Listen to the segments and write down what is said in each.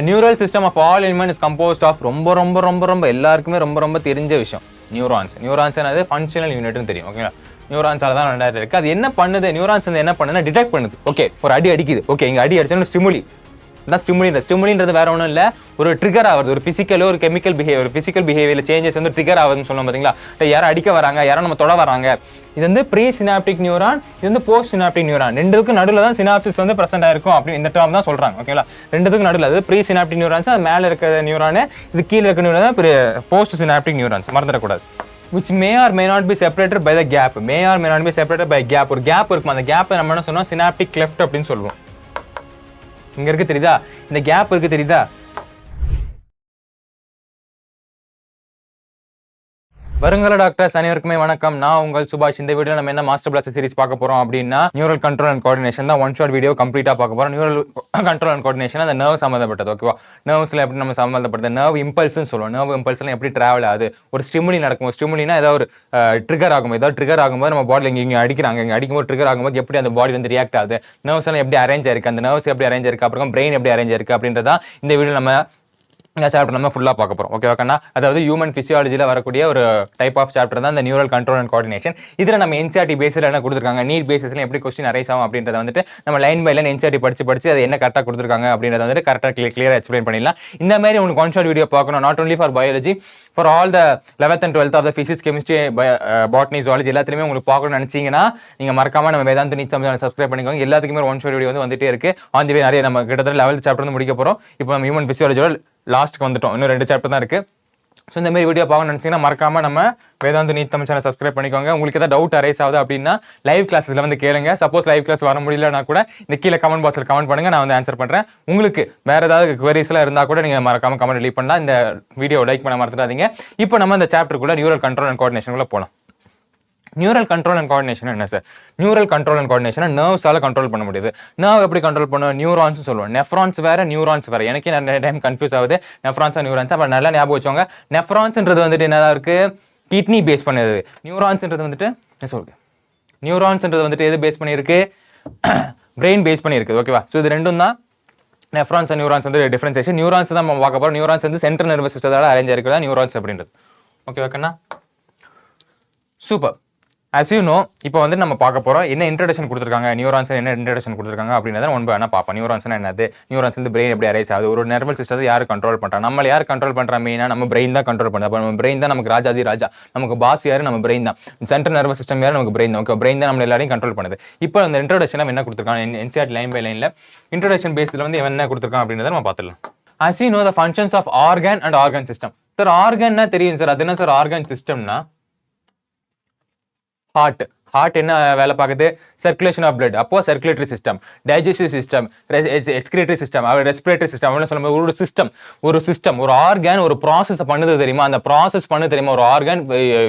Neural system of all element is composed of ரொம்ப எல்லாருக்குமே ரொம்ப தெரிஞ்ச விஷயம் நியூரான்ஸ். நியூரான்ஸ் என்னது ஃபங்க்ஷனல் யூனிட்னு தெரியும். ஓகேங்களா, நியூரான்ஸால தான் ரெண்டாயிரம் இருக்குது. அது என்ன பண்ணுது, நியூரான்ஸ் வந்து என்ன பண்ணுதுன்னா டிடெக்ட் பண்ணுது. ஓகே, ஒரு அடி அடிக்குது. ஓகே, இங்கே அடி அடிச்சோன்னு ஸ்டிமுலி தான் ஸ்டிமுலின்றது வேற ஒன்றும் இல்லை, ஒரு ட்ரிகர் ஆகுது. ஒரு ஃபிசிக்கலோ ஒரு கெமிக்கல் பிஹேவியர், ஒரு ஃபிசிக்கல் பிஹேவியர் சேஞ்சஸ் வந்து ட்ரிகர் ஆகுதுன்னு சொல்லுவோம் பார்த்தீங்களா. யாரும் அடிக்க வராங்க, யாரும் நம்ம தொட வராங்க. இது வந்து ப்ரீ சினாப்டிக் நியூரான், இது வந்து போஸ்ட் சினாப்டிக் நியூரான். ரெண்டுக்கும் நடுவில் தான் சினாப்சிஸ் வந்து ப்ரெசென்ட் ஆயிருக்கும் அப்படின்னு இந்த டேர்ம் தான் சொல்றாங்க. ஓகேங்களா, ரெண்டுக்கும் நடுவில் அது ப்ரீ சினாப்டிக் நியூரான்ஸ், அது மேலே இருக்கிற நியூரானு, இது கீழே இருக்கிற நியூரான் தான் போஸ்ட் சினாப்டிக் நியூரான்ஸ். மறந்துடக்கூடாது. which may or may not be separated by the gap. May or may not be separated by gap. ஒரு கேப் இருக்கும், அந்த கேப் நம்ம என்ன சொன்னோம், சினாப்டிக் கிளெஃப்ட் அப்படின்னு சொல்லுவோம். இங்க இருக்கு தெரியுதா, இந்த கேப் இருக்கு தெரியுதா. வருங்கால டாக்டர்ஸ் அனைவருக்குமே வணக்கம். நான் உங்கள் சுபாஷ். இந்த வீடியோ நம்ம என்ன மாஸ்டர் பிளாஸ்டர் சீரிஸ் பார்க்க போறோம் அப்படின்னா நியூரல் கண்ட்ரோல் அண்ட் கோஆர்டினேஷன் தான். ஒன் ஷாட் வீடியோ கம்ப்ளீட்டா பார்க்க போறோம். நியூரல் கண்ட்ரோல் அண்ட் கோஆர்டினேஷன் அந்த நர்வ் சம்மந்தப்பட்டது. ஓகேவா, நர்வ்ஸ்ல எப்படி நம்ம சம்மந்தப்பட்டது, நர்வ் இம்பல்ஸ்ன்னு சொல்லுவோம். நர்வ் இம்பல்ஸ்லாம் எப்படி டிராவல் ஆகுது, ஒரு ஸ்டிமுலி நடக்கும். ஸ்டிமுலினா ஏதாவது ஒரு ட்ரிகர் ஆகும், ஏதாவது ட்ரிகர் ஆகும்போது நம்ம பாடியில் இங்கே அடிக்கிறாங்க, இங்கே அடிக்கும்போது ட்ரிகர் ஆகும்போது எப்படி அந்த பாடி வந்து ரியாக்ட் ஆகுது, நர்வ்ஸ் எல்லாம் எப்படி அரேஞ்ச் ஆயிருக்கு, அந்த நர்வ்ஸ் எப்படி அரேஞ்ச் ஆயிருக்கு, அப்புறம் பிரெயின் எப்படி அரேஞ்ச் ஆயிருக்கு அப்படின்றதா இந்த வீடியோ நம்ம சாப்டர் நம்ம ஃபுல்லாக பார்க்க போகிறோம். ஓகே ஓகேண்ணா, அதாவது ஹியூமன் ஃபிசியாலஜியில் வரக்கூடிய ஒரு டைப் ஆஃப் சாப்டர் தான் இந்த நியூரல் கண்ட்ரோல் அண்ட் கோஆர்டினேஷன். இதில் நம்ம என்சிஆர்டி பேஸில் என்ன கொடுத்துருக்காங்க, நீட் பேஸில் எப்படி கொஸ்டின் அரைஸ் ஆகும் அப்படின்றத வந்துட்டு நம்ம லைன் பை லைன் என்சிஆர்டி படிச்சு அது என்ன கரெக்டாக கொடுத்துருக்காங்க அப்படின்றத வந்துட்டு கரெக்டாக கிளியராக எக்ஸ்பிளைன் பண்ணிடலாம். இந்த மாதிரி உங்களுக்கு ஒன் ஷாட் வீடியோ பார்க்கணும், not only for biology, for all the 11th and 12th of the physics, chemistry, botany, zoology எல்லாத்துலேயுமே உங்களுக்கு பார்க்கணும்னு நினச்சிங்கன்னா நீங்கள் மறக்காம நம்ம வேதாந்த் நீட் தமிழ் சப்ஸ்கிரைப் பண்ணிக்கோங்க. எல்லாத்துக்குமே ஒன் ஷாட் வீடியோ வந்துட்டே இருக்கு. ஆன் தி வே நிறைய நம்ம கிட்டத்தட்ட 11th சாப்டர் வந்து முடிக்க போகிறோம். இப்போ நம்ம ஹியூமன் ஃபிசியாலஜியோட லாஸ்ட்டுக்கு வந்துட்டோம், இன்னும் 2 சாப்டர் தான் இருக்குது. ஸோ இந்த மாதிரி வீடியோ பார்க்கணும்னு நினச்சிங்கன்னா மறக்காம நம்ம Vedantu NEET Tamil channel subscribe பண்ணிக்கோங்க. உங்களுக்கு ஏதாவது டவுட் அரைஸ் ஆகுது அப்படின்னா லைவ் கிளாஸில் வந்து கேளுங்க. சப்போஸ் லைவ் கிளாஸ் வர முடியலன்னா கூட இந்த கீழே கமெண்ட் பாக்ஸில் கமெண்ட் பண்ணுங்க, நான் வந்து ஆன்சர் பண்ணுறேன். உங்களுக்கு வேறு ஏதாவது குவரிஸ்லாம் இருந்தால் கூட நீங்கள் மறக்காம கமெண்ட் லீவ் பண்ணலாம். இந்த வீடியோ லைக் பண்ண மறந்துடாதீங்க. இப்போ நம்ம இந்த சாப்டருக்குள்ள நியூரல் கண்ட்ரோல் அண்ட் கோஆர்டினேஷனுக்குள்ள போகலாம். நியூரல் கண்ட்ரோல் அண்ட் கோஆர்டினேஷன் என்ன sir? Neural control and coordination நர்வ்ஸால கண்ட்ரோல் பண்ண முடியுது. நர்வ் எப்படி கண்ட்ரோல் பண்ணுவோம், நியூரான்ஸ் சொல்லுவோம். நெஃப்ரான்ஸ் வேற, நியூரான்ஸ் வேற. எனக்கு நிறைய டைம் கன்ஃபியூஸ் ஆகுது நெஃப்ரான்ஸா நியூரான்ஸ். அப்போ நல்லா ஞாபகம் வச்சோங்க. நெஃப்ரான்ஸ்ன்றது வந்துட்டு என்னதான் இருக்கு, கிட்னி பேஸ் பண்ணுது. நியூரான்ஸ்ன்றது வந்துட்டு என்ன சொல்லுங்க, நியூரான்ஸ்ன்றது வந்துட்டு எது பேஸ் பண்ணியிருக்கு, பிரெயின் பேஸ் பண்ணியிருக்கு. ஓகேவா, ஸோ இது ரெண்டும் தான் நெஃப்ரான்ஸ் அண்ட் நியூரான்ஸ் வந்து டிஃபரன்சியேஷன். நியூரான்ஸ் தான் நம்ம பார்க்க போகிறோம். நியூரான்ஸ் வந்து சென்ட்ரல் நர்வஸ் சிஸ்டத்தால அரேஞ்ச் ஆயிருக்குதா நியூரான்ஸ் அப்படின்றது. ஓகே ஓகேண்ணா, சூப்பர். as you know, இப்போ வந்து நம்ம பார்க்க போகிறோம் என்ன இன்ட்ரடக்ஷன் கொடுத்துருக்காங்க, நியூரான்ஸ் என்ன இன்ட்ரடக்ஷன் கொடுத்துருக்காங்க அப்படின்றத ஒன்று வேணா பார்ப்போம். நியூரான்ஸ் என்னது, நியூரான்ஸ் வந்து பிரெயின் எப்படி அரைஸ் ஆகுது, ஒரு நர்வல் சிஸ்டத்தை யார் கண்ட்ரோல் பண்ணுறா, நம்ம யார் கண்ட்ரோல் பண்ணுறா, மெயினாக நம்ம பிரெயின் தான் கண்ட்ரோல் பண்ணுறது. அப்போ நம்ம பிரெயின் தான் நமக்கு ராஜாதி ராஜா, நமக்கு பாஸ் யார், நம்ம பிரெயின் தான். சென்ட்ரல் நர்வஸ் சிஸ்டம் யார், நமக்கு பிரெயின் தான். ஓகே, பிரெயின் தான் நம்ம எல்லாரையும் கண்ட்ரோல் பண்ணுது. இப்போ அந்த இன்ட்ரடக்ஷன் என்ன கொடுத்துருக்காங்க, என்சிஆர்டி லைன் பை லைனில் இன்ட்ரடக்ஷன் பேஸில் வந்து என்ன கொடுத்துருக்காங்க அப்படின்றத நம்ம பார்த்துடலாம். as you know the functions of organ and organ system. Sir ஆர்கன்னா தெரியும் சார், அது என்ன சார் ஆர்கன் சிஸ்டம்னா, ஹார்ட் என்ன வேலை பார்க்குது, சர்க்குலேஷன் ஆஃப் பிளட், அப்போ circulatory system, digestive system, excretory system, respiratory system அப்படின்னு சொல்லும்போது ஒரு சிஸ்டம் ஒரு ஆர்கன் ஒரு ப்ராசஸ் பண்ணுது தெரியுமா, அந்த ப்ராசஸ் பண்ணு தெரியுமா, ஒரு ஆர்கன்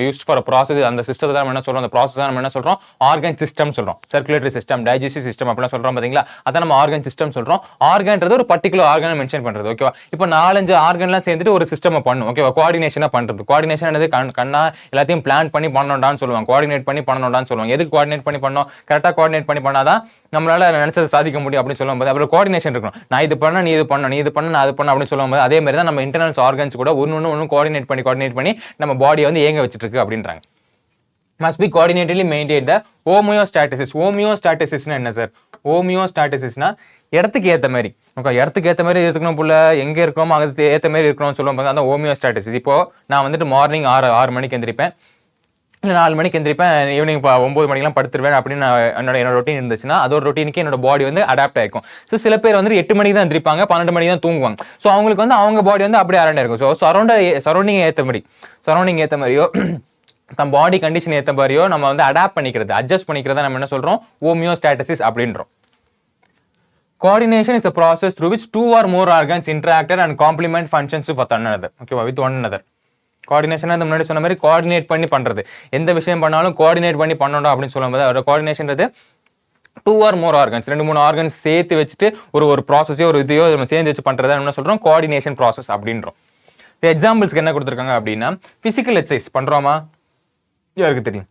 யூஸ்ட் ஃபார் ப்ராசஸ், அந்த சிஸ்டத்தை தான் நம்ம என்ன சொல்றோம், அந்த ப்ராசஸ் தான் நம்ம என்ன சொல்றோம், ஆர்கன் சிஸ்டம் சொல்றோம். சர்க்குலேட்டரி சிஸ்டம், டைஜஸ்டிவ் சிஸ்டம் அப்படிலாம் சொல்றோம் பார்த்தீங்களா, அதான் நம்ம ஆர்கன் சிஸ்டம் சொல்றோம். ஆர்கன்றது ஒரு பர்டிகுலர் ஆர்கனை மென்ஷன் பண்றது. ஓகேவா, இப்போ 4-5 ஆர்கன்லாம் சேர்ந்துட்டு ஒரு சிஸ்டம் பண்ணும். ஓகேவா, கோஆர்டினேஷனாக பண்றது. கோஆர்டினேஷன் என்னது, கண்ணா எல்லாத்தையும் பிளான் பண்ணி பண்ணணும்டான்னு சொல்லுவாங்க, கோஆர்டினேட் பண்ணி பண்ணணும்டான்னு சொல்லுவாங்க. எதுக்கு கோஆர்டினேட் பண்ணி பண்ணோம், கரெக்டாக கோஆர்டினேட் பண்ணி பண்ணாதான் நம்மளால நினைச்சதை சாதிக்க முடியும் அப்படின்னு சொல்லும்போது அப்புறம் கோஆர்டினேஷன் இருக்கணும். நான் இது பண்ண, நீ இது பண்ண, நீ இது பண்ண, நான் அது பண்ண அப்படின்னு சொல்லும்போது அதே மாதிரி தான் நம்ம இன்டர்னல் ஆர்கன்ஸ் கூட ஒன்று கோஆர்டினேட் பண்ணி நம்ம பாடியை வந்து ஏங்க வச்சுட்டு இருக்கு அப்படின்றாங்க. must be coordinatedly maintained the homeostasis. homeostatisனா என்ன சார், ஹோமியோஸ்டாட்டிசிஸ்னா இடத்துக்கு ஏற்ற மாதிரி. ஓகே, இடத்துக்கு ஏற்ற மாதிரி இருக்கணும் புள்ள, எங்கே இருக்கிறோமோ அதுக்கு ஏற்ற மாதிரி இருக்கணும்னு சொல்லும்போது அந்த ஹோமியோஸ்டாட்டிசிஸ். இப்போ நான் வந்துட்டு மார்னிங் 6 மணிக்கு எந்திரிப்பேன், இல்லை 4 மணிக்கு எந்திரிப்பேன், ஈவினிங் 9 மணிக்கெலாம் படுத்துருவேன் அப்படின்னு என்னோட ரொட்டீன் இருந்துச்சுன்னா அதோட ரொட்டீனுக்கு என்னோட பாடி வந்து அடாப்ட் ஆகிக்கும். ஸோ சில பேர் வந்து 8 மணிக்கு தான் எந்திரிப்பாங்க, 12 மணிக்கு தான் தூங்குவாங்க. ஸோ அவங்களுக்கு வந்து அவங்க பாடி வந்து அப்படியே அரண்டா இருக்கும். ஸோ சரௌண்டிங் ஏற்ற மாதிரியோ தம் பாடி கண்டிஷன் ஏற்ற மாதிரியோ நம்ம வந்து அடாப்ட் பண்ணிக்கிறது, அட்ஜஸ்ட் பண்ணிக்கிறத நம்ம என்ன சொல்கிறோம், ஹோமியோஸ்டாட்டிசிஸ் அப்படின்றோம். Coordination is a process through which 2 or more organs interacted and complement functions with one another. Okay, with one another. Coordination அந்த முன்னாடி சொன்ன மாதிரி கோஆர்டினேட் பண்ணி பண்ணுறது. எந்த விஷயம் பண்ணாலும் கோஆர்டினேட் பண்ணி பண்ணணும் அப்படின்னு சொல்லும்போது அதோட கோஆர்டினேஷன்றது 2 or more organs, 2-3 ஆர்கன்ஸ் சேர்த்து வச்சுட்டு ஒரு ப்ராசஸையோ ஒரு இதையோ நம்ம சேர்ந்து வச்சு பண்ணுறதை என்ன சொல்கிறோம், கோஆர்டினேஷன் ப்ராசஸ் அப்படின்றோம். எக்ஸாம்பிள்ஸ்க்கு என்ன கொடுத்துருக்காங்க அப்படின்னா, ஃபிசிக்கல் எக்ஸசைஸ் பண்ணுறோமா, யாருக்கு தெரியும்,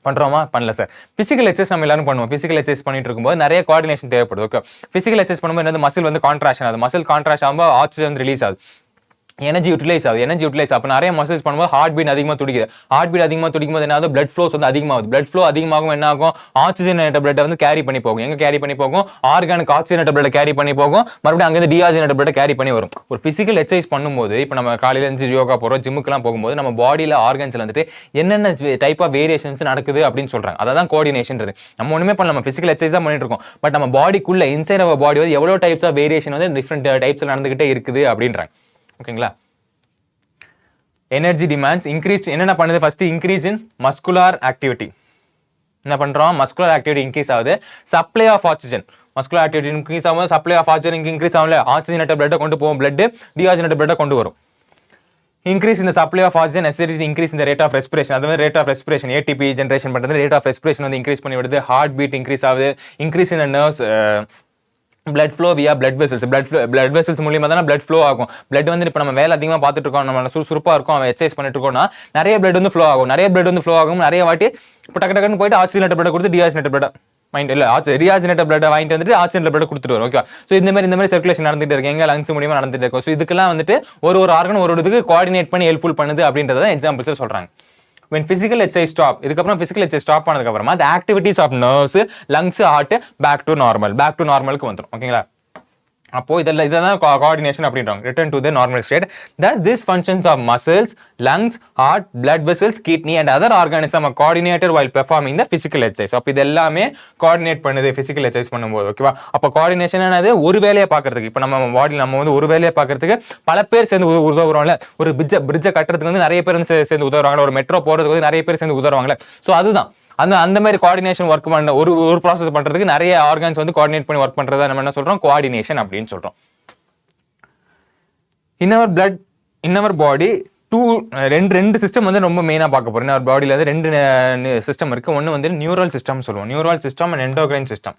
பண்ணுறோமா? பண்ணல சார். ஃபிசிக்கல் எக்ஸசைஸ் நம்ம எல்லாரும் பண்ணுவோம். ஃபிசிக்கல் எக்ஸசைஸ் பண்ணிட்டு இருக்கும்போது நிறைய கோஆர்டினேஷன் தேவைப்படுது. ஓகே, ஃபிசிக்கல் எக்ஸசைஸ் பண்ணும்போது என்னது மசில் வந்து கான்ட்ராக்ஷன் ஆகுது. மசில் கான்ட்ராக்ட் ஆகும்போது ஆக்சிஜன் வந்து ரிலீஸ் ஆகுது, எனர்ஜி யூட்டிலைஸ் ஆகுது. எனர்ஜி யூட்டிலைஸ் அப்போ நிறைய மசில்ஸ் பண்ணும்போது ஹார்ட் பீட் அதிகமாக துடிக்குது. ஹார்ட் பீட் அதிகமாக துடிக்கும் போது என்ன ஆகுது? பிளட் ஃப்ளோஸ் வந்து அதிகமாகுது. பிளட் ஃப்ளோ அதிகமாகும் என்ன ஆகும்? ஆக்சிஜனேட்டட் பிளட் வந்து கேரி பண்ணி போகும். எங்க கேரி பண்ணி போகும்? ஆர்கானுக்கு ஆக்சிஜனேட்டட் பிளட் கேரி பண்ணி போகும். மறுபடியும் அங்கேருந்து டிஆக்சிஜனேட்டட் பிளட் கேரி பண்ணி வரும். ஒரு பிசிக்கல் எக்ஸசைஸ் பண்ணும்போது இப்போ நம்ம காலையில இருந்து யோகா போகிறோம், ஜிம்முக்குலாம் போகும்போது நம்ம பாடியில் ஆர்கன்ஸ்ல வந்துட்டு என்னென்ன டைப் ஆஃப் வேரியேஷன்ஸ் நடக்குது அப்படின்னு சொல்றாங்க. அதான் கோஆர்டினேஷன்றது. நம்ம ஒண்ணுமே பண்ணல, நம்ம பிசிக்கல் எக்ஸசைஸ் தான் பண்ணிட்டு இருக்கோம். பட் நம்ம பாடிக்குள்ள இன்சைட் ஆஃப் பாடி வந்து எவ்வளோ டைப்ஸ் ஆஃப் வேரியேஷன் வந்து டிஃப்ரெண்ட் டைப்ஸ்ல நடந்துகிட்டே இருக்குது அப்படின்றாங்க. ஓகேங்களா? எனர்ஜி டிமாண்ட்ஸ் இன்க்ரீஸ் என்னென்ன பண்ணுது? First increase in muscular activity. என்ன பண்றோம்? மஸ்குலர் ஆக்டிவிட்டி இன்க்ரீஸ் ஆகுது. Supply of oxygen, muscular activity increase ஆகும்போது சப்ளை ஆஃப் ஆக்சிஜன் இன்க்ரீஸ் ஆகல. ஆக்சிஜனேட்டட் பிளட்டை கொண்டு போகும், பிளட் டிஆக்சிஜனேட்டட் பிளட்டை கொண்டு வரும். இன்க்ரீஸ் இந்த supply of oxygen necessity increase இந்த ரேட் ஆஃப் ரெஸ்பிரேஷன். அது மாதிரி rate of respiration ATP generation பண்றது ரேட் ஆஃப் ரெஸ்பிரேஷன் வந்து இன்க்ரீஸ் பண்ணி விடுது. ஹார்ட் பீட் இன்க்ரீஸ் ஆகுது. Increase in nerves blood flow via blood vessels. blood vessels மூலமா தான் blood flow ஆகும். blood வந்து இப்போ நம்ம வேலை அதிகமாக பார்த்துட்டு இருக்கோம், நம்ம சுறுசுறுப்பாக இருக்கோம், அவன் எக்ஸசைஸ் பண்ணிட்டு இருக்கோம்னா நிறைய blood வந்து ஃப்ளோ ஆகும். நிறைய blood வந்து ஃப்ளோ ஆகும். நிறைய வாட்டி இப்போ டக்கு டக்குன்னு போயிட்டு ஆக்சிஜனேட்டட் blood கொடுத்து டிஆக்சிஜனேட்டட் blood மைண்ட் இல்லை டிஆக்சிஜனேட்டட் blood வாங்கிட்டு வந்துட்டு ஆக்சிஜனேட்டட் blood கொடுத்துட்டு வரும். ஓகே, ஸோ இந்த மாதிரி சர்க்குலேஷன் நடந்துட்டு இருக்கு, எங்க லங்ஸ் மூலியமா நடந்துட்டு இருக்கும். ஸோ இதுக்கெல்லாம் வந்துட்டு ஒரு ஆர்கன் ஒரு இதுக்கு கோஆர்டினேட் பண்ணி ஹெல்ப்ஃபுல் பண்ணுது அப்படின்றத எக்ஸாம்பிள்ஸ் சொல்றாங்க. when physical exercise stop, இதுக்கப்புறம் physical exercise stop ஆனதுக்கு அப்புறமா the activities of nerves, lungs, heart back to normalக்கு வந்துடும். ஓகேங்களா? அப்போ இதெல்லாம் கோஆர்டினேஷன் அப்படின்றாங்க. Return to the normal state. thus this functions of muscles, lungs, heart, blood vessels, kidney and other organisms are coordinated while performing the physical exercise. அப்போ இது எல்லாமே coordinate பண்ணுது physical exercise பண்ணும்போது. ஓகேவா? அப்போ கோஆர்டினேஷன் என்னது? ஒரு வேலையை பார்க்கறதுக்கு, இப்போ நம்ம பாடியில் நம்ம வந்து ஒரு வேலையை பார்க்கறதுக்கு பல பேர் சேர்ந்து உதவுறோம்ல. ஒரு பிரிட்ஜை கட்டுறதுக்கு வந்து நிறைய பேர் வந்து சேர்ந்து உதவுறாங்க. ஒரு மெட்ரோ போறதுக்கு வந்து நிறைய பேர் சேர்ந்து உதவுறாங்கல்ல. ஸோ அதுதான் அந்த மாதிரி கோஆர்டினேஷன் ஒர்க் பண்ண ஒரு ப்ராசஸ் பண்றதுக்கு நிறைய ஆர்கன்ஸ் வந்து கோஆர்டினேட் பண்ணி ஒர்க் பண்றதா நம்ம என்ன சொல்றோம்? கோஆர்டினேஷன் அப்படின்னு சொல்றோம். இன் அவர் பிளட், இன் அவர் பாடி ரெண்டு சிஸ்டம் வந்து ரொம்ப மெயினா பார்க்க போறோம். அவர் பாடியில வந்து ரெண்டு சிஸ்டம் இருக்கு. ஒன்னு வந்து நியூரல் சிஸ்டம் சொல்லுவோம். Neural system and endocrine system.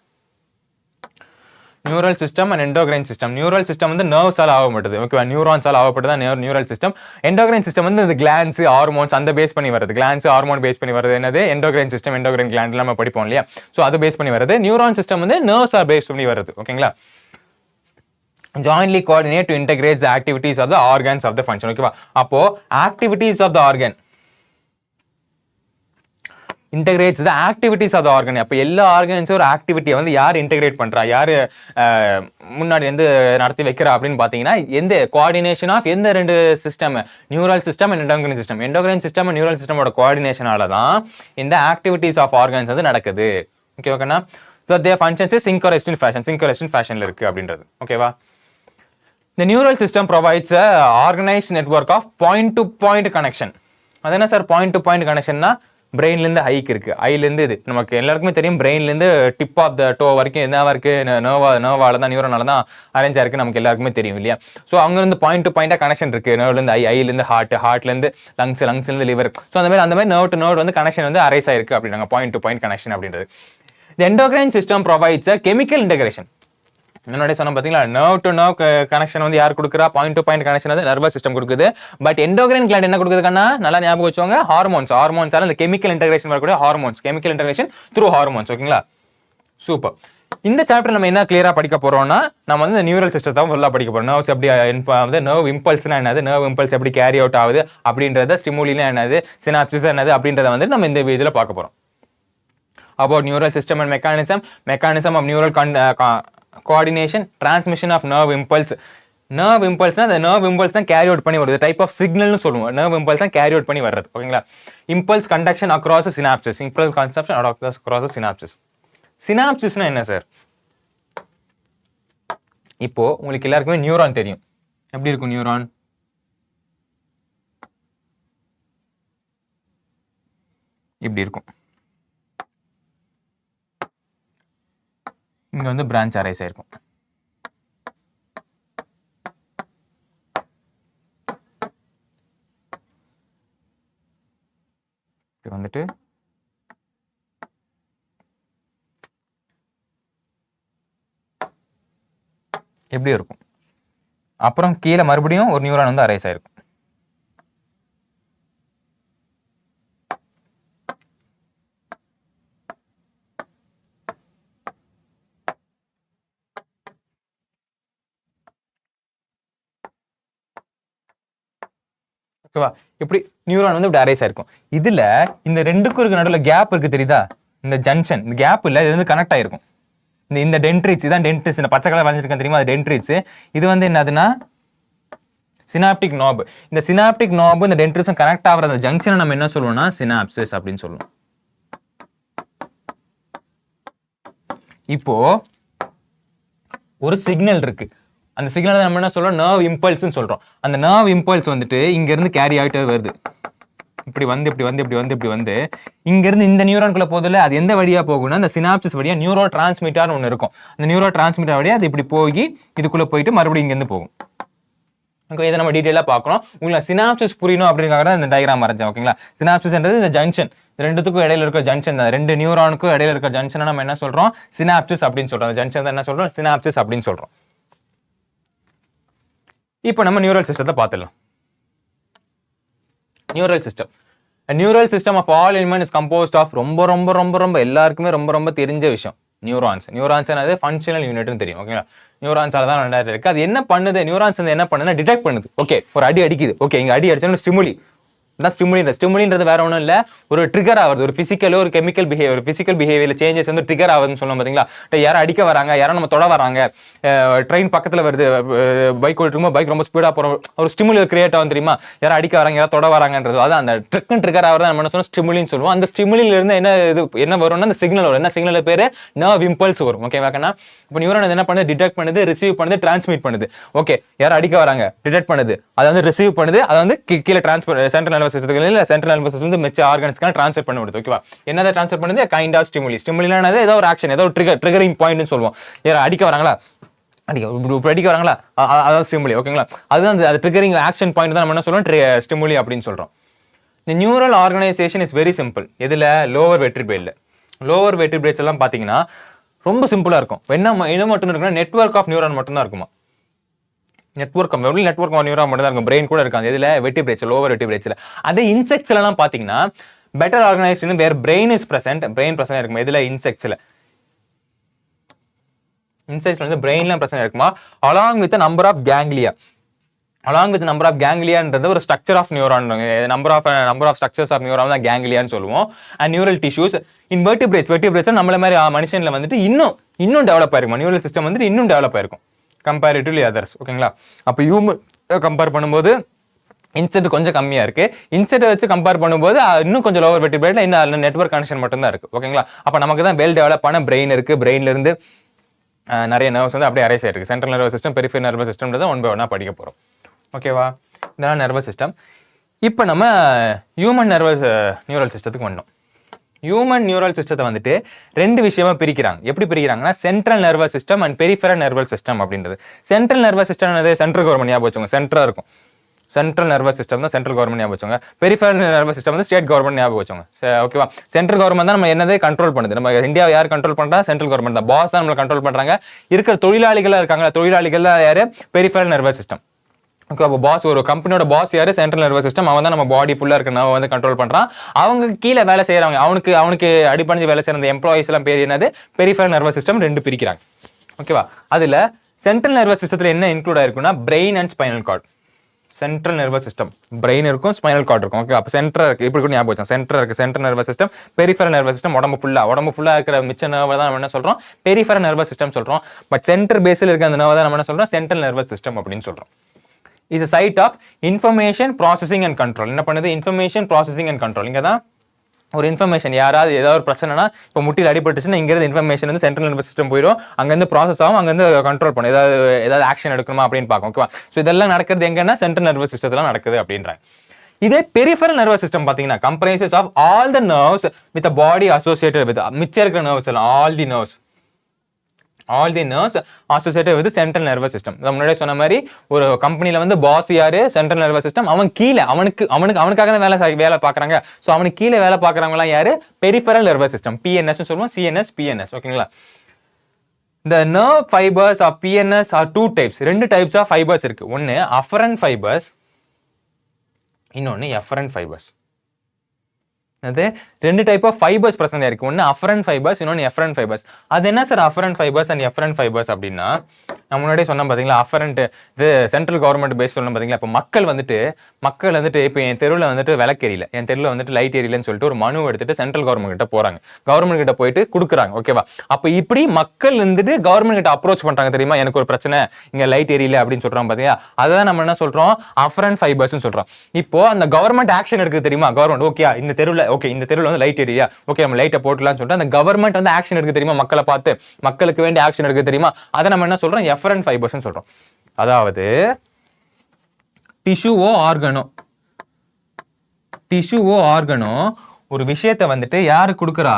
Neural system and endocrine system. Neural system வந்து நர்வ்ஸால் ஆகப்பட்டது. ஓகேவா? நியூரான்ஸால் ஆகப்பட்டது நியூரல் சிஸ்டம். எண்டோக்ரைன் சிஸ்டம் வந்து இந்த கிளான்ஸ், ஹார்மோன்ஸ் அந்த பேஸ் பண்ணி வருது. கிளான்ஸ், ஹார்மோன் பேஸ் பண்ணி வருது. என்னது? Endocrine system. எண்டோக்ரைன் கிளாண்ட் நம்ம படிப்போம் இல்லையா? ஸோ அதை பேஸ் பண்ணி வருது. நியூரான் சிஸ்டம் வந்து நர்வ்ஸால் பேஸ் பண்ணி வருது. ஓகேங்களா? jointly coordinate to integrate the activities of the organs of the function. ஓகேவா? அப்போ activities of the organ integrates the activities of the organ. அப்போ எல்லா ஆர்கன்ஸும் ஒரு ஆக்டிவிட்டியை வந்து யார் இன்டெகிரேட் பண்றா, யார் முன்னாடி வந்து நடத்தி வைக்கிறா அப்படின்னு பார்த்தீங்கன்னா எந்த கோஆர்டினேஷன் ஆஃப் எந்த ரெண்டு system? Neural system and endocrine system. Endocrine system and neural சிஸ்டமோட கோஆர்டினேஷனால தான் இந்த ஆக்டிவிட்டிஸ் ஆஃப் ஆர்கன்ஸ் வந்து நடக்குது. ஓகேவாண்ணா? So their functions is synchronized ஃபேஷன்ல இருக்கு அப்படின்றது. ஓகேவா? The neural system provides a organized network of point-to-point connection. அது என்ன சார் பாயிண்ட் டு பாயிண்ட் கனெக்ஷன்னா? பிரெயின்லேருந்து ஐக்கு இருக்கு. ஐலேருந்து இது நமக்கு எல்லாருக்குமே தெரியும். பிரெயின்லேருந்து டிப் ஆஃப் த டோ வரைக்கும் என்னவா இருக்கு? நர்வால தான், நியூரோனால தான் அரேஞ்ச் ஆயிருக்கு. நமக்கு எல்லாருக்குமே தெரியும் இல்லையா? ஸோ அங்கேருந்து பாயிண்ட் டு பாயிண்டாக கனெக்ஷன் இருக்கு. நர்வ்லேருந்து ஐலேருந்து ஹார்ட்லேருந்து லங்ஸ்லேருந்து லிவர். ஸோ அந்த மாதிரி நர்வ் டு நர்வ் வந்து கனெக்ஷன் வந்து அரைஸ் ஆயிருக்கு அப்படின்னாங்க. பாயிண்ட் டு பாயிண்ட் கனெக்ஷன் அப்படின்றது. The endocrine system provides a chemical integration. என்னோட சொன்ன பார்த்தீங்களா? நர்வ் டு நர்வ் கனெக்ஷன் வந்து யார் கொடுக்குறா? பாயிண்ட் டு பாயிண்ட் கனெக்ஷன் வந்து நர்வஸ் சிஸ்டம் கொடுக்குது. பட் எண்டோக்ரைன் கிளாண்ட் என்ன கொடுக்குதுன்னா, நல்லா ஞாபகம் வச்சுக்கோங்க, ஹார்மோன்ஸால இந்த கெமிக்கல் இன்டெகிரேஷன் வரக்கூடிய கெமிக்கல் இன்டெகிரேஷன் த்ரூ ஹார்மோன்ஸ். ஓகேங்களா? சூப்பர். இந்த சாப்டர் நம்ம என்ன கிளியரா படிக்க போறோம்னா, நம்ம வந்து இந்த நியூரல் சிஸ்டத்தை ஃபுல்லா படிக்க போறோம். நர்வ்ஸ் எப்படி வந்து நர்வ் இம்பல்ஸ்னா என்னது, நர்வ் இம்பல்ஸ் எப்படி கேரி அவுட் ஆகுது அப்படின்றத, ஸ்டிமுலினா என்னது, சினாப்சிஸ் என்னது அப்படின்றத வந்து நம்ம இந்த இதில் பார்க்க போறோம். About neural system and mechanism of neural coordination, transmission of nerve impulse. nerve impulse na the nerve impulse தான் carry out பண்ணி வருது. டைப் ஆஃப் சிக்னல்னு சொல்லுவோம். nerve impulse தான் carry out பண்ணி வர்றது. ஓகேங்களா? impulse conduction across the synapses. impulse conduction across the synapses. synapsesனா என்ன sir? இப்போ உங்களுக்கு எல்லாருக்குமே நியூரான் தெரியும். எப்படி இருக்கும் நியூரான்? இப்படி இருக்கும். இங்க வந்து பிரான்ச் அரைஸ் ஆயிருக்கும். இப்படி வந்துட்டு எப்படி இருக்கும். அப்புறம் கீழே மறுபடியும் ஒரு நியூரான் வந்து அரைஸ் ஆயிருக்கும். ஓகேவா? இப்படி நியூரான் வந்து இப்படி அரேஸ் ஆயிருக்கும். இதுல இந்த ரெண்டுக்கும் இருக்க நடுவில் கேப் இருக்கு தெரியுதா? இந்த ஜங்ஷன், இந்த கேப் இல்ல, இது வந்து கனெக்ட் ஆயிருக்கும். இந்த டென்ட்ரிட்ஸ், இதான் டென்ட்ரிட்ஸ். இந்த பச்சை கலர் வரைஞ்சிருக்கேன் தெரியுமா, அது டென்ட்ரிட்ஸ். இது வந்து என்னதுன்னா சினாப்டிக் நாப். இந்த சினாப்டிக் நாப் இந்த டென்ட்ரிட்ஸும் கனெக்ட் ஆகிற அந்த ஜங்ஷனை நம்ம என்ன சொல்லுவோம்னா சினாப்சஸ் அப்படின்னு சொல்லுவோம். இப்போ ஒரு சிக்னல் இருக்கு. அந்த சிக்னல் நம்ம என்ன சொல்றோம், நர்வ் இம்பல்ஸ்னு சொல்றோம். அந்த நர்வ் இம்பல்ஸ் வந்துட்டு இங்க இருந்து கேரி ஆகிட்டே வருது. இப்படி வந்து இங்க இருந்து இந்த நியூரான்குள்ள போதில்ல, அது எந்த வழியா போகும்னா அந்த சினாப்சிஸ் வழியா நியூரோ டிரான்ஸ்மிட்டர்னு ஒன்று இருக்கும். அந்த நியூரோ டிரான்ஸ்மிட்டர் வழியா அது இப்படி போய் இதுக்குள்ள போயிட்டு மறுபடியும் இங்க இருந்து போகும். ஓகே, இதை நம்ம டீட்டெயிலாக பார்க்கணும். உங்களுக்கு சினாப்சிஸ் புரியணும் அப்படிங்கிறத இந்த டயக்ராம் வரைஞ்சேன். ஓகேங்களா? சினாப்சிஸ்ன்றது இந்த ஜங்ஷன், ரெண்டுத்துக்கும் இடையில இருக்கிற ஜங்ஷன் தான். ரெண்டு நியூரானுக்கும் இடையில இருக்கிற ஜங்ஷனை நம்ம என்ன சொல்றோம், சினாப்சிஸ் அப்படின்னு சொல்றோம். அந்த ஜங்ஷன் தான் என்ன சொல்றோம், சினாப்சிஸ் அப்படின்னு சொல்றோம். இப்போ நம்ம நியூரல் சிஸ்டத்தை பார்த்துடலாம். Neural system, neural system of all element is composed of ரொம்ப எல்லாருக்குமே ரொம்ப தெரிஞ்ச விஷயம் நியூரான்ஸ். நியூரான்ஸ் என்னது, ஃபங்க்ஷனல் யூனிட்னு தெரியும். ஓகேங்களா? நியூரான்ஸால தான் ரெண்டாயிரம் இருக்கு. அது என்ன பண்ணுது, நியூரான்ஸ் என்ன பண்ணுதுன்னா டிடெக்ட் பண்ணுது. ஓகே, ஒரு அடி அடிக்குது. ஓகே, இங்க அடி அடிச்சோன்னு ஸ்டிமுலி தான் ஸ்டிமுலின்றது வேற ஒன்றும் இல்லை, ஒரு ட்ரிகர் ஆகுது. ஒரு பிசிக்கலோ ஒரு chemical behaviour, physical behaviour changes வந்து ட்ரிகர் ஆகுதுன்னு சொல்லுவோம். பார்த்தீங்களா? யாரும் அடிக்க வராங்க, யாரும் நம்ம தொட வராங்க, ட்ரெயின் பக்கத்தில் வருது, பைக் ஓட்டுமோ பைக் ரொம்ப ஸ்பீடாக போகிறோம், ஒரு ஸ்டிமுலி கிரியேட் ஆகும் தெரியுமா? யாரும் அடிக்க வராங்க, யாரும் தொட வராங்கன்றது, அதான் அந்த ட்ரிகர் ஆகிறத நம்ம என்ன சொன்னோம், ஸ்டிமுலின்னு சொல்லுவோம். அந்த ஸ்டிமுலில இருந்து என்ன வரும்னா அந்த சிக்னல் வரும். என்ன சிக்னல் பேர், நர்வ் இம்பல்ஸ் வரும். ஓகேவாக்கண்ணா? இப்போ நியூரான் என்ன பண்ணுது, டிடெக்ட் பண்ணுது, ரிசீவ் பண்ணுது, டிரான்ஸ்மிட் பண்ணுது. ஓகே, யாரும் அடிக்க வராங்க, டிடெக்ட் பண்ணுது, அதை வந்து ரிசீவ் பண்ணுது, அதை வந்து கீழே டிரான்ஸ்பர் சென்ட்ரல் நர்வஸ் சிஸ்டத்துக்கு இல்ல சென்ட்ரல் நர்வஸ் சிஸ்டம் வந்து மிச்ச ஆர்கன்ஸ்க்கு ட்ரான்ஸ்ஃபர் பண்ணி விடுது. ஓகேவா? என்னதை ட்ரான்ஸ்ஃபர் பண்ணுது, கைண்ட் ஆஃப் ஸ்டிமுலி. ஸ்டிமுலினா ஏதோ ஒரு ஆக்ஷன், ஏதோ ஒரு ட்ரிகரிங் பாயிண்ட்னு சொல்லுவோம். யாரும் அடிக்க வராங்களா, அடிக்க வராங்களா, அதாவது ஸ்டிமுலி. ஓகேங்களா? அதுதான் அந்த ட்ரிகரிங் ஆக்ஷன் பாயிண்ட் தான் நம்ம என்ன சொல்றோம், ஸ்டிமுலி அப்படின்னு சொல்றோம். இந்த neural organisation is very simple. எதுல, லோவர் வெர்டிபிரேட்ல. லோவர் வெர்டிபிரேட்ஸ் எல்லாம் பாத்தீங்கன்னா ரொம்ப சிம்பிளா இருக்கும். என்ன மட்டும் இருக்குன்னா நெட்வொர்க் ஆஃப் நியூரான் மட்டும் தான் இருக்குமா. நெட்வொர்க் ஆஃப் நியூரான் மட்டும் தான் இருக்கும். பிரெயின் கூட இருக்காது. இதுல வெர்டிபிரேட்ஸ், லோவர் வெர்டிபிரேட்ஸ்ல. அதே இன்செக்ட்ஸ்ல எல்லாம் பாத்தீங்கன்னா better organised where brain is present, brain present இருக்குமா. இதுல இன்செக்ட்ஸ்ல வந்து பிரெயின்லாம் பிரச்சனை இருக்குமா, along with number of ganglia. Along with number of கேங்லியான்றது ஒரு structure of neuron. Number of structures of neuron தான் கேங்லியான்னு சொல்லுவோம். And neural tissues in vertebrates நம்மள மாதிரி மனுஷன்ல வந்துட்டு இன்னும் டெவலப் ஆயிருக்கும். நியூரல் சிஸ்டம் வந்துட்டு இன்னும் டெவலப் ஆயிருக்கும் கம்பேரிட்டிவ்லி அதர்ஸ். ஓகேங்களா? அப்போ ஹியூமன் கம்பேர் பண்ணும்போது இன்செட் கொஞ்சம் கம்மியா இருக்கு. இன்செட்டை வச்சு கம்பேர் பண்ணும்போது இன்னும் கொஞ்சம் லோவர் வெர்டிபிரேட்ல இன்னும் நெட்வொர்க் கனெக்ஷன் மட்டும் தான் இருக்கு. ஓகேங்களா? அப்போ நமக்கு தான் வெல் டெவலப் ஆன பிரெயின் இருக்கு. பிரெயின்ல இருந்து நிறைய நர்வ்ஸ் வந்து அப்படியே அரேஸ் ஆயிருக்கு. Central nervous system, peripheral nervous சிஸ்டம்ன்றதை ஒன் பை ஒன்னா படிக்க போறோம். ஓகேவா? இதெல்லாம் நர்வஸ் சிஸ்டம். இப்போ நம்ம ஹியூமன் நியூரல் சிஸ்டத்துக்கு வந்தோம். ஹியூமன் நியூரல் சிஸ்டத்தை வந்துட்டு ரெண்டு விஷயமா பிரிக்கிறாங்க. எப்படி பிரிக்கிறாங்கன்னா central nervous system and peripheral nervous system அப்படின்றது. Central nervous system central government ஞாபகம் வச்சுக்கோங்க, சென்ட்ரா இருக்கும். சென்ட்ரல் நர்வஸ் சிஸ்டம் தான் சென்ட்ரல் கவர்மெண்ட் ஞாபகம் வச்சுக்கோங்க. பெரிஃபெரல் நர்வஸ் சிஸ்டம் வந்து ஸ்டேட் கவர்மெண்ட் ஞாபகம் வச்சுக்கோங்க. ஓகேவா? சென்ட்ரல் கவர்மெண்ட் தான் நம்ம என்னதே கண்ட்ரோல் பண்ணுது. நம்ம இந்தியாவை யார் கண்ட்ரோல் பண்றா, சென்ட்ரல் கவர்மெண்ட் தான். பாஸ் தான் நம்மளை கண்ட்ரோல் பண்றாங்க. இருக்கிற தொழிலாளிகளா இருக்காங்க, தொழிலாளிகள் தான் யாரு, பெரிஃபெரல் நர்வஸ் சிஸ்டம். ஓகே, அப்போ பாஸ், ஒரு கம்பெனியோட பாஸ் யாரு, சென்ட்ரல் நர்வஸ் சிஸ்டம். அவன் தான் நம்ம பாடி ஃபுல்லா இருக்க நம்ம வந்து கண்ட்ரோல் பண்றான். அவங்க கீழே வேலை செய்யறவங்க, அவனுக்கு அடிப்படைஞ்சு வேலை செய்யற எம்ப்ளாயிஸ் எல்லாம் பேர் என்னது, பெரிஃபெரல் நர்வஸ் சிஸ்டம். ரெண்டு பிரிக்கிறாங்க. ஓகேவா? அதுல சென்ட்ரல் நர்வஸ் சிஸ்டத்துல என்ன இன்க்ளூட் ஆயிருக்குன்னா brain and spinal cord. Central nervous system brain இருக்கும், ஸ்பைனல் கார்டு இருக்கும். ஓகே, அப்போ சென்டர் இருக்கு, இப்படி கூட ஞாபகம் வச்சோம். சென்டர் இருக்கு, central nervous system. Peripheral nervous system உடம்பு ஃபுல்லா இருக்கிற மிச்ச நர்வ் தான் நம்ம என்ன சொல்றோம், பெரிஃபெரல் நர்வஸ் சிஸ்டம் சொல்றோம். பட் சென்டர் பேஸில் இருக்க அந்த நர்வ் தான் நம்ம என்ன சொல்றோம், சென்ட்ரல் நர்வஸ் சிஸ்டம் அப்படின்னு சொல்றோம். Is a site of information processing and control. என்ன பண்ணுது, இன்ஃபர்மேஷன் ப்ராசஸிங் அண்ட் கண்ட்ரோல். இங்கே தான் ஒரு இன்ஃபர்மேஷன், யாராவது ஏதாவது ஒரு பிரச்சனைனா, இப்போ முட்டியில் அடிபட்டுச்சுன்னா இங்கிருந்து இன்ஃபர்மேஷன் வந்து சென்ட்ரல் நர்வஸ் சிஸ்டம் போயிடும், அங்கேருந்து ப்ராசஸ் ஆகும், அங்கேருந்து கண்ட்ரோல் பண்ணும், ஏதாவது ஆக்ஷன் எடுக்கணுமா அப்படின்னு பார்க்கும். ஓகேவா? ஸோ இதெல்லாம் நடக்கிறது எங்கன்னா சென்ட்ரல் நர்வஸ் சிஸ்டத்தில் நடக்குது அப்படின்றாங்க. இதே பெரிஃபெரல் நர்வஸ் சிஸ்டம் பார்த்தீங்கன்னா comprises of all the nerves with a body associated with, மிச்சம் இருக்கிற நர்வ்ஸ் எல்லாம், all the nerves associated with central nervous system. முன்னாடியே சொன்ன மாதிரி ஒரு கம்பெனில வந்து பாஸ் யாரு, சென்ட்ரல் நர்வஸ் சிஸ்டம். அவன் கீழே அவனுக்காக தான் வேலை பார்க்குறாங்க. ஸோ அவனுக்கு கீழே வேலை பார்க்குறவங்களாம் யாரு, பெரிஃபெரல் நர்வஸ் சிஸ்டம். பிஎன்எஸ் சொல்லுவோம், சிஎன்எஸ், பிஎன்எஸ். ஓகேங்களா? The nerve fibers of PNS are two types. ரெண்டு டைப்ஸ் ஆஃப் ஃபைபர்ஸ் இருக்கு. ஒன்னு afferent fibers, இன்னொன்னு efferent fibers. அது ரெண்டு டைப் ஆஃப் ஃபைபர்ஸ் பிரசன்ட் இருக்கு. ஒன்னு afferent fibers, இன்னொன்னு efferent fibers. அது என்ன sir afferent fibers and efferent fibers அப்படின்னா, நான் முன்னாடியே சொன்னேன் பார்த்தீங்களா, அஃபரண்ட் இது சென்ட்ரல் கவர்மெண்ட் பேஸ் சொன்னேன் பார்த்தீங்களா. இப்போ மக்கள் வந்துட்டு இப்போ என் தெருவில் வந்துட்டு விளக்கெரியல, என் தெருவில் வந்துட்டு லைட் எரியலன்னு சொல்லிட்டு ஒரு மனு எடுத்துட்டு சென்ட்ரல் கவர்மெண்ட் கிட்ட போறாங்க. கவர்மெண்ட் கிட்ட போயிட்டு கொடுக்குறாங்க. ஓகேவா? அப்போ இப்படி மக்கள் வந்துட்டு கவர்மெண்ட் கிட்ட அப்ரோச் பண்றாங்க. தெரியுமா, எனக்கு ஒரு பிரச்சனை, இங்க லைட் எரியல அப்படின்னு சொல்றாங்க பார்த்தீங்களா. அதான் நம்ம என்ன சொல்றோம், அஃபரண்ட் ஃபைபர்ஸ் சொல்றோம். இப்போ அந்த கவர்மெண்ட் ஆக்ஷன் எடுக்குது தெரியுமா. கவர்மெண்ட் இந்த தெருவில் வந்து லைட் எரியா, ஓகே நம்ம லைட்டை போட்டலாம்னு சொல்லிட்டு அந்த கவர்மெண்ட் வந்து ஆக்ஷன் எடுக்க தெரியுமா, மக்களை பார்த்து மக்களுக்கு வேண்டிய ஆக்ஷன் எடுக்க தெரியுமா. அதை நம்ம என்ன சொல்றோம், எஃபரண்ட் ஃபைபர்ஸ் சொல்றோம். அதாவது டிஷ்யூவோ ஆர்கனோ ஒரு விஷயத்தை வந்துட்டு யாரு கொடுக்குறா,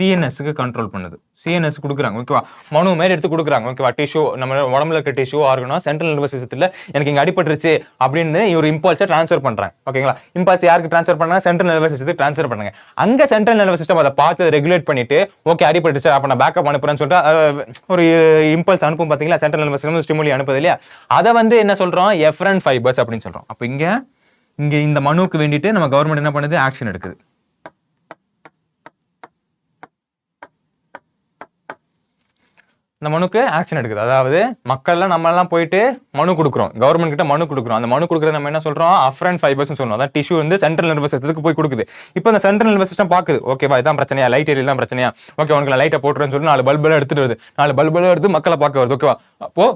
சிஎன்எஸ்க்கு கண்ட்ரோல் பண்ணுது. சிஎன்எஸ் கொடுக்குறாங்க. ஓகேவா, மனு மாதிரி எடுத்து கொடுக்குறாங்க. ஓகேவா, டிஷ்யூ நம்ம உடம்புல இருக்க டிஷ்யூ ஆர்கனோ சென்ட்ரல் நர்வஸ் சிஸ்டத்தில் எனக்கு இங்கே அடிபட்டுருச்சு அப்படின்னு ஒரு இம்பல்ஸை ட்ரான்ஸ்ஃபர் பண்ணுறாங்க. ஓகேங்களா, இம்பல்ஸ் யாருக்கு ட்ரான்ஸ்ஃபர் பண்ணாங்க, சென்ட்ரல் நர்வஸ் சிஸ்டத்துக்கு ட்ரான்ஸ்ஃபர் பண்ணுங்க. அங்கே சென்ட்ரல் நர்வஸ் சிஸ்டம் அதை பார்த்து ரெகுலேட் பண்ணிட்டு ஓகே அடிபட்டுருச்சு அப்போ நான் பேக்கப் அனுப்புறேன்னு சொல்லிட்டு ஒரு இம்பல்ஸ் அனுப்பும் பார்த்தீங்களா, சென்ட்ரல் நர்வஸ் சிஸ்டம் ஸ்டிமுலி அனுப்புது இல்லையா. அதை வந்து என்ன சொல்கிறோம், எஃபரண்ட் ஃபைபர்ஸ் அப்படின்னு சொல்கிறோம். அப்போ இங்கே இந்த மனுவுக்கு வேண்டிட்டு நம்ம கவர்மெண்ட் என்ன பண்ணுது, ஆக்ஷன் எடுக்குது. இந்த மனுக்கு ஆக்ஷன் எடுக்குது. அதாவது மக்கள்லாம் நம்ம எல்லாம் போயிட்டு மனு கொடுக்குறோம், கவர்மெண்ட் கிட்ட மனு கொடுக்குறோம். அந்த மனு கொடுக்குறது நம்ம என்ன சொல்றோம், அஃபரண்ட் ஃபைபர்ஸ் சொல்றோம். அதான் டிஷ்யூ வந்து சென்ட்ரல் நர்வஸ் சிஸ்டத்துக்கு போய் கொடுக்குது. இப்போ இந்த சென்ட்ரல் நர்வஸ் சிஸ்டம் பாக்குது, ஓகேவா இதான் பிரச்சனையா, லைட் எரியல தான் பிரச்சனையா, ஓகே உனக்கு லைட்டை போட்டுருன்னு சொல்லி 4 பல்பெல்லாம் எடுத்துட்டு வருது, 4 பல்பெல்லாம் எடுத்து மக்களை பார்க்க வருது. ஓகேவா, அப்போ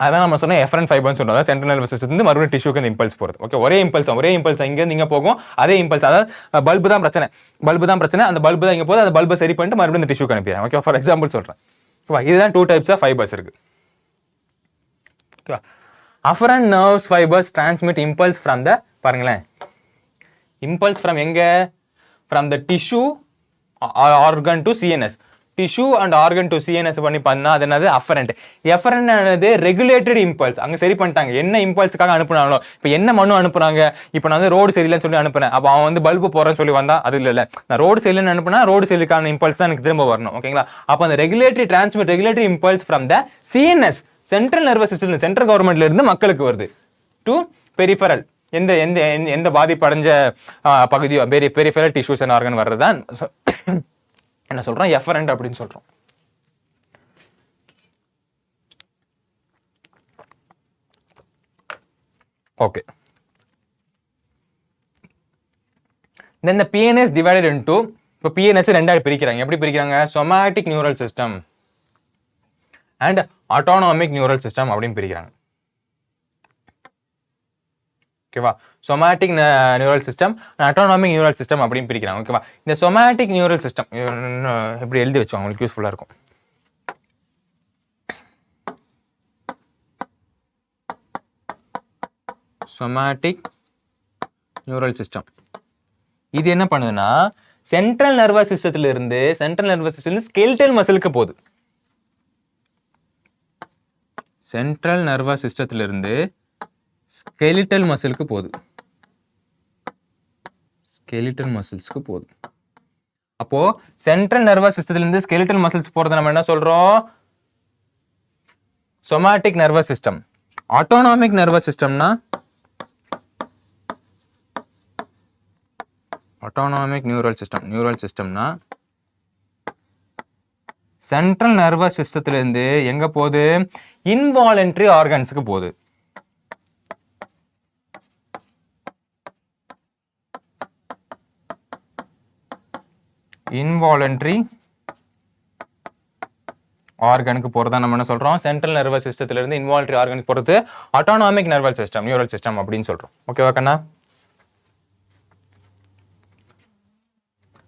அதான் நம்ம சொன்ன எஃபரண்ட் ஃபைபர்ஸ் சொல்றோம். அதாவது சென்ட்ரல் நர்வஸ் சிஸ்டம் மறுபடியும் டிஷ்யூக்கு இந்த இம்பல்ஸ் போறது. ஓகே, ஒரே இம்பல்ஸ் இங்க இங்க போகும். அதே இம்பல்ஸ், அதாவது பல்பு தான் பிரச்சனை, அந்த பல்பு தான் இங்க போகுது, அந்த பல்பை சரி பண்ணிட்டு மறுபடியும் இந்த டிஷ்யூக்கு அனுப்பிடுறேன். ஓகே, ஃபார் எக்ஸாம்பிள் சொல்றேன். இதுதான் 2 டைப்ஸ் ஆஃப் ஃபைபர்ஸ் இருக்கு. Afferent nerves fibres transmit impulse from the, பாருங்களேன், இம்பல்ஸ் ஃப்ரம் எங்க, from the tissue organ to CNS. Tissue and organ to CNS பண்ணா அது என்னது, அஃபரண்ட். எஃபரண்ட் ஆனது ரெகுலேட்டட் இம்பல்ஸ். அங்க சரி பண்ணிட்டாங்க, என்ன இம்பல்ஸுக்காக அனுப்புனாங்களோ. இப்போ என்ன மனு அனுப்புறாங்க, இப்போ நான் வந்து ரோடு சரியில்லைன்னு சொல்லி அனுப்புனேன், அப்போ அவன் வந்து பல்பு போறேன்னு சொல்லி வந்தா அது இல்லை, நான் ரோடு சரியில்லைன்னு அனுப்புனா ரோடு சரியில்லைக்கான இம்பல்ஸ் தான் எனக்கு திரும்ப வரணும். ஓகேங்களா, அப்போ அந்த regulatory impulse from the CNS, central nervous system, central கவர்மெண்ட்ல இருந்து மக்களுக்கு வருது டு பெரிஃபரல், எந்த பாதிப்பு அடைஞ்ச பகுதியோ பெரிஃபரல் டிஷ்யூஸ் அண்ட் ஆர்கன் வர்றதுதான் என்ன சொல்றோம், எஃபரண்ட் அப்படின்னு சொல்றோம். Okay, then the PNS divided into, இப்போ PNS ரெண்டாவது பிரிக்கிறாங்க. எப்படி பிரிக்கிறாங்க, somatic neural system and autonomic neural system அப்படின்னு பிரிக்கிறாங்க. ஓகேவா, somatic neural system, autonomic neural system அப்படின்னு பிரிக்கிறாங்க. ஓகேவா, இந்த சொமாட்டிக் நியூரல் சிஸ்டம் எப்படி எழுதி வச்சோம், உங்களுக்கு யூஸ்ஃபுல்லாக இருக்கும். சொமாட்டிக் நியூரல் சிஸ்டம் இது என்ன பண்ணுதுன்னா, சென்ட்ரல் நர்வஸ் சிஸ்டத்துல இருந்து ஸ்கெலிட்டல் மசிலுக்கு போகுது. சென்ட்ரல் நர்வஸ் சிஸ்டத்துல இருந்து ஸ்கெலிட்டல் மசிலுக்கு போகுது, ஸ்கெலிட்டல் மசில்ஸ்க்கு போகுது. அப்போ சென்ட்ரல் நர்வஸ் சிஸ்டத்துல இருந்து ஸ்கெலிட்டல் மசில்ஸ் போறது நம்ம என்ன சொல்றோம், somatic nervous system. Autonomic nervous சிஸ்டம்னா, ஆட்டோனாமிக் நியூரல் சிஸ்டம்னா சென்ட்ரல் நர்வஸ் சிஸ்டத்துல இருந்து எங்க போகுது, இன்வாலன்டரி ஆர்கன்ஸ்க்கு போகுது. இன்வாலன்டரி ஆர்கனுக்கு போறதா நம்ம என்ன சொல்றோம், சென்ட்ரல் நர்வஸ் சிஸ்டத்துல இருந்து இன்வாலன்டரி ஆர்கனுக்கு போறது autonomic nervous system, neural system அப்படின்னு சொல்றோம். ஓகேவா கண்ணா,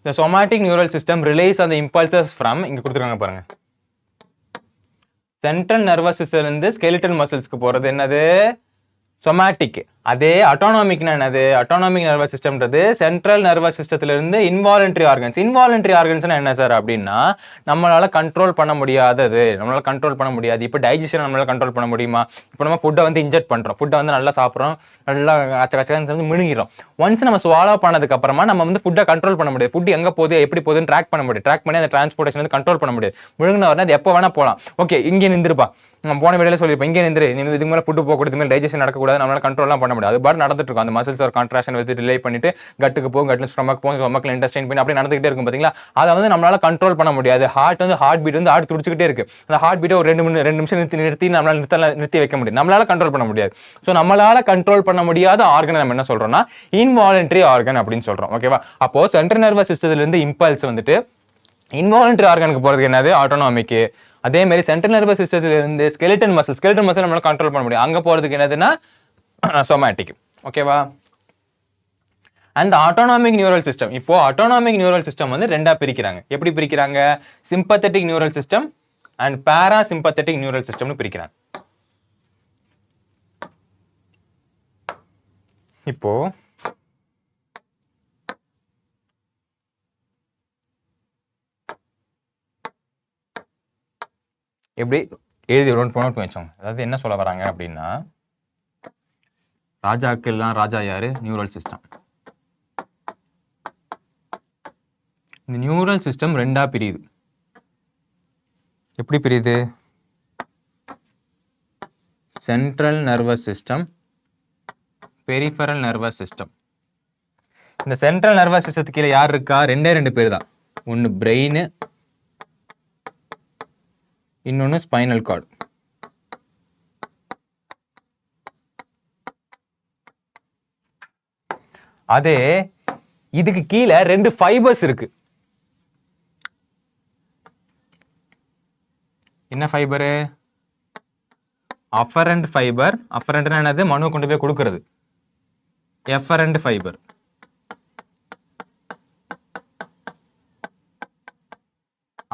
the somatic neural system relies on the impulses from, இங்க கொடுத்துருக்காங்க பாருங்க, சென்ட்ரல் நர்வஸ் சிஸ்டம்ல இருந்து ஸ்கெலிட்டல் மசில்ஸ்க்கு போறது என்னது, சொமாட்டிக். அதே ஆட்டோனாமிக்னா என்னது, ஆட்டோனாமிக் நர்வஸ் சிஸ்டம்ன்றது சென்ட்ரல் நர்வஸ் சிஸ்டத்துல இருந்து இன்வாலன்டரி ஆர்கன்ஸ். இன்வாலன்டரி ஆர்கன்ஸ்னா என்ன சார் அப்படின்னா, நம்மளால கண்ட்ரோல் பண்ண முடியாதது, இப்போ டைஜஷன் நம்மளால கண்ட்ரோல் பண்ண முடியுமா, இப்போ நம்ம ஃபுட்டை வந்து இன்ஜெக்ட் பண்றோம், ஃபுட்டை வந்து நல்லா சாப்பிட்றோம், நல்லா கச்சன்னு வந்து மிழுங்கிறோம். ஒன்ஸ் நம்ம ஸ்வாலோ பண்ணதுக்கு அப்புறமா நம்ம வந்து ஃபுட்டை கண்ட்ரோல் பண்ண முடியாது, ஃபுட் எங்க போகுது எப்படி போகுதுன்னு ட்ராக் பண்ணி அந்த டிரான்ஸ்போர்டேஷன் வந்து கண்ட்ரோல் பண்ண முடியாது. முழுங்கின வரணும், அது எப்போ வேணா போகலாம். ஓகே, இங்கே நின்றுப்பா, நம்ம போன வீடியோல சொல்லியிருப்போம், இங்கே நின்று இதுக்கு மேலே ஃபுட்டு போகக்கூடாது, இதுமாதிரி டைஜஷன் நடக்கக்கூடாது, நம்மளால கண்ட்ரோல்லாம் பண்ண பண்ண முடியாது. அது பாட்டு நடந்துட்டு இருக்கும். அந்த மசில்ஸ் ஒரு கான்ட்ராக்ஷன் வந்து ரிலே பண்ணிட்டு கட்டுக்கு போகும், கட்டில் ஸ்டொமக் போகும், ஸ்டொமக்ல இன்டெஸ்டைன் பண்ணி அப்படி நடந்துகிட்டே இருக்கும் பாத்தீங்களா. அதை வந்து நம்மளால கண்ட்ரோல் பண்ண முடியாது. ஹார்ட் பீட் வந்து ஹார்ட் துடிச்சுக்கிட்டே இருக்கு. அந்த ஹார்ட் பீட்டை ஒரு 2 நிமிஷம் நிறுத்தி நம்மளால நிறுத்தி வைக்க முடியும். நம்மளால கண்ட்ரோல் பண்ண முடியாது. ஸோ நம்மளால கண்ட்ரோல் பண்ண முடியாத ஆர்கனை நம்ம என்ன சொல்றோம்னா இன்வாலண்டரி ஆர்கன் அப்படின்னு சொல்றோம். ஓகேவா. அப்போ சென்ட்ரல் நர்வஸ் சிஸ்டத்துல இருந்து இம்பல்ஸ் வந்துட்டு இன்வாலண்டரி ஆர்கனுக்கு போறதுக்கு என்னது ஆட்டோனாமிக். அதே மாதிரி சென்ட்ரல் நர்வஸ் சிஸ்டத்துல இருந்து ஸ்கெலிட்டன் மசில் நம்மளால கண்ட்ரோல் பண்ண முடியும். அங்க போறதுக்கு என்னதுன்னா சோமேட்டிக். ஓகேவா. அந்த ஆட்டோனாமிக் நியூரல் சிஸ்டம், இப்போ ஆட்டோனாமிக் நியூரல் சிஸ்டம் வந்து ரெண்டா பிரிக்கிறாங்க. எப்படி பிரிக்கிறாங்க? Sympathetic neural system and parasympathetic neural சிஸ்டம்னு பிரிக்கிறாங்க. இப்போ எப்படி எழுதி நோட் பண்ணி வச்சோங்க. அதாவது என்ன சொல்ல வராங்க அப்படின்னா, ராஜாக்கெல்லாம் ராஜா யாரு? Neural system. இந்த நியூரல் சிஸ்டம் ரெண்டா பிரியுது. எப்படி பிரியுது? Central nervous system, peripheral nervous system. இந்த சென்ட்ரல் நர்வஸ் சிஸ்டத்துக்கு கீழே யார் இருக்கா? 2 பேர் தான். ஒன்று பிரெயின், இன்னொன்று ஸ்பைனல் கார்டு. அதே இதுக்கு கீழே 2 ஃபைபர்ஸ் இருக்கு. என்ன ஃபைபரு? Afferent fibre. அஃபரண்ட் என்னது? மனு கொண்டு போய் கொடுக்கிறது. Efferent fibre.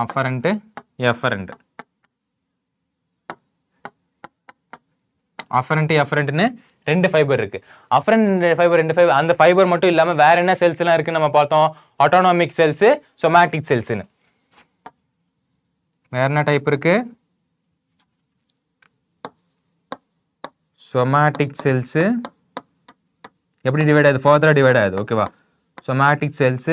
Afferent, efferent. அஃபரண்ட்னு 2 ஃபைபர் இருக்கு. Afferent fibre 2 fibre. அந்த ஃபைபர் மட்டும் இல்லாம வேற என்ன செல்ஸ் எல்லாம் இருக்குன்னு நம்ம பார்த்தோம். ஆட்டோனாமிக் செல்ஸ், சோமேட்டிக் செல்ஸ்னு. வேற என்ன டைப் இருக்கு? சோமேட்டிக் செல்ஸ் எப்படி டிவைட் ஆகுது? ஃபர்தரா டிவைட் ஆகுது. ஓகேவா. சோமேட்டிக் செல்ஸ்,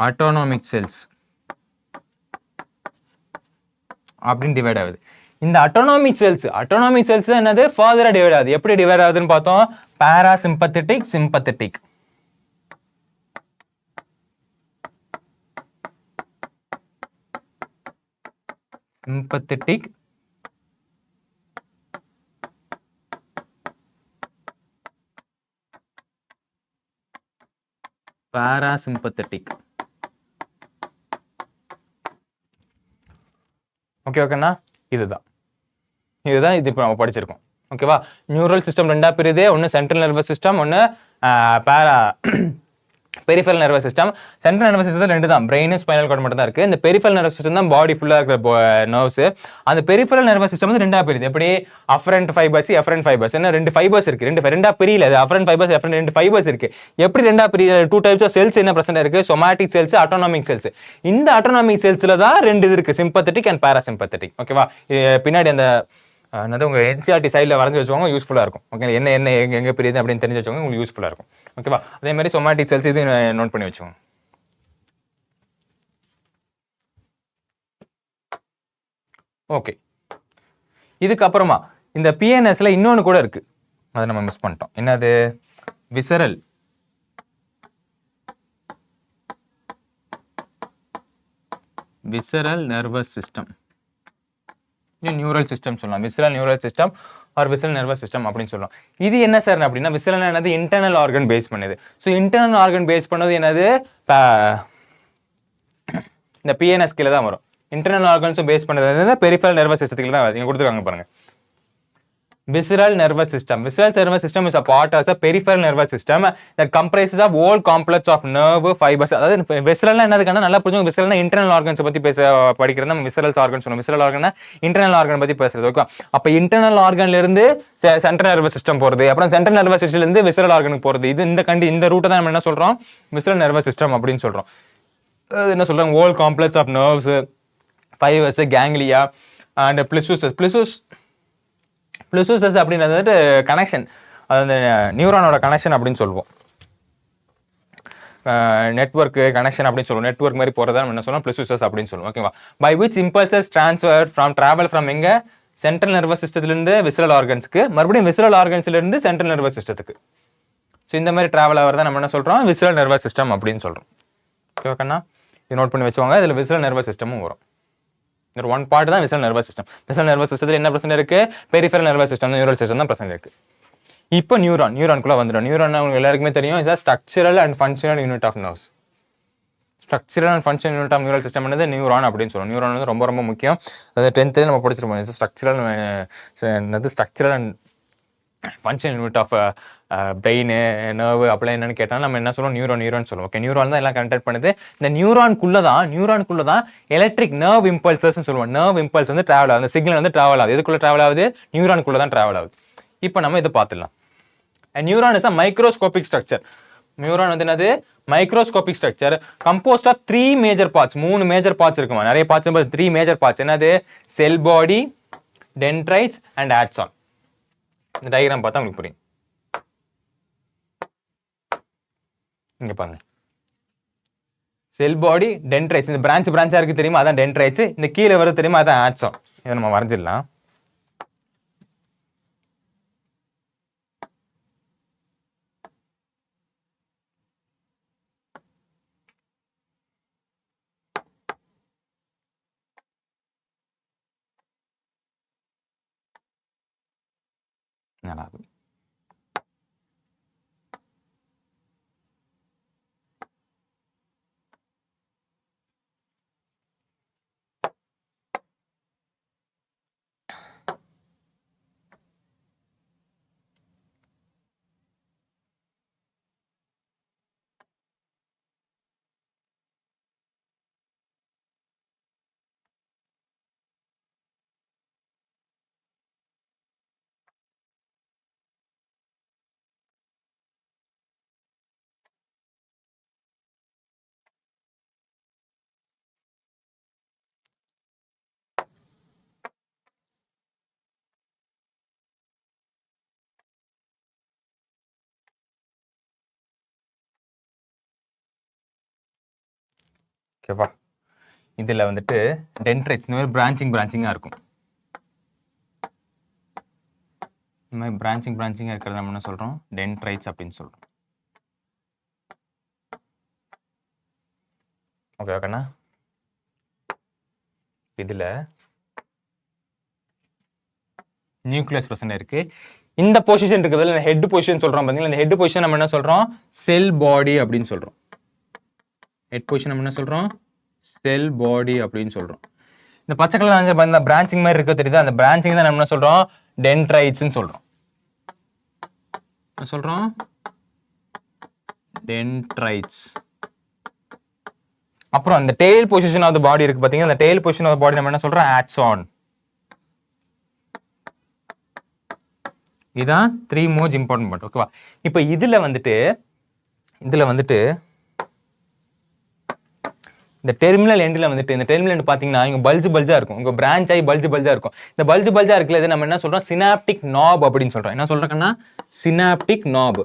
ஆட்டோனாமிக் செல்ஸ் அப்படின்னு டிவைட் ஆகுது. இந்த ஆட்டோனாமிக் செல்ஸ் என்னது? ஃபர்தரா டிவைட் ஆகுது. எப்படி டிவைட் ஆகுதுன்னு பார்த்தோம். Parasympathetic, sympathetic. Sympathetic, parasympathetic. ஓகேண்ணா. இதுதான் இது இப்போ நம்ம படிச்சிருக்கோம். ஓகேவா. நியூரல் சிஸ்டம் ரெண்டா பிரியுது. ஒன்று சென்ட்ரல் நர்வஸ் சிஸ்டம், ஒன்று peripheral nervous system. Central nervous system 2 தான். பிரெயின், ஸ்பைனல் கார்டு மட்டும் தான் இருக்கு. இந்த பெரிஃபரல் நர்வஸ் சிஸ்டம் தான் பாடி ஃபுல்லா இருக்கிற நர்வ்ஸ். அந்த பெரிஃபரல் நர்வஸ் சிஸ்டம் வந்து ரெண்டா பிரியுது. எப்படி? Afferent fibres, efferent fibres. என்ன 2 ஃபைபர்ஸ் இருக்கு. ரெண்டா பிரியல. அது அஃபரண்ட் ஃபைபர்ஸ், எஃபரண்ட் 2 ஃபைபர்ஸ் இருக்கு. எப்படி ரெண்டா பிரியுது? 2 டைப்ஸ் ஆஃப் செல்ஸ் என்ன பிரச்சனை இருக்கு? சோமேட்டிக் செல்ஸ், ஆட்டோனாமிக் செல்ஸ். இந்த ஆட்டோனாமிக் செல்ஸ்ல தான் 2 இது இருக்கு. Sympathetic and parasympathetic. ஓகேவா. பின்னாடி அந்த என்னது உங்கள் என்சிஆர்டி சைடில் வரைஞ்சி வச்சுக்கோங்க, யூஸ்ஃபுல்லாக இருக்கும். ஓகே. என்ன எங்கே பிரியுது அப்படின்னு தெரிஞ்சு வச்சுக்கோங்க, உங்களுக்கு யூஸ்ஃபுல்லாக இருக்கும். ஓகேவா. அதே மாதிரி சோமேட்டிக் செல்ஸ் இது நோட் பண்ணி வச்சுக்கோங்க. ஓகே. இதுக்கப்புறமா இந்த பிஎன்எஸ்ல இன்னொன்று கூட இருக்கு. அதை நம்ம மிஸ் பண்ணிட்டோம். என்னது? Visceral nervous system, neural system சொல்லலாம். Visceral neural system or visceral nervous system அப்படின்னு சொல்லலாம். இது என்ன சார் அப்படின்னா, விசரல் என்னது? இன்டர்னல் ஆர்கன் பேஸ் பண்ணுது. ஸோ இன்டர்னல் ஆர்கன் பேஸ் பண்ணது என்னது? இந்த பிஎன்எஸ் கீழே தான் வரும். இன்டர்னல் ஆர்கன்ஸும் பேஸ் பண்ணது பெரிஃபரல் நர்வஸ் சிஸ்டத்துக்கு தான் இங்கே கொடுத்துருக்காங்க பாருங்க. Visceral nervous system. Visceral nervous system is a part of the peripheral nervous system that comprises of whole complex of nerve fibers. அதாவது visceral என்னதுக்கான நல்லா புரிஞ்சுங்க. visceral இன்டர்னல் ஆர்கன்ஸ் பத்தி படிக்கிறது நம்ம visceral ஆர்கன் சொல்லுவோம். visceral ஆர்கன் இன்டர்னல் ஆர்கன் பத்தி பேசுறது. Okay. அப்ப இன்டர்னல் ஆர்கன்ல இருந்து சென்ட்ரல் நர்வஸ் சிஸ்டம் போறது, அப்புறம் சென்ட்ரல் நர்வஸ் சிஸ்டம்ல இருந்து visceral ஆர்கனுக்கு போறது. இது இந்த ரூட்டை தான் நம்ம என்ன சொல்றோம்? visceral nervous system அப்படின்னு சொல்றோம். என்ன சொல்றாங்க? whole complex of nerves, fibers, ganglia and பிளூசஸ் அப்படின்றது கனெக்ஷன், அது அந்த நியூரானோட கனெக்ஷன் அப்படின்னு சொல்லுவோம். நெட்வொர்க் கனெக்ஷன் அப்படின்னு சொல்லுவோம். நெட்வொர்க் மாதிரி போகிறதா நம்ம என்ன சொல்லுவோம், ப்ளூடூத் அப்படின்னு சொல்லுவோம். ஓகேவா? By which impulses travel from எங்க சென்ட்ரல் நர்வஸ் சிஸ்டத்துலேருந்து விசரல் ஆர்கன்ஸ்க்கு, மறுபடியும் விசரல் ஆர்கன்ஸ்லேருந்து சென்ட்ரல் நர்வஸ் சிஸ்டத்துக்கு. ஸோ இந்த மாதிரி ட்ராவல் ஆகிறதா நம்ம என்ன சொல்கிறோம், விசரல் நர்வஸ் சிஸ்டம் அப்படின்னு சொல்கிறோம். ஓகேவாக்கண்ணா? இது நோட் பண்ணி வச்சுக்கோங்க. இதில் விசரல் நர்வஸ் சிஸ்டமும் வரும். ஒரு ஒன் பார்ட் தான் visceral nervous system. Visceral nervous சிஸ்டத்தில் என்ன பிரச்சனை இருக்குது, peripheral nervous system, neural system தான் பிரச்சனை இருக்குது. இப்போ நியூரான்குள்ளே வந்துடும். நியூரான் உங்களுக்கு எல்லாருக்குமே தெரியும், is structural and functional unit of nerves. Structural and functional unit of neural system வந்து நியூரான் அப்படின்னு சொல்லுவோம். நியூரான் வந்து ரொம்ப ரொம்ப முக்கியம். அது 10th நம்ம படிச்சிருப்போம். Structural and functional unit of brain, nerve அப்படிலாம் என்னென்னு கேட்டாலும் நம்ம என்ன சொல்லுவோம், நியூரான் சொல்லுவோம். ஓகே, நியூரான் தான் எல்லாம் கண்டக்ட் பண்ணுது. இந்த நியூரான்குள்ளே தான் எலக்ட்ரிக் நர்வ் இம்பல்சஸ்ன்னு சொல்லுவோம். நர்வ் இம்பல்ஸ் வந்து ட்ராவல் ஆகுது, அந்த சிக்னல் வந்து ட்ராவல் ஆகுது. எதுக்குள்ளே ட்ராவல் ஆகுது, நியூரான்குள்ளே தான் ட்ராவல் ஆகுது. இப்போ நம்ம இதை பார்த்துடலாம். Neuron is a microscopic structure. Neuron வந்து என்னது, microscopic structure composed of 3 major parts. 3 major parts இருக்குமா, நிறைய பார்ட்ஸ் 3 மேஜர் பார்ட்ஸ். என்னது, cell body, dendrites and axon. இந்த டயக்ராம் பார்த்தா உங்களுக்கு புரியும். இங்க பாருங்க, செல் பாடி, டென்ட்ரைட்ஸ். இந்த பிரான்ச்சா இருக்கு தெரியுமா, அதான் டென்ட்ரைட்ஸ். இந்த கீழே வருது தெரியுமா, அதான் ஆக்சான். இதை நம்ம வரைஞ்சிடலாம். நல்லா இருக்கும். ஓகேவா? இதில் வந்துட்டு டென்ட்ரைட்ஸ் இந்த மாதிரி பிரான்ச்சிங்காக இருக்கும். இந்த மாதிரி பிரான்ச்சிங்காக இருக்கிறத நம்ம என்ன சொல்கிறோம், டென்ட்ரைட்ஸ் அப்படின்னு சொல்கிறோம். ஓகேவாக்கண்ணா? இதில் நியூக்ளியஸ் பிரச்சனை இருக்குது. இந்த பொசிஷன் இருக்கிறதுல ஹெட் பொசிஷன் சொல்கிறோம் பார்த்தீங்களா, இந்த ஹெட் பொசிஷன் நம்ம என்ன சொல்கிறோம், செல் பாடி அப்படின்னு சொல்கிறோம். ஹெட் பொசிஷன் நம்ம என்ன சொல்கிறோம், செல் பாடி அப்படின்னு சொல்கிறோம். இந்த பச்சை கலர் இந்த பிரான்ச்சிங் மாதிரி இருக்க தெரியுது, அந்த பிரான்ச்சிங் தான் நம்ம என்ன சொல்கிறோம், டென்ட்ரைட்ஸ்ன்னு சொல்கிறோம். சொல்கிறோம் டென்ட்ரைட்ஸ். அப்புறம் அந்த டெயில் பொசிஷன் ஆஃப் தி பாடி இருக்கு பார்த்தீங்கன்னா, அந்த டெயில் பொசிஷன் ஆஃப் தி பாடி நம்ம என்ன சொல்கிறோம், ஆக்சான். இதுதான் 3 மோஸ்ட் இம்பார்ட்டன்ட் பார்ட். ஓகேவா? இப்போ இதில் வந்துட்டு இந்த டெர்மினல் எண்டில் வந்துட்டு, இந்த டெர்மினல் எண்ட் பார்த்தீங்கன்னா இங்கே பல்ஜாக இருக்கும், இங்கே பிரான்ச் ஆகி பல்ஜாக இருக்கும். இந்த பல்ஜாக இருக்குல்ல, இது நம்ம என்ன சொல்கிறோம், சினாப்டிக் நாப் அப்படின்னு சொல்கிறோம். என்ன சொல்கிறோம்னா, சினாப்டிக் நாப்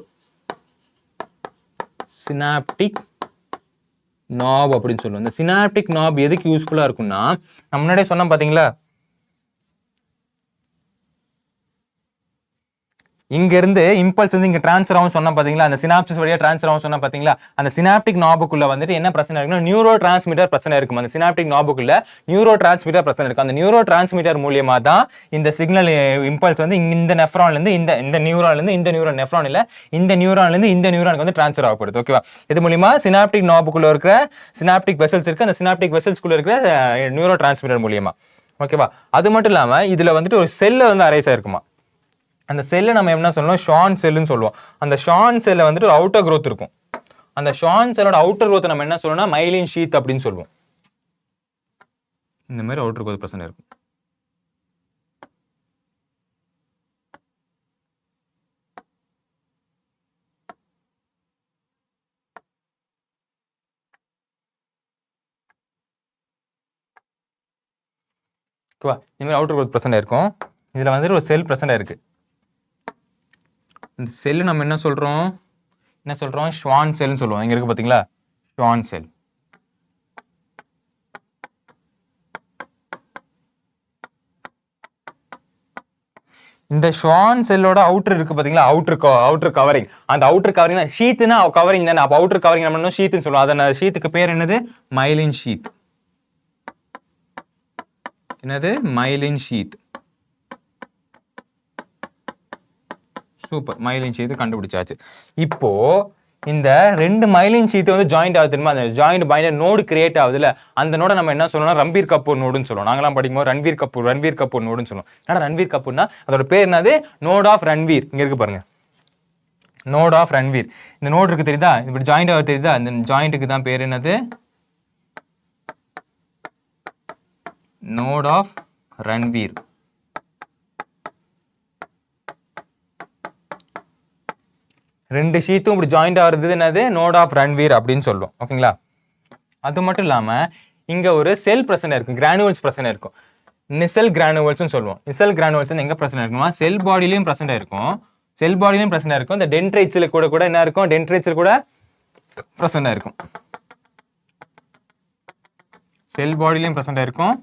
அப்படின்னு சொல்லுவோம். இந்த சினாப்டிக் நாப் எதுக்கு யூஸ்ஃபுல்லாக இருக்கும்னா, நம்ம முன்னாடியே சொன்னோம் பார்த்தீங்களா, இங்கிருந்து இம்பல்ஸ் வந்து இங்கே ட்ரான்ஸ்ஃபர் ஆகும் சொன்னால் பார்த்தீங்களா, அந்த சினாப்சிஸ் வழியாக ட்ரான்ஸ்ஃபர் ஆகும் சொன்னால் பார்த்தீங்களா, அந்த சினாப்டிக் நாபுக்குள்ளே வந்துட்டு என்ன பிரச்சனை இருக்குன்னா, நியூரோ டிரான்ஸ்மிட்டர் பிரச்சனை இருக்கும். அந்த சினாப்டிக் நாபுக்குள்ள நியூரோ டிரான்ஸ்மிட்டர் பிரச்சனை இருக்கும். அந்த நியூரோ டிரான்ஸ்மிட்டர் மூலியமாக தான் இந்த சிக்னல் இம்பல்ஸ் வந்து இந்த நெஃப்ரான்லேருந்து இந்த நியூரான்லேருந்து இந்த நியூரான், நெஃப்ரான் இல்லை, இந்த நியூரான்லேருந்து இந்த நியூரானுக்கு வந்து ட்ரான்ஸ்ஃபர் ஆகப்படுது. ஓகேவா? இது மூலியமா சினாப்டிக் நாபுக்குள்ளே இருக்கிற சினாப்டிக் வெசல்ஸ் இருக்குது, அந்த சினாப்டிக் வெசல்ஸ்குள்ளே இருக்கிற நியூரோ டிரான்ஸ்மிட்டர் மூலியமா. ஓகேவா? அது மட்டும் இல்லாமல் இதில் வந்துட்டு ஒரு செல்லை வந்து அரைஸ் ஆயிருக்குமா. அந்த செல்லை நம்ம என்ன சொல்லணும், ஷான் செல்லுன்னு சொல்லுவோம். அந்த ஷான் செல்லை வந்துட்டு ஒரு அவுட்டர் க்ரோத் இருக்கும். அந்த ஷான் செல்லோட அவுட்டர் க்ரோத் நம்ம என்ன சொல்லணும்னா மைலின் ஷீத் அப்படின்னு சொல்லுவோம். இந்த மாதிரி அவுட்டர் க்ரோத் பிரச்சனை இருக்கும். ஓகேவா? இந்த மாதிரி அவுட்டர் க்ரோத் பிரச்சனை இருக்கும். இதில் வந்துட்டு ஒரு செல் பிரச்சனை இருக்கு. இந்த செல்லு நம்ம என்ன சொல்கிறோம், என்ன சொல்கிறோம்? ஷ்வான் செல்னு சொல்லுவோம். இங்கே இருக்குது பார்த்தீங்களா, ஷ்வான் செல். இந்த ஷ்வான் செல்லோட அவுட்டர் இருக்கு பார்த்தீங்களா, அவுட்டர் கவரிங். அந்த அவுட்டர் கவரிங் தான் ஷீத்துனா கவரிங் தானே. அப்போ அவுட்டர் கவரிங் நம்ம இன்னும் ஷீத்துன்னு சொல்லுவோம். அதனால ஷீத்துக்கு பேர் என்னது? Myelin sheath. என்னது? Myelin sheath. Super, myelin sheath கண்டுபிடிச்சாச்சு. இப்போ இந்த ரெண்டு மைலின் ஷீத் வந்து ஜாயிண்ட் ஆகுது தெரியுமா? அந்த ஜாயிண்ட் பைண்டர் நோடு கிரியேட் ஆகுதுல, அந்த நோட நம்ம என்ன சொல்லணும்? ரன்பீர் கபூர் நோடுன்னு சொல்லுவோம். நாங்களாம் படிக்கும்போது ரன்வீர் கபூர் நோடுன்னு சொல்லுவோம். ஏன்னா ரன்வீர் கபூர்னா அதோட பேர் என்னது? Node of Ranvier. இங்க இருக்கு பாருங்க, நோட் ஆஃப் ரன்வீர். இந்த நோடு இருக்கு தெரியுதா, இப்படி ஜாயிண்ட் ஆகுது தெரியுதா, இந்த ஜாயிண்ட்டுக்கு தான் பேர் என்னது? Node of Ranvier. ரெண்டு ஷீத்தும் இப்படி ஜாயிண்ட் ஆகுறது என்னது? நோட் ஆஃப் ரன்வீர் அப்படின்னு சொல்லுவோம். ஓகேங்களா? அது மட்டும் இல்லாமல் இங்கே ஒரு செல் பிரச்சனை இருக்கும், கிரானுவல்ஸ் பிரச்சனை இருக்கும். நிசல் கிரானுவல்ஸ்னு சொல்லுவோம். நிசல் கிரானுவல்ஸ் எங்கே பிரச்சனை இருக்குமா? செல் பாடியிலையும் பிரச்சனை இருக்கும். செல் பாடியிலையும் பிரச்சனை இருக்கும். இந்த டென்ட்ரைட்ஸில் கூட என்ன இருக்கும்? டென்ட்ரைட்ஸில் கூட பிரச்சனை இருக்கும். செல் பாடியிலையும் பிரச்சனை இருக்கும்.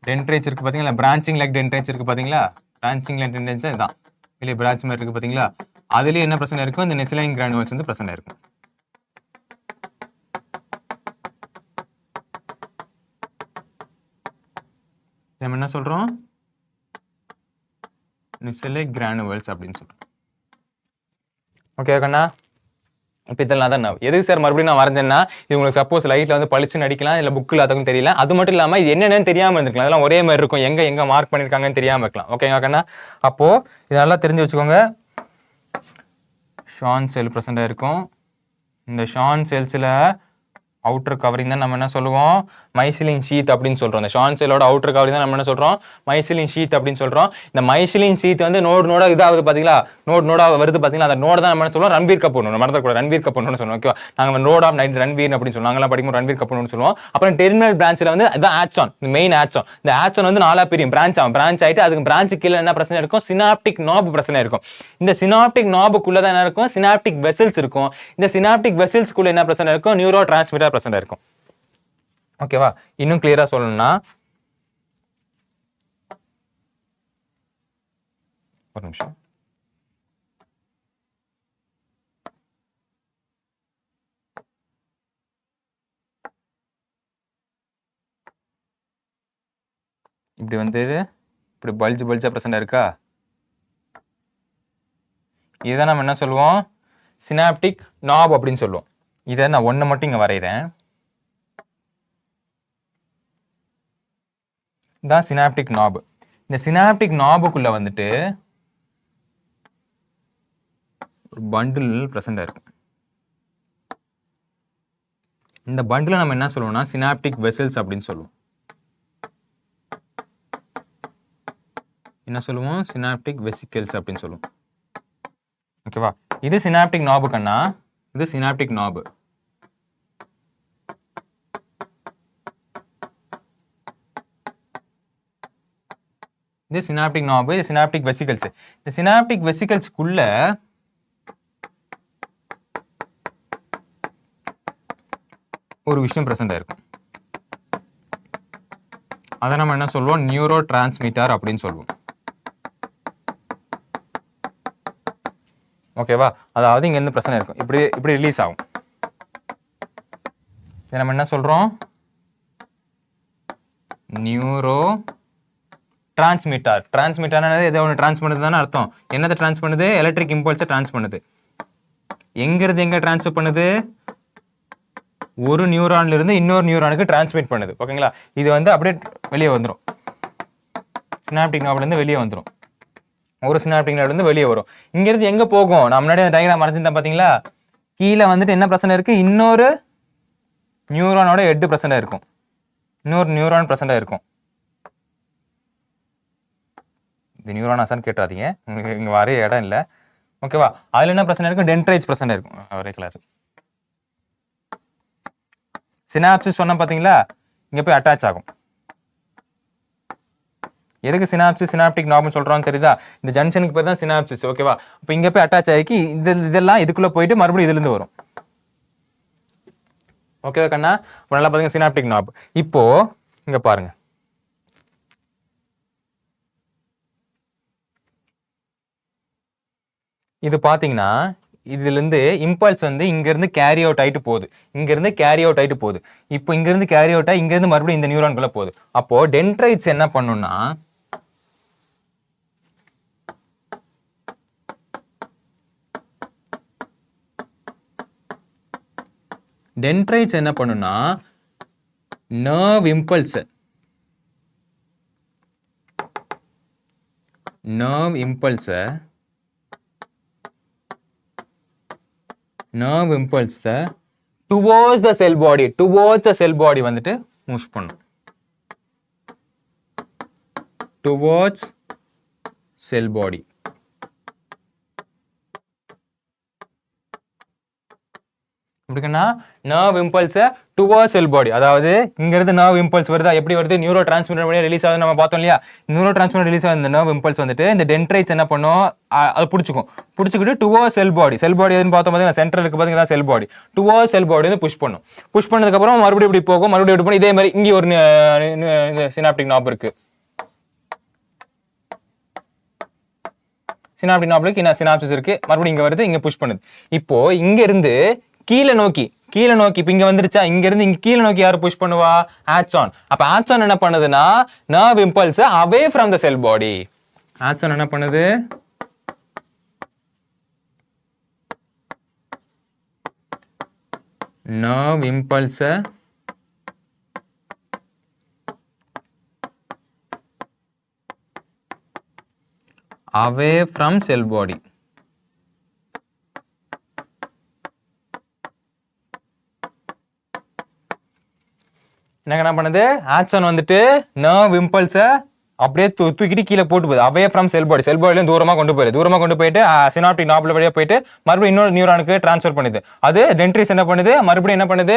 டென்ட்ரைட்ஸ் இருக்குது பார்த்தீங்களா, பிரான்ச்சிங் லைக் டென்ட்ரைட்ஸ் இருக்குது பார்த்தீங்களா, பிரான்ச்சிங் லைக் டென்ட்ரைட்ஸ் இதுதான் இல்லை பிரான்ச் மாதிரி இருக்குது பார்த்தீங்களா, அதுலேயும் என்ன பிரச்சனை இருக்கும்? இந்த நெசிலைன் கிரானுவல்ஸ் வந்து பிரச்சனை இருக்கும். நம்ம என்ன சொல்கிறோம்? நெசிலை கிரானுவல்ஸ் அப்படின்னு சொல்கிறோம். ஓகே கண்ணா, இப்போ இதெல்லாம் தான் எதுக்கு சார் மறுபடியும் நான் வரைஞ்சேன்னா, இது உங்களுக்கு சப்போஸ் லைட்டில் வந்து பளிச்சுன்னு அடிக்கலாம், இல்லை புக்கில் அதுக்கும் தெரியல. அது மட்டும் இல்லாமல் இது என்னென்னு தெரியாமல் இருந்திருக்கலாம். அதெல்லாம் ஒரே மாதிரி இருக்கும், எங்கே மார்க் பண்ணியிருக்காங்கன்னு தெரியாமல் இருக்கலாம். ஓகேங்க கண்ணா, அப்போது இதெல்லாம் தெரிஞ்சு வச்சுக்கோங்க. ஷான் செல் ப்ரெசென்ட்டாக இருக்கும். இந்த ஷான் செல்ஸில் அவுட்டர் கவரிங் தான் நம்ம என்ன சொல்லுவோம்? மைசிலின் ஷீத் அப்படின்னு சொல்கிறோம். இந்த ஷான் செல்லோட அவுட்டர் கவரிங் தான் நம்ம என்ன சொல்கிறோம்? மைசிலின் ஷீத் அப்படின்னு சொல்கிறோம். இந்த மைசிலின் ஷீத் வந்து நோட இதாகுது பார்த்தீங்களா, நோடா வருது பார்த்தீங்களா, அந்த நோட தான் நம்ம என்ன சொல்லுவோம்? ரன்வீர் கபூர் நோடு. மறந்துக்கூட ரன்வீர் கபூர் நோடு சொல்லுவோம். ஓகேவா? நாங்கள் நோட் ஆஃப் ரன்வீர் அப்படின்னு சொல்லுவோம். நாங்களாம் படிக்கும் ரன்வீர் கபூர் நோடு சொல்லுவோம். அப்புறம் டெர்மினல் பிரான்ச்சில் வந்து அதுதான் ஆக்சான், இந்த மெயின் ஆக்சான். இந்த ஆக்சான் வந்து 4 பிரியும், பிரான்ச் ஆகிட்டு அதுக்கு பிரான்ச்சு கீழே என்ன பிரச்சனை இருக்கும்? சினாப்டிக் நாப் பிரச்சனை இருக்கும். இந்த சினாப்டிக் நாபுக்குள்ளே தான் என்ன இருக்கும்? சினாப்டிக் வெசல்ஸ் இருக்கும். இந்த சினாப்டிக் வெசல்ஸ்க்குள்ளே என்ன பிரச்சனை இருக்கும்? நியூரோ டிரான்ஸ்மிட்டர் பிரச்சனை இருக்கும். ஓகேவா? இன்னும் கிளியரா சொல்லணும்னா, ஒரு நிமிஷம், இப்படி வந்து இப்படி பல்ஜா பிரசண்டா இருக்கா, இதை நம்ம என்ன சொல்லுவோம்? சினாப்டிக் நாப் அப்படின்னு சொல்லுவோம். இதை நான் ஒன்று மட்டும் இங்கே வரைகிறேன். தான் சினாப்டிக் நாப். இந்த சினாப்டிக் நாபுக்குள்ள வந்துட்டு ஒரு பண்டில் ப்ரெசென்ட்டாக இருக்கும். இந்த பண்டில் நம்ம என்ன சொல்லுவோம்னா சினாப்டிக் வெசல்ஸ் அப்படின்னு சொல்லுவோம். என்ன சொல்லுவோம்? சினாப்டிக் வெசிக்கல்ஸ் அப்படின்னு சொல்லுவோம். ஓகேவா? இது சினாப்டிக் நாபு கண்ணா, இது சினாப்டிக் நாபு. இது சினாப்டிக் நாப், இது சினாப்டிக் வெசிக்கல்ஸ். இந்த சினாப்டிக் வெசிக்கல்ஸ்க்குள்ள ஒரு விஷயம் பிரசன்ட் ஆயிருக்கும். அதை நம்ம என்ன சொல்லுவோம்? நியூரோ டிரான்ஸ்மிட்டர் அப்படின்னு சொல்லுவோம். ஓகேவா? அதாவது இங்க இருந்து பிரச்சனை இருக்கும், இப்படி ரிலீஸ் ஆகும். இதை நம்ம என்ன சொல்றோம்? Neuro transmitter. டிரான்ஸ்மிட்டர்னா ஏதோ ஒன்று டிரான்ஸ் பண்ணுது தானே அர்த்தம். என்னதை டிரான்ஸ் பண்ணுது? எலக்ட்ரிக் இம்பல்ஸை டிரான்ஸ் பண்ணுது. எங்கிறது எங்க டிரான்ஸ்ஃபர் பண்ணுது? ஒரு நியூரான்ல இருந்து இன்னொரு நியூரானுக்கு டிரான்ஸ்மிட் பண்ணுது. ஓகேங்களா? இது வந்து அப்படியே வெளியே வந்துடும், சினாப்டிக் நாப்ல இருந்து வெளியே வந்துடும். ஒரு சினாப்டிக் நாப்ல இருந்து வெளியே வரும். இங்கிருந்து எங்க போகும்? நான் முன்னாடி அந்த டயக்ராம் வரைஞ்சிருந்தேன் பாத்தீங்களா, கீழே வந்துட்டு என்ன பிரச்சனை இருக்கு? இன்னொரு நியூரானோட ஹெட் பிரச்சனை இருக்கும், இன்னொரு நியூரான் பிரச்சனை இருக்கும். இது நியூரான் ஆசான்னு கேட்டாதீங்க, உங்களுக்கு இங்கே வரைய இடம் இல்லை. ஓகேவா? அதில் என்ன பிரச்சனை இருக்கும்? டென்ட்ரைட்ஸ் பிரச்சனை இருக்கும். ஒரே கலர். சினாப்சிஸ் சொன்ன பார்த்தீங்களா, இங்கே போய் அட்டாச் ஆகும். எதுக்கு சினாப்சிஸ் சினாப்டிக் நாப்னு சொல்கிறோம்னு தெரியுதா? இந்த ஜங்ஷனுக்கு பேர் தான் சினாப்சிஸ். ஓகேவா? இப்போ இங்கே போய் அட்டாச் ஆகி இதெல்லாம் இதுக்குள்ளே போயிட்டு மறுபடியும் இதுலேருந்து வரும். ஓகேவா கண்ணா? இப்போ நல்லா பார்த்தீங்கன்னா சினாப்டிக் நாப். இப்போது இங்கே பாருங்கள், இது பார்த்தீங்கன்னா இதுலேருந்து இம்பல்ஸ் வந்து இங்கேருந்து கேரி அவுட் ஆகிட்டு போகுது, இங்கேருந்து கேரி அவுட் ஆகிட்டு போகுது. இப்போ இங்கேருந்து கேரி அவுட் ஆகி இங்கேருந்து மறுபடியும் இந்த நியூரான்குள்ளே போகுது. அப்போது டென்ட்ரைட்ஸ் என்ன பண்ணுன்னா, டென்ட்ரைட்ஸ் என்ன பண்ணுன்னா நர்வ் இம்பல்ஸை nerve impulse towards the cell body வந்துட்டு மூவ் பண்ணும். towards cell body. அப்படின்னா nerve impulse towards cell body, அதாவது இங்கிருந்து nerve impulse வருதா, எப்படி வருது, நியூரோ டிரான்ஸ்மிட்டர் வழியா ரிலீஸ் ஆகுது நம்ம பார்த்தோம் இல்லையா? நியூரோ டிரான்ஸ்மிட்டர் ரிலீஸ் ஆகுது இந்த nerve impulse வந்துட்டு இந்த டென்ட்ரைட்ஸ் என்ன பண்ணும், அது பிடிச்சிக்கிட்டு towards cell body எதுன்னு பார்த்தோம் பார்த்தீங்கன்னா சென்டர் இருக்கு பார்த்தீங்கன்னா செல் பாடி, towards cell body வந்து புஷ் பண்ணதுக்கப்புறம் மறுபடியும் இப்படி போகும், மறுபடியும் இப்படி போகும். இதே மாதிரி இங்கே ஒரு சினாப்டிக் நாப் இருக்கு. சினாப்டிக் நாப்ல சினாப்சிஸ் இருக்கு, மறுபடியும் இங்கே வருது, இங்கே புஷ் பண்ணுது. இப்போ இங்கிருந்து கீழே நோக்கி இப்போ இங்க வந்துருச்சா, இங்க இருந்து இங்க கீழே நோக்கி யாரு புஷ் பண்ணுவா, ஆக்சான். அப்ப ஆக்சான் என்ன பண்ணுதுன்னா nerve impulse away from the sell body. Axon என்ன பண்ணுது, நர்வ் இம்பல்ஸ் அவே ஃப்ரம் செல் பாடி. என்ன பண்ணுது, ஆக்சன் வந்துட்டு நர்வ் இம்பல்ஸை அப்படியே தூக்கிட்டு கீழே போட்டு போகுது, அவே ஃப்ரம் செல் பாடியிலும் தூரமாக கொண்டு போயிட்டு சினாப்டிக் நாப்ல வழியாக போயிட்டு மறுபடியும் இன்னொரு நியூரானுக்கு ட்ரான்ஸ்ஃபர் பண்ணுது. அது டென்ட்ரிஸ் என்ன பண்ணுது, மறுபடியும் என்ன பண்ணுது,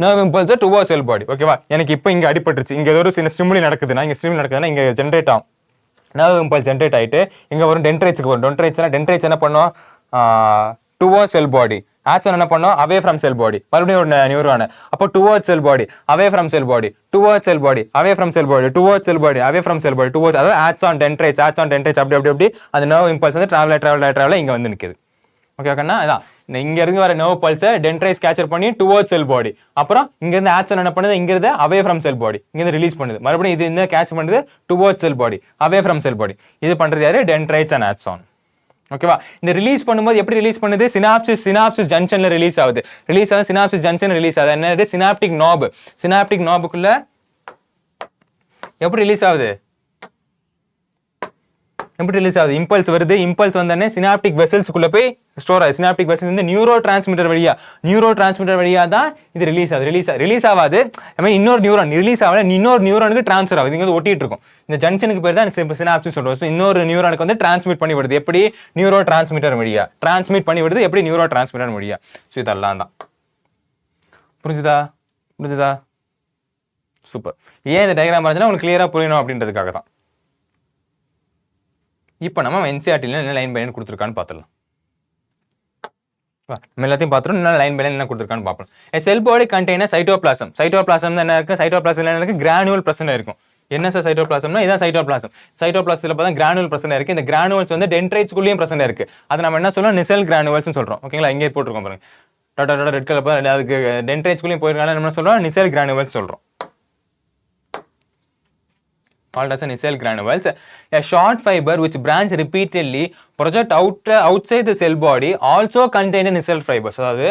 நர்வ் இம்பல்ஸை டுவர்ட்ஸ் செல் பாடி. ஓகேவா? எனக்கு இப்போ இங்கே அடிபட்டுருச்சு, இங்கே ஏதோ ஒரு சின்ன ஸ்டிமுலி நடக்குதுன்னா, இங்கே ஜென்ரேட் ஆகும், நர்வ் இம்பல்ஸ் ஜென்ரேட் ஆகிட்டு இங்கே வரும் டென்ட்ரைட்ஸுக்கு வரும். டென்ட்ரைட்ஸ் என்ன பண்ணும், டுவர்ட்ஸ் செல் பாடி. ஆக்சன் என்ன பண்ணும், அவே ஃப்ரம் செல் பாடி, மறுபடியும் ஒரு நியூரான். அப்போ towards sell body, away from sell body, towards sell body, away from sell body, towards sell body, away from sell body, towards. அதாவது ஆக்சான் டென்ட்ரைட்ஸ் அப்படி அந்த நர்வ் இம்பல்ஸ் வந்து travel இங்கே வந்து நிற்குது. ஓகே கண்ணா? அதான் இங்க இருந்து வர நர்வ் பல்ஸை டென்ட்ரைட்ஸ் கேப்சர் பண்ணி டுவர்ட்ஸ் செல் பாடி. அப்புறம் இங்க இருந்து ஆக்சன் என்ன பண்ணுது, இங்க இருந்து அவே ஃப்ரம் செல் பாடி, இங்க இருந்து ரிலீஸ் பண்ணுது, மறுபடியும் இது இந்த கேட்ச் பண்ணுது towards sell body, away from செல் பாடி. இது பண்றது யாரு, டென்ட்ரைட்ஸ் அண்ட் ஆக்சான். ஓகேவா? இந்த ரிலீஸ் பண்ணும்போது எப்படி ரிலீஸ் பண்ணுது, சினாப்சிஸ் ஜங்ஷன்ல ரிலீஸ் ஆகுது. சினாப்சிஸ் ஜங்ஷன் ரிலீஸ் ஆகுது. என்ன, சினாப்டிக் நாபுக்குள்ள எப்படி ரிலீஸ் ஆகுது, இம்பல்ஸ் வருது. இம்பல்ஸ் வந்தோடனே சினாப்டிக் வெசல்ஸ்க்குள்ள போய் ஸ்டோர் ஆகுது. சினாப்டிக் வெசல்ஸ் வந்து நியூரோ டிரான்ஸ்மிட்டர் வழியா தான் இது ரிலீஸ் ஆகாது. ஐ மீன் இன்னொரு நியூரான் ரிலீஸ் ஆகல, இன்னொரு நியூரானுக்கு ட்ரான்ஸ்ஃபர் ஆகுது, இங்கே ஒட்டிட்டு இருக்கும். இந்த ஜங்ஷனுக்கு பேர் தான் சினாப்சிஸ் சொல்றோம். இன்னொரு நியூரானுக்கு வந்து டிரான்ஸ்மிட் பண்ணி விடுது. எப்படி, நியூரோ டிரான்ஸ்மிட்டர் வழியா டிரான்ஸ்மிட் பண்ணி விடுது. எப்படி, நியூரோ டிரான்ஸ்மிட்டர் வழியா. ஸோ இதெல்லாம் தான். புரிஞ்சுதா? சூப்பர். ஏன் இந்த டயக்ராம் வரைஞ்சுன்னா உங்களுக்கு கிளியரா புரியணும் அப்படின்றதுக்காக தான். இப்போ நம்ம என்சிஆர்டில என்ன லைன் பை லைன் கொடுத்துருக்கான்னு பார்த்துடலாம். நம்ம எல்லாத்தையும் பார்த்துரும், இன்னும் லைன் பை லைன் என்ன கொடுத்துருக்கான்னு பார்ப்போம். செல் பாடி கண்டெய்னர் சைட்டோபிளாசம். சைட்டோபிளாசம் என்ன இருக்கு, சைட்டோபிளாசம் என்ன இருக்கு, கிரானுவல் பிரசன்ட் இருக்கும். என்ன சார் சைட்டோபிளாசம்னா, இதான் சைட்டோபிளாசம். சைட்டோபிளாசத்தில் பார்த்தா கிரானுவல் பிரசன்ட் இருக்கு. இந்த கிரானுவல்ஸ் வந்து டென்ட்ரைட்ஸ்குள்ளேயும் பிரசன்ட் இருக்கு. அது நம்ம என்ன சொல்றோம், நிசல் கிரானுவல்ஸ் சொல்றோம். ஓகேங்களா? இங்கே போட்டுருக்கோம் பாருங்க, ரெட் கலர். அதுக்கு டென்ட்ரைட்ஸ்குள்ளேயும் போயிருக்காங்க, நம்ம சொல்றோம் நிசல் கிரானுவல்ஸ் சொல்றோம். Called as a granules, a short fiber which branch repeatedly project outside the cell body also contain nissel fibers. அதாவது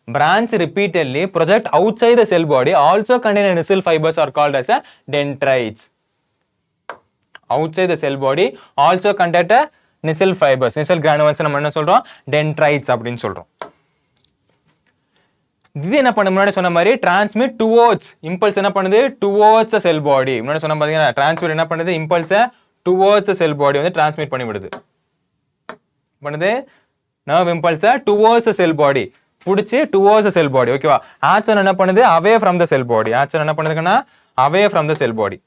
branch repeatedly project outside the cell body also contain nissel fibers are called as a dendrites. Outside the cell body also contain nissel fibers. Nissel granules நம்ம என்ன சொல்றோம், dendrites அப்படின்னு சொல்றோம். இது என்ன பண்ண, முன்னாடி சொன்ன மாதிரி டிரான்ஸ்மிட் டுவர்ட்ஸ், இம்பல்ஸ் என்ன பண்ணுது, டுவர்ட்ஸ் செல் பாடி. முன்னாடி சொன்ன பாத்தீங்கன்னா டிரான்ஸ்மிட் என்ன பண்ணுது, இம்பல்ஸை டுவர்ட்ஸ் செல் பாடி வந்து டிரான்ஸ்மிட் பண்ணி விடுது. நர்வ் இம்பல்ஸை டுவர்ட்ஸ் செல் பாடி பிடிச்சி டுவர்ட்ஸ் செல் பாடி. ஓகேவா? ஆக்சன் என்ன பண்ணுது, away from the sell body. Action என்ன பண்ணுதுன்னா away from the sell body.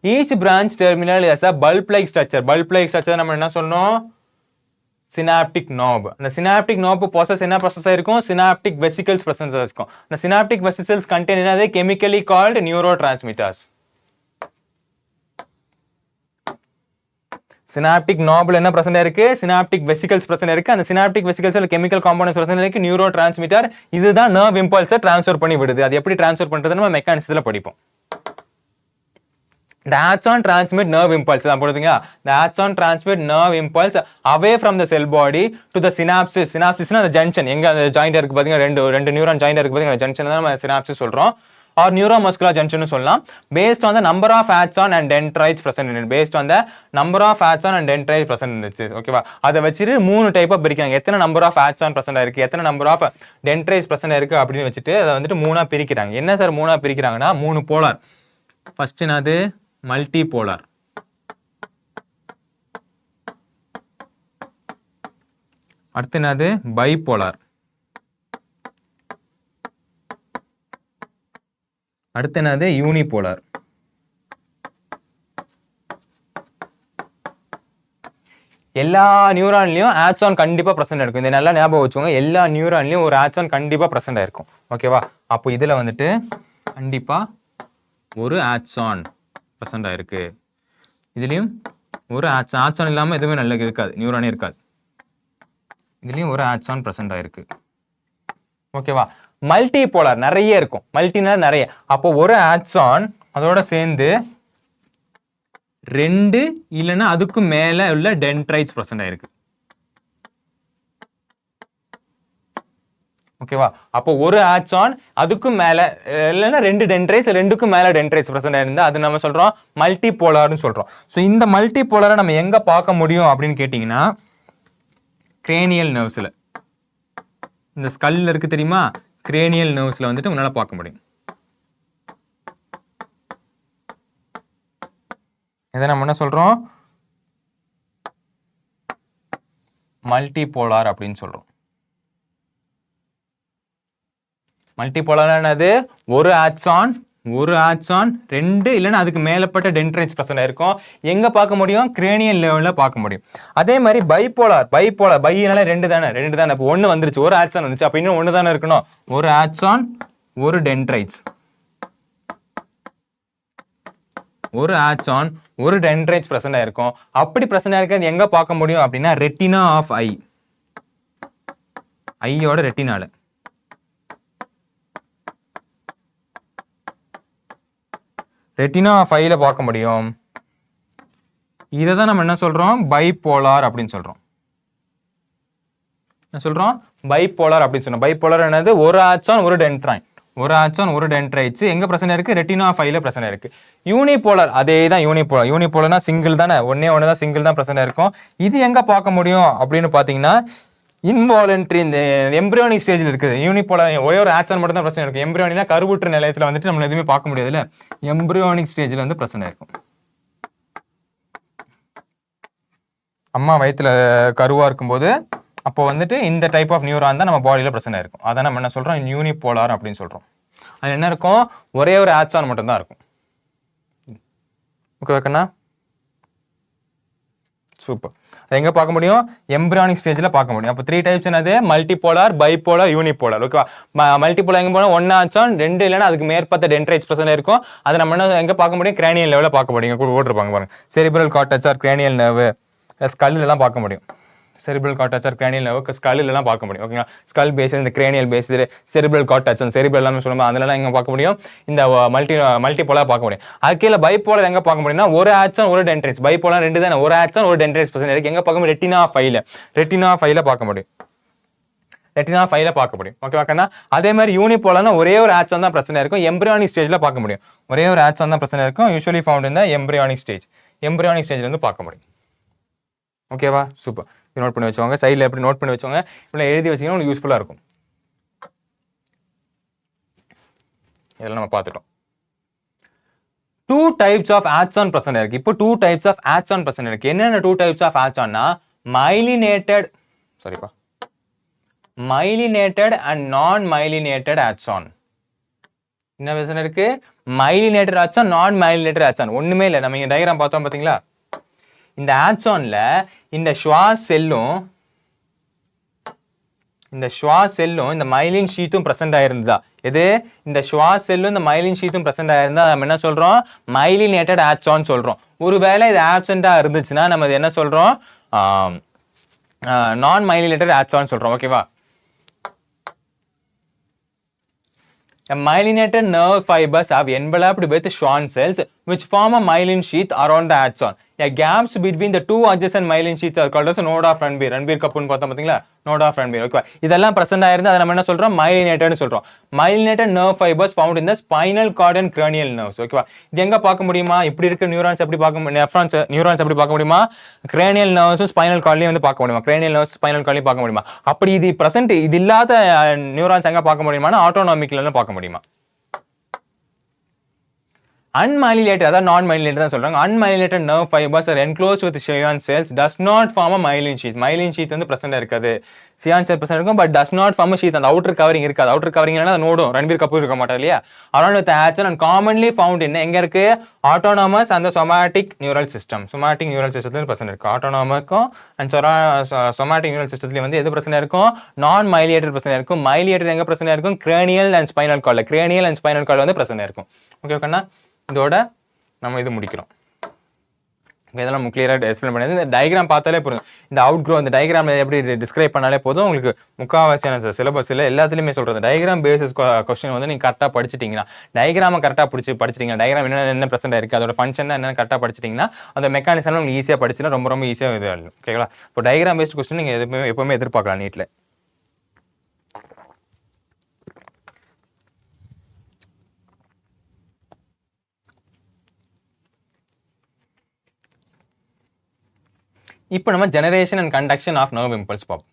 Each branch terminal is a bulb like structure. Bulb like structure நம்ம என்ன சொன்னோம்? synaptic knob. அந்த synaptic knob process என்ன process ஆயிருக்கும்? synaptic vesicles presence ஆயிருக்கும். the synaptic vesicles contain என்னது? chemically called neurotransmitters. synaptic knobல என்ன present ஆயிருக்கு? synaptic vesicles present ஆயிருக்கு. அந்த synaptic vesiclesல chemical components present ஆயிருக்கு. neurotransmitter இதுதான் nerve impulse transfer பண்ணி விடுது. அது எப்படி transfer பண்றதுன்னு நம்ம மெக்கானிசத்துல படிப்போம். The axon transmit nerve impulse. The axon transmit nerve impulse away from the cell body to the synapses. Synapses na the junction. எங்க அந்த joint இருக்கு பாத்தீங்க, ரெண்டு neuron joint இருக்கு பாத்தீங்க, அந்த junction தான் நம்ம synapses சொல்றோம். or neuromuscular junction னு சொல்லலாம். Based on the number of axon and dendrites present in it. Based on the number of axon and dendrites present in it. ஓகேவா? அதை வச்சிட்டு மூணு டைப்பா பிரிக்கிறாங்க. எத்தனை number of axon present ஆயிருக்கு, எத்தனை number of dendrites present ஆயிருக்கு அப்படின்னு வச்சுட்டு அதை வந்துட்டு மூணா பிரிக்கிறாங்க. என்ன சார் மூணா பிரிக்கிறாங்கன்னா, மூணு போலார். ஃபர்ஸ்ட் என்னது? multipolar. அடுத்து என்னது? bipolar. அடுத்து என்னது? unipolar. எல்லா நியூரான்லயும் ஆக்சான் கண்டிப்பா பிரசன்ட் இருக்கும். இதை நல்லா ஞாபகம் வச்சுக்கோங்க. எல்லா நியூரான்லயும் ஒரு ஆக்சான் கண்டிப்பா பிரசன்ட் ஆயிருக்கும். ஓகேவா? அப்போ இதுல வந்துட்டு கண்டிப்பா ஒரு ஆக்சான் பிரசன்ட் ஆயிருக்கு. இதுலயும் ஒரு ஆக்சான் இல்லாம எதுவுமே நல்ல இருக்காது, நியூரானே இருக்காது. இதுலயும் ஒரு ஆக்சான் பிரசன்ட் ஆயிருக்கு. ஓகேவா? மல்டி போலார் நிறைய இருக்கும். மல்டினா நிறைய. அப்போ ஒரு ஆக்சான் அதோட சேர்ந்து ரெண்டு இல்லைன்னா அதுக்கு மேல உள்ள டென்ட்ரைட்ஸ் பிரசன்ட் ஆயிருக்கு. ஓகேவா? அப்போ ஒரு ஆக்சான் அதுக்கும் மேல இல்லைன்னா ரெண்டு டென்ட்ரைட்ஸ், ரெண்டுக்கும் மேல டென்ட்ரைட்ஸ் பிரசன்ட் ஆயிருந்தா அது நம்ம சொல்றோம் மல்டி போலார்னு சொல்றோம். ஸோ இந்த மல்டி போலாரை நம்ம எங்க பார்க்க முடியும் அப்படின்னு கேட்டீங்கன்னா, கிரேனியல் நர்வ்ஸ்ல. இந்த ஸ்கல்ல இருக்கு தெரியுமா? கிரேனியல் நர்வ்ஸ்ல வந்துட்டு உன்னால பார்க்க முடியும். இதை நம்ம என்ன சொல்றோம்? மல்டி போலார் அப்படின்னு சொல்றோம். மல்டிபோலார் என்னது? ஒரு ஆக்சான் ரெண்டு இல்லைன்னா அதுக்கு மேலப்பட்ட டென்ட்ரைட்ஸ் பிரசன்ட் ஆயிருக்கும். எங்க பார்க்க முடியும்? கிரேனியல் லெவல்ல பார்க்க முடியும். அதே மாதிரி பைபோலார் பைனால ரெண்டு தானே. இப்போ ஒன்னு வந்துருச்சு, ஒரு ஆக்சான் வந்துச்சு, அப்ப இன்னும் ஒன்னு தானே இருக்கணும். ஒரு ஆக்சான் ஒரு டென்ட்ரைட்ஸ், ஒரு ஆக்சான் ஒரு டென்ட்ரைட்ஸ் பிரசன்ட் ஆயிருக்கும். அப்படி பிரசன்ட் ஆயிருக்கிறது எங்க பார்க்க முடியும் அப்படின்னா, ரெட்டினா ஆஃப் ஐ, ஐயோட ரெட்டினால. ரெட்டினா ஆஃப் ஐல பார்க்க முடியும். இதை தான் நம்ம என்ன சொல்றோம்? பைபோலார் அப்படின்னு சொல்றோம். என்ன சொல்றோம்? பைபோலார் அப்படின்னு சொல்றோம். பைபோலார் என்னது? ஒரு ஆக்சான் ஒரு டென்ட்ரைன், ஒரு ஆக்சான் ஒரு டென்ட்ரைட்ஸ் எங்க பிரசன்ட் இருக்கு? ரெட்டினா ஆஃப் ஐல பிரசன்ட் இருக்கு. யூனிபோலார் அதே தான். யூனிபோலார்னா சிங்கிள் தானே, ஒன்னே ஒன்று தான் சிங்கிள் தான் பிரசன்ட் இருக்கும். இது எங்க பார்க்க முடியும் அப்படின்னு பாத்தீங்கன்னா, இன்வாலன்ட்ரி இந்த எம்பிரியானிக் ஸ்டேஜில் இருக்குது. யூனிபோலார் ஒரே ஒரு ஆக்சான் மட்டும் தான் பிரச்சனை இருக்கும். எம்பிரியானினா கருவுற்ற நிலையத்தில் வந்துட்டு நம்ம எதுவுமே பார்க்க முடியாதுல்ல. எம்பிரியானிக் ஸ்டேஜில் வந்து பிரச்சனை இருக்கும். அம்மா வயிற்றுல கருவா இருக்கும்போது அப்போ வந்துட்டு இந்த டைப் ஆஃப் நியூரான் தான் நம்ம பாடியில் பிரச்சனை இருக்கும். அதை நம்ம என்ன சொல்றோம்? யூனிபோலார் அப்படின்னு சொல்றோம். அது என்ன இருக்கும்? ஒரே ஒரு ஆக்சான் மட்டும் தான் இருக்கும். ஓகே வைக்கண்ணா? சூப்பர். எங்க பார்க்க முடியும்? எம்பிரியானிக் ஸ்டேஜ்ல பார்க்க முடியும். அப்போ 3 டைப்ஸ் என்னது? Multipolar, bipolar, unipolar. ஓகேவா? மல்டிபோலார் எங்க போனா ஒன்னு ஆக்சான் ரெண்டு இல்லைன்னா அதுக்கு மேற்பட்ட டென்ட்ரைட்ஸ் பிரசன்ட் இருக்கும். அதை நம்ம என்ன எங்க பார்க்க முடியும்? கிரேனியல் லெவலில் பார்க்க முடியும். போட்டிருப்பாங்க பாருங்க, cerebral cortex or cranial nerve, ஸ்கல்ல எல்லாம் பார்க்க முடியும். Cerebral cortex or cranial nerve ஸ்கல்ல எல்லாம் பார்க்க முடியும். ஓகேங்களா? ஸ்கல் பேஸ், இந்த cranial base, cerebral cortex, cerebral எல்லாமே சொல்லும்போது அதெல்லாம் எங்க பார்க்க முடியும்? இந்த மல்டிபோலார் பார்க்க முடியும். அது கீழே பைபோலார் எங்க பார்க்க முடியும்னா, ஒரு ஆக்சான் ஒரு டென்ட்ரைட்ஸ். பைபோலார் ரெண்டு தானே, ஒரு ஆக்சான் ஒரு டென்ட்ரைட்ஸ் பிரசன்ட் இருக்கு. எங்க பார்க்க முடியும்? ரெட்டினா ஆஃப் ஐல பார்க்க முடியும். ரெட்டினா ஆஃப் ஐல பார்க்க முடியும். ஓகேவாக்கண்ணா? அதே மாதிரி யூனிபோலார்னா ஒரே ஒரு ஆக்சான் தான் பிரச்சனை இருக்கும். எம்பிரியானிக் ஸ்டேஜ்ல பார்க்க முடியும். ஒரே ஒரு ஆக்சான் தான் பிரச்சனை இருக்கும். யூசுவலி ஃபவுண்ட் இந்த எம்பிரியானிக் ஸ்டேஜ்ல வந்து பார்க்க முடியும். ஓகேவா? சூப்பர். இது நோட் பண்ணி வச்சுக்கோங்க. சைடில் எப்படி நோட் பண்ணி வச்சுக்கோங்க. இப்படி எழுதி வச்சிங்கன்னா உங்களுக்கு யூஸ்ஃபுல்லாக இருக்கும். இதெல்லாம் நம்ம பார்த்துட்டோம். 2 டைப்ஸ் ஆஃப் ஆக்சான் பிரசன்ட் இருக்கு. இப்போ 2 டைப்ஸ் ஆஃப் ஆக்சான் பிரசன்ட் இருக்கு. என்னென்ன 2 டைப்ஸ் ஆஃப் ஆக்சான்னா, மைலினேட்டட் அண்ட் நான் மைலினேட்டட் ஆக்சான். என்ன பிரச்சனை இருக்கு? மைலினேட்டட் ஆக்சான், நான் மைலினேட்டட் ஆக்சான். ஒண்ணுமே இல்லை. நம்ம இங்க டயக்ராம் பார்த்தோம் பாத்தீங்களா? இந்த ஆக்சான்ல இந்த ஷ்வாஸ் செல்லும் இந்த மைலின் ஷீத்தும் பிரசன்ட் ஆயிருந்ததா? எது? இந்த ஷ்வாஸ் செல்லும் இந்த மைலின் ஷீத்தும் பிரசன்ட் ஆயிருந்தா நம்ம என்ன சொல்றோம்? மைலினேட்டட் ஆக்சான் சொல்றோம். ஒருவேளை இது ஆப்சென்ட்டா இருந்துச்சுன்னா நம்ம இது என்ன சொல்றோம்? நான் மைலினேட்டட் ஆக்சான் சொல்றோம். ஓகேவா? A myelinated nerve fibers have enveloped with Schwann cells which form a myelin sheath around the axon. A gaps between the two adjacent myelin sheaths are called as node of Ranbir. Ranbir கப்புன்னு பார்த்தோம் பாத்தீங்களா? node of Ranbir. Okay, இதெல்லாம் present ஆயிருந்து அதை நம்ம என்ன சொல்றோம்? myelinated சொல்றோம். myelinated nerve fibers found in the spinal cord and cranial nerves. ஓகேவா? இது எங்க பார்க்க முடியுமா? இப்படி இருக்க நியூரான்ஸ் எப்படி பார்க்க நியூரான்ஸ் எப்படி பார்க்க முடியுமா? cranial nerves ஸ்பைனல் கார்ட்லயும் வந்து பார்க்க முடியுமா? cranial nerves ஸ்பைனல் கார்ட்லயும் பார்க்க முடியுமா? அப்படி இது பிரசன்ட் இது இல்லாத நியூரான்ஸ் எங்க பார்க்க முடியுமானா ஆட்டோனாமிக்ல பார்க்க முடியுமா? Unmyelinated, அதாவது non-myelinated தான் சொல்றாங்க. Unmyelinated nerve fibers are enclosed with Schwann cells, does not form a myelin sheath. myelin sheath வந்து பிரசன்ட் இருக்காது. Schwann cell பிரசன்ட் இருக்கும், but does not form a sheath. அந்த outer covering இருக்காது. outer covering இல்லனா அது நோடும் Ranbir cup இருக்க மாட்டா இல்லையா? Around with the axon and commonly found in எங்க இருக்கு? Autonomous and the somatic neural system. somatic neural systemல பிரசன்ட் இருக்கு. autonomicக்கும் and somatic neural systemல வந்து எது பிரசன்ட் இருக்கும்? non-myelinated பிரசன்ட் இருக்கும். myelinated எங்க பிரசன்ட் இருக்கும்? cranial and spinal cord. cranial and spinal cord வந்து பிரசன்ட் இருக்கும். ஓகே ஓகேண்ணா? இதோட நம்ம இது முடிக்கிறோம். இதெல்லாம் கிளியராக எக்ஸ்பிளைன் பண்ணி இந்த டயக்ராம் பார்த்தாலே போதும். இந்த அவுட் க்ரோ இந்த டயக்ராம் எப்படி டிஸ்கிரைப் பண்ணாலே போதும் உங்களுக்கு முக்கால்வாசியான சிலபஸில் எல்லாத்துலேயுமே சொல்கிறது. டயக்ராம் பேசிஸ் கொஸ்டின் வந்து நீங்கள் கரெக்டாக படிச்சிட்டிங்கன்னா, டயக்ராமை கரெக்டாக படிச்சிட்டிங்கன்னா, டயக்ராம் என்ன ப்ரெசென்ட் இருக்குது, அதோட ஃபங்க்ஷன் என்ன கரெக்டாக படிச்சிட்டிங்கன்னா அந்த மெக்கானிசம் உங்களுக்கு ஈஸியாக படிச்சுன்னா ரொம்ப ரொம்ப ஈஸியாக இது ஆகும். ஓகேங்களா? இப்போ டயக்ராம் பேஸ்ட் கொஸ்டின் நீங்கள் எப்பவுமே எதிர்பார்க்கலாம் நீட்டில். இப்போ நம்ம generation and conduction of nerve impulse பார்ப்போம்.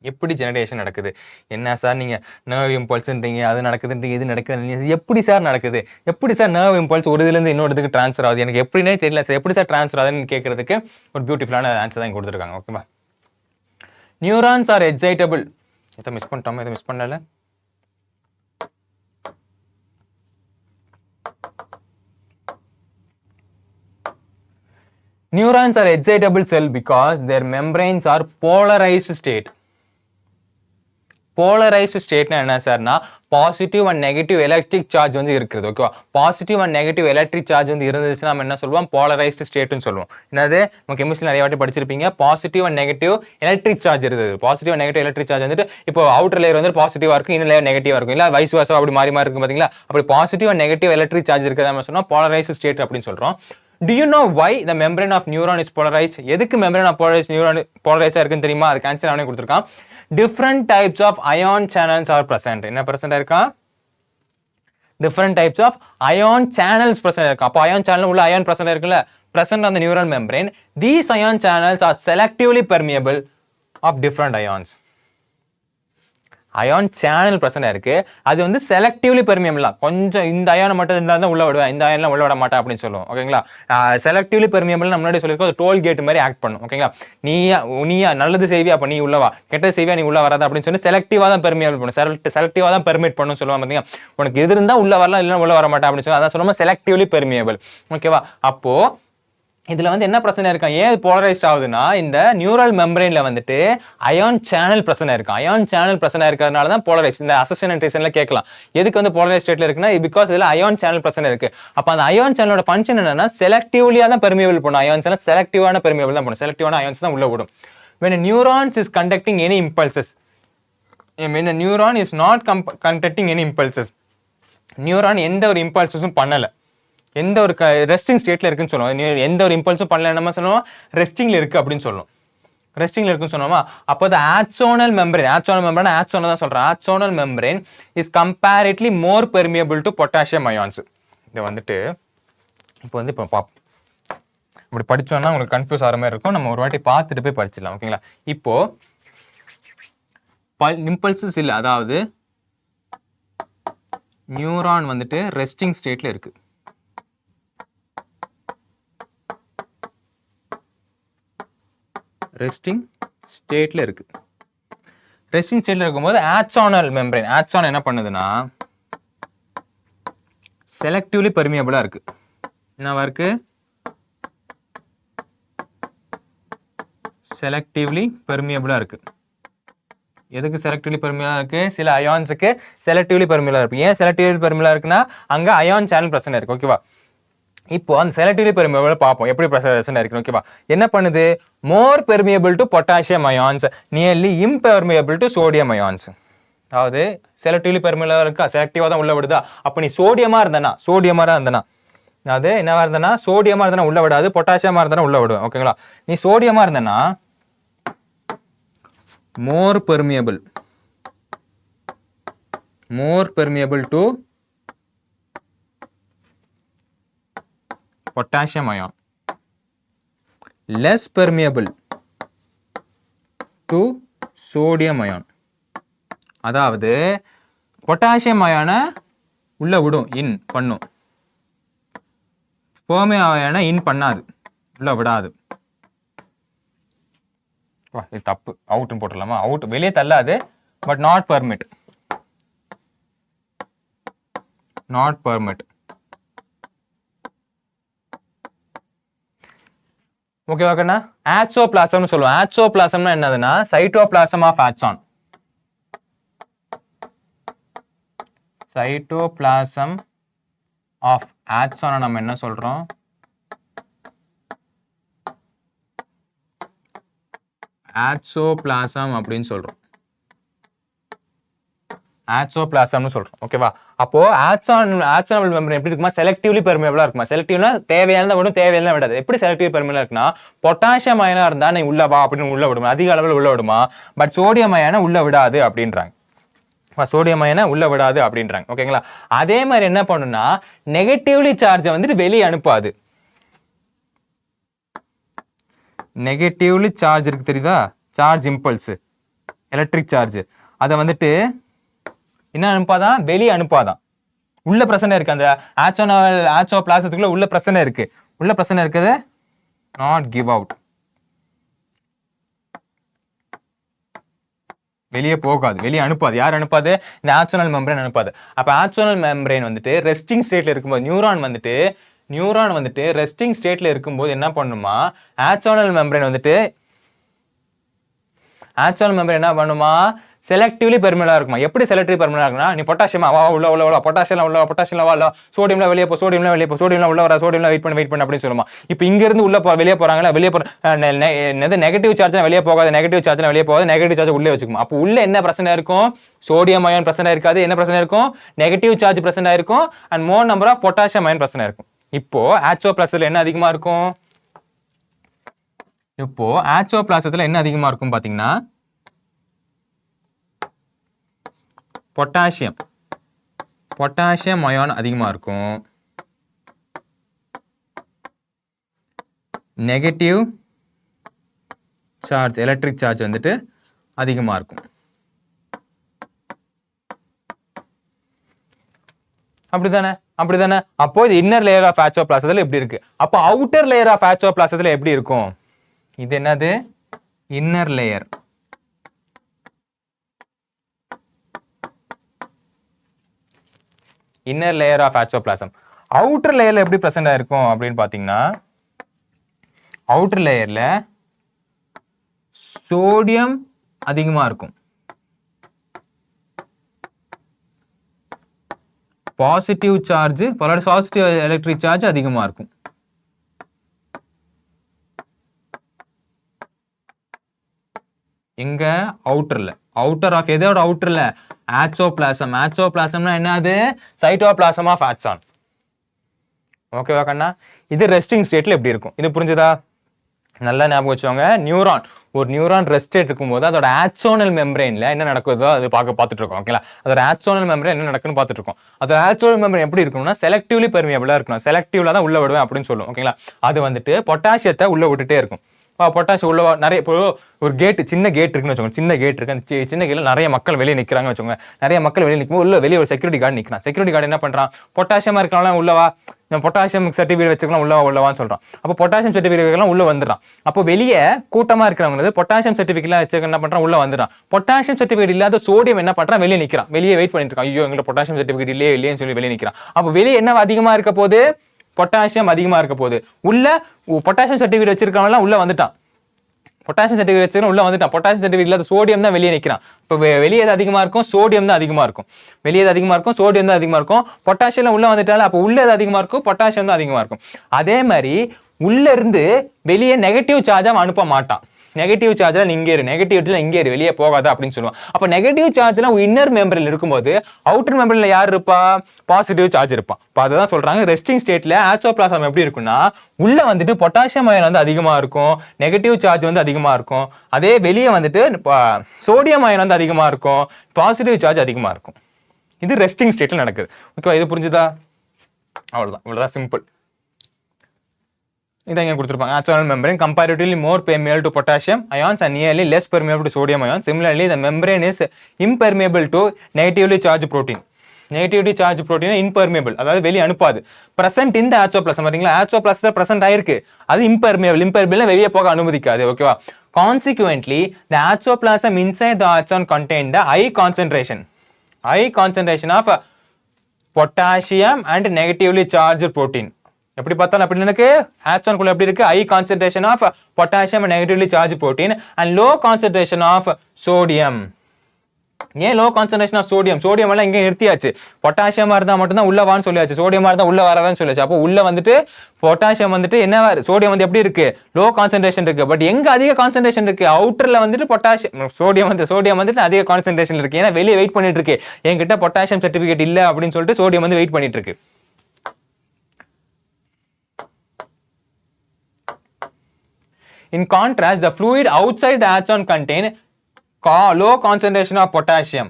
எப்படி ஜெனரேஷன் நடக்குது? என்ன சார் நீங்கள் நர்வ் இம்பல்ஸ்ன்றீங்க, அது நடக்குதுன்றீங்க, இது நடக்குது, எப்படி சார் நடக்குது? எப்படி சார் நர்வ் இம்பல்ஸ் ஒரு இதுலேருந்து இன்னொரு இதுக்கு ட்ரான்ஸ்ஃபர் ஆகுது? எனக்கு எப்படினே தெரியல சார், எப்படி சார் ட்ரான்ஸ்ஃபர் ஆகுதுன்னு கேட்கறதுக்கு ஒரு பியூட்டிஃபுல்லான ஆன்சர் தான் கொடுத்துருக்காங்க. ஓகேவா? Neurons are excitable. எதை மிஸ் பண்ணிட்டோமா? எதை மிஸ் பண்ணல? Neurons are excitable cell because their membranes are polarized state. Polarized state na enna sir na positive and negative electric charge வந்து இருக்குது. ஓகேவா? Positive and negative electric charge வந்து இருந்துச்சுன்னா நம்ம என்ன சொல்லுவோம்? போலரைஸ்டு ஸ்டேட்னு சொல்லுவோம். என்னது? நம்ம கெமிஸ்ட்ரி நிறைய வாட்டி படிச்சிருப்பீங்க. Positive and negative electric charge இருக்குது. Positive and negative electric charge வந்துட்டு இப்போ அவுட்டர் லேயர் வந்து பாசிட்டிவா இருக்கும், இன்னர் லேயர் நெகட்டிவா இருக்கும், இல்ல வைஸ் வர்சா அப்படி மாறி மாறி இருக்கும் பாத்தீங்களா? அப்படி positive and negative electric charge இருக்கிறத நம்ம சொன்னா போலரைஸ்டு ஸ்டேட் அப்படின்னு சொல்றோம். Do you know why the membrane of neuron is polarized? எதுக்கு membrane of polarized neuron polarized இருக்குன்னு தெரியுமா? அதுக்கு ஆன்சர் அவனே கொடுத்திருக்கான். Different types of ion channels are present. என்ன present இருக்கா? Different types of ion channels present இருக்கா. அப்போ ion channel உள்ள ion present இருக்குல்ல, present on the neural membrane. These ion channels are selectively permeable of different ions. Ion channel பிரச்சனை இருக்கு, அது வந்து செலக்டிவ்லி பெர்மியபிள். கொஞ்சம் இந்த அயானை மட்டும் இருந்தால் தான் உள்ள விடுவேன், இந்த அயான்லாம் உள்ள விட மாட்டேன் அப்படின்னு சொல்லுவோம். ஓகேங்களா? செலக்டிவ்லி பெர்மியபிள் நம்ம முன்னாடி சொல்லியிருக்கோம், அது டோல் கேட் மாதிரி ஆக்ட் பண்ணும். ஓகேங்களா? நீயா நல்லது செய்வியா, அப்போ நீ உள்ளவா, கெட்டது செய்வியா, நீ உள்ள வராது அப்படின்னு சொல்லி செலக்டிவாக தான் பெர்மியபிள் பண்ணும், செலக்டிவாக தான் பெர்மிட் பண்ணும் சொல்லுவாங்க. பார்த்தீங்கன்னா, உனக்கு எது இருந்தால் உள்ள வரலாம், இல்லைன்னா உள்ள வர மாட்டேன் அப்படின்னு சொல்லி அதான் சொல்லுவோம் செலக்டிவ்லி பெர்மியபிள். ஓகேவா? அப்போ இதுல வந்து என்ன பிரச்சனை இருக்கா? ஏன் போலரைஸ்ட் ஆகுதுன்னா, இந்த நியூரல் மெம்பரேன்ல வந்துட்டு அயான் சேனல் பிரச்சனை இருக்கு. அயான் சேனல் பிரச்சனை இருக்கிறதுனால தான் போலரைஸ்ட். இந்த அசசினேஷன்ல கேட்கலாம், எதுக்கு வந்து போலரைஸ்ட் ஸ்டேட்ல இருக்குன்னா, பிகாஸ் இதுல அயான் சேனல் பிரச்சனை இருக்கு. அப்ப அந்த அயான் சேனலோட ஃபங்க்ஷன் என்னன்னா, செலக்டிவ்லியா தான் பெர்மியபிள் பண்ணும். அயான் சேனல் செலக்டிவான பெர்மியபிள் தான் பண்ணும், செலக்டிவான அயான்ஸ் தான் உள்ள விடும். When a neuron is conducting any impulses, when a neuron is not conducting any impulses, neuron எந்த ஒரு இம்பல்ஸஸும் பண்ணல, எந்த ஒரு ரெஸ்டிங் ஸ்டேட்ல இருக்குன்னு சொல்லுவோம். எந்த ஒரு இம்பல்ஸும் பண்ணல, நம்ம சொல்லுவோம் ரெஸ்டிங்ல இருக்கு அப்படின்னு சொல்லுவோம். ரெஸ்டிங்ல இருக்குன்னு சொன்னோமா? அப்போ ஆக்சோனல் மெம்பரேன், ஆக்சோனல் தான் சொல்றேன். Axonal membrane is comparatively more permeable to potassium ions. இதை வந்துட்டு இப்போ வந்து இப்போ பார்ப்போம். இப்படி படிச்சோம்னா உங்களுக்கு கன்ஃபியூஸ் ஆகிற மாதிரி இருக்கும். நம்ம ஒரு வாட்டி பார்த்துட்டு போய் படிச்சிடலாம். ஓகேங்களா? இப்போ இம்பல்சஸ் இல்லை, அதாவது நியூரான் வந்துட்டு ரெஸ்டிங் ஸ்டேட்ல இருக்கு. ரெஸ்டிங் ஸ்டேட்ல இருக்கு. ரெஸ்டிங் ஸ்டேட்ல இருக்கும்போது ஆக்சோனல் மெம்பரேன், ஆக்சோன் என்ன பண்ணுதுன்னா, செலக்டிவ்லி பெர்மியபிளா இருக்கு. என்னவா இருக்கு? செலக்டிவ்லி பெர்மியபிளா இருக்கு. எதுக்கு செலக்டிவ்லி பெர்மியபிளா இருக்கு? சில அயான்ஸுக்கு செலக்டிவ்லி பெர்மியபிளா இருக்கு. ஏன் செலக்டிவ்லி பெர்மியபிளா இருக்குன்னா அங்க அயான் சேனல் பிரச்சனை இருக்கு. ஓகேவா? இப்போ அந்த செலக்டிவ்லி பெர்மியபிள் பார்ப்போம் எப்படி பிரச்சனை இருக்கு. ஓகேவா? என்ன பண்ணுது? More permeable to potassium ions, nearly impermeable to sodium ions. அதாவது செலக்டிவ்லி பெர்மியபிளா இருக்கா, செலக்டிவா தான் உள்ள விடுதா. அப்ப நீ சோடியமா இருந்தனா அது என்னவா இருந்தனா சோடியமா இருந்தனா உள்ள விடாது, பொட்டாசியமா இருந்தனா உள்ள விடும். ஓகேங்களா? நீ சோடியமா இருந்தனா more permeable to potassium ion, less permeable to sodium ion. அதாவது பொட்டாசியம் அயானை உள்ள விடும், இன் பண்ணும். பெர்மியம் அயானை இன் பண்ணாது, உள்ள விடாது. இது தப்பு, அவுட்னு போட்டுடலாமா? அவுட், வெளியே தள்ளாது, பட் நாட் பெர்மிட். ஓகேவா கண்ணா? ஆக்சோபிளாசம்னு சொல்லுவோம். ஆக்சோபிளாசம்னா என்னதுன்னா cytoplasm of axon. Cytoplasm of ஆக்சானை நம்ம என்ன சொல்றோம்? ஆக்சோபிளாசம் அப்படின்னு சொல்றோம். ஆக்சோபிளாசம்னு சொல்றோம். ஓகேவா? அப்போ ஆக்சானல் மெம்பரேன் எப்படி இருக்குமா? செலக்டிவ்லி பெர்மியபிளா இருக்குமா? செலக்டிவ்னா தேவையானதை விடும், தேவையானதை விடாது. எப்படி செலக்டிவ் பெர்மியபிளா இருக்குன்னா பொட்டாசியம் அயனா இருந்தா நீ உள்ள வா அப்படின்னு உள்ள விடுமா, அதிக அளவில் உள்ள விடுமா. பட் சோடியம் அயனை உள்ள விடாது அப்படின்றாங்க. சோடியம் அயனை உள்ள விடாது அப்படின்றாங்க. ஓகேங்களா? அதே மாதிரி என்ன பண்ணுன்னா நெகட்டிவ்லி சார்ஜை வந்துட்டு வெளியே அனுப்பாது. நெகட்டிவ்லி சார்ஜ் இருக்கு தெரியுதா? சார்ஜ் இம்பல்ஸ், எலக்ட்ரிக் சார்ஜ், அதை வந்துட்டு என்ன அனுப்பாதான்? வெளியே அனுப்பாதான். உள்ள பிரச்சனை இருக்கு. அந்த ஆக்சோபிளாசத்துக்குள்ள உள்ள பிரச்சனை இருக்கு. உள்ள பிரச்சனை இருக்குது, நாட் கிவ் அவுட், வெளியே போகாது, வெளியே அனுப்பாது. யார் அனுப்பாது? இந்த ஆக்சோனல் மெம்பரேன் அனுப்பாது. அப்ப ஆக்சோனல் மெம்பரேன் வந்துட்டு ரெஸ்டிங் ஸ்டேட்ல இருக்கும்போது நியூரான் வந்துட்டு ரெஸ்டிங் ஸ்டேட்ல இருக்கும்போது என்ன பண்ணுமா? ஆக்சோனல் மெம்பரேன் என்ன பண்ணுமா? செலக்டிவ்லி பெர்மியபிளா இருக்குமா? எப்படி செலக்டிவ்லி பெர்மியபிளா இருக்குன்னா நீ பொட்டாசியம் வா உள்ள பொட்டாசியம் வா சோடியம்ல வெளியே போ, சோடியம்ல உள்ள வர, சோடியம்ல வெயிட் பண்ணு அப்படின்னு சொல்லுமா. இப்போ இங்க இருந்து உள்ள வெளியே போறாங்களா, வெளியே போற நெகட்டிவ் சார்ஜ் வெளியே போகாது, நெகட்டிவ் சார்ஜ் உள்ளே வச்சுக்கும். அப்போ உள்ள என்ன பிரச்சனை இருக்கும்? சோடியம் அயன் பிரச்சனை இருக்காது. என்ன பிரச்சனை இருக்கும்? நெகட்டிவ் சார்ஜ் பிரச்சனை இருக்கும். And more number of potassium ion பிரச்சனை இருக்கும். இப்போ ஆக்சோபிளாசத்துல என்ன அதிகமா இருக்கும்? பாத்தீங்கன்னா பொட்டாசியம் அயான் அதிகமா இருக்கும். நெகட்டிவ் சார்ஜ், எலக்ட்ரிக் சார்ஜ் வந்துட்டு அதிகமா இருக்கும். அப்படிதானே? அப்போ இது இன்னர் லேயர் ஆஃப் ஆக்சோபிளாசத்துல எப்படி இருக்கு? அப்போ அவுட்டர் லேயர் ஆஃப் ஆக்சோபிளாசத்துல எப்படி இருக்கும்? இது என்னது? Inner layer. Inner layer of axoplasm. Outer லேயர்ல எப்படி பிரசன்ட் ஆயிருக்கும் அப்படின்னு பாத்தீங்கன்னா அவுட்டர் லேயர்ல சோடியம் அதிகமா இருக்கும். Positive charge, positive electric charge அதிகமா இருக்கும். எங்க? அவுட்டர்ல. அவுட்டர் ஆஃப் எதோட அவுட்டர்ல? ஆக்சோபிளாசம். ஆக்சோபிளாசம்னா என்னது? Cytoplasm of axon. ஓகேவா கண்ணா? இது ரெஸ்டிங் ஸ்டேட்ல எப்படி இருக்கும்? இது புரிஞ்சுதா? நல்லா ஞாபகம் வச்சுக்கோங்க. ஒரு நியூரான் ரெஸ்ட் ஸ்டேட் இருக்கும்போது அதோட ஆக்சோனல் மெம்பரேன்ல என்ன நடக்குதோ அது பார்த்துட்டு இருக்கோம். ஓகேங்களா? அதோட ஆக்சோனல் மெம்பரேன் என்ன நடக்குன்னு பார்த்துட்டு இருக்கோம். அதோட ஆக்சோனல் மெம்பரேன் எப்படி இருக்கும்னா செலக்டிவ்லி பெர்மியபிளா இருக்கணும். செலக்டிவ்ல தான் உள்ள விடுவேன் அப்படின்னு சொல்லும். ஓகேங்களா? அது வந்துட்டு பொட்டாசியத்தை உள்ள விட்டுட்டே இருக்கும். பொட்டாசியம் உள்ள நிறைய இப்போ ஒரு கேட்டு சின்ன கேட் இருக்குன்னு வச்சுக்கோங்க, சின்ன கேட் இருக்கு, அந்த சின்ன கேட்ல நிறைய மக்கள் வெளியே நிற்கிறாங்கன்னு வச்சுக்கோங்க, நிறைய மக்கள் வெளியே நிற்கும் உள்ள வெளியே ஒரு செக்யூரிட்டி கார்டு நிற்கிறான். செக்யூரிட்டி கார்டு என்ன பண்றான், பொட்டாசியமா இருக்கலாம் உள்ளவா, பொட்டாசியம் சர்டிஃபிகேட் வச்சுக்கலாம் உள்ளவான்னு சொல்றான். அப்போ பொட்டாசியம் சர்டிஃபிகேட்லாம் உள்ள வந்துடுறான். அப்போ வெளியே கூட்டமா இருக்கிறவங்க பொட்டாசியம் சர்டிஃபிகேட்லாம் வச்சு என்ன பண்றான், உள்ள வந்துடுறான். பொட்டாசியம் சர்டிஃபிகேட் இல்லாத சோடியம் என்ன பண்றான், வெளியே நிற்கிறான், வெளியே வெயிட் பண்ணிட்டு இருக்கான். ஐயோ எங்களுக்கு பொட்டாசியம் சர்டிஃபிகேட் இல்லையேன்னு சொல்லி வெளியே நிற்கிறான். அப்போ வெளியே என்ன அதிகமா இருக்க போது, பொட்டாசியம் அதிகமா இருக்க போது. உள்ள பொட்டாசியம் சர்டிஃபிகேட் வச்சிருக்கவங்க உள்ள வந்துட்டான், பொட்டாசியம் சர்டிஃபிகேட் வச்சிருக்கவங்க உள்ள வந்துட்டான். பொட்டாசியம் சர்டிஃபிகேட் இல்லாத சோடியம் தான் வெளியே நிற்கிறான். இப்போ வெளியே அதிகமா இருக்கும், சோடியம் தான் அதிகமா இருக்கும். வெளியே அதிகமா இருக்கும், சோடியம் தான் அதிகமா இருக்கும். பொட்டாசியம் உள்ள வந்துட்டாலும் அப்போ உள்ள அதிகமா இருக்கும், பொட்டாசியம் தான் அதிகமா இருக்கும். அதே மாதிரி உள்ள இருந்து வெளியே நெகட்டிவ் சார்ஜா அனுப்ப மாட்டான். நெகட்டிவ் சார்ஜ்ல இங்கே இரு, நெகட்டிவ் இங்கே இரு, வெளியே போகாது அப்படின்னு சொல்லுவான். அப்போ நெகட்டிவ் சார்ஜ்லாம் இன்னர் மெம்பரில் இருக்கும்போது அவுட்டர் மெம்பரில் யார் இருப்பா, பாசிட்டிவ் சார்ஜ் இருப்பான். இப்போ அதுதான் சொல்றாங்க ரெஸ்டிங் ஸ்டேட்ல ஆக்சோபிளாசம் எப்படி இருக்குன்னா, உள்ள வந்துட்டு பொட்டாசியம் அயன் வந்து அதிகமா இருக்கும், நெகட்டிவ் சார்ஜ் வந்து அதிகமா இருக்கும். அதே வெளியே வந்துட்டு சோடியம் அயன் வந்து அதிகமா இருக்கும், பாசிட்டிவ் சார்ஜ் அதிகமா இருக்கும். இது ரெஸ்டிங் ஸ்டேட்ல நடக்குது. ஓகேவா, இது புரிஞ்சுதா? அவ்வளவுதான், இவ்வளவுதான் சிம்பிள். இதை இங்கே கொடுத்துருப்பாங்க. Axonal membrane comparatively more permeable to potassium ions and nearly less permeable to sodium ions. Similarly, the membrane is impermeable to negatively charged protein. Negatively charge protein impermeable, அதாவது வெளியே அனுப்பாது. பிரசன்ட் இந்த ஆக்சோபிளாசம் பாத்தீங்களா, axoplasm present ஆயிருக்கு, அது impermeable வெளியே போக அனுமதிக்காது. ஓகேவா, consequently the axoplasm inside the axon contain the high concentration of potassium and negatively charged protein. எப்படி பார்த்தாலும் அப்படி எனக்கு ஆக்சன் குள்ள எப்படி இருக்கு, high concentration of potassium and negatively charge protein and low concentration of sodium. ஏன் low concentration of sodium, sodium எல்லாம் இங்கே நிறுத்தியாச்சு. பொட்டாசியமா இருந்தா மட்டும்தான் உள்ள வான்னு சொல்லியாச்சு, சோடியமா இருந்தா உள்ள வராதான்னு சொல்லியாச்சு. அப்போ உள்ள வந்துட்டு பொட்டாசியம் வந்துட்டு என்ன, சோடியம் வந்து எப்படி இருக்கு, லோ கான்சென்ட்ரேஷன் இருக்கு. பட் எங்க அதிக கான்சென்ட்ரேஷன் இருக்கு, அவுட்டர்ல வந்துட்டு பொட்டாசியம் சோடியம் வந்துட்டு அதிக கான்சென்ட்ரேஷன் இருக்கு. ஏன்னா வெளியே வெயிட் பண்ணிட்டு இருக்கு, என்கிட்ட பொட்டாசியம் சர்டிபிகேட் இல்ல அப்படின்னு சொல்லிட்டு சோடியம் வந்து வெயிட் பண்ணிட்டு இருக்கு. In contrast, the fluid outside the axon contain low concentration of potassium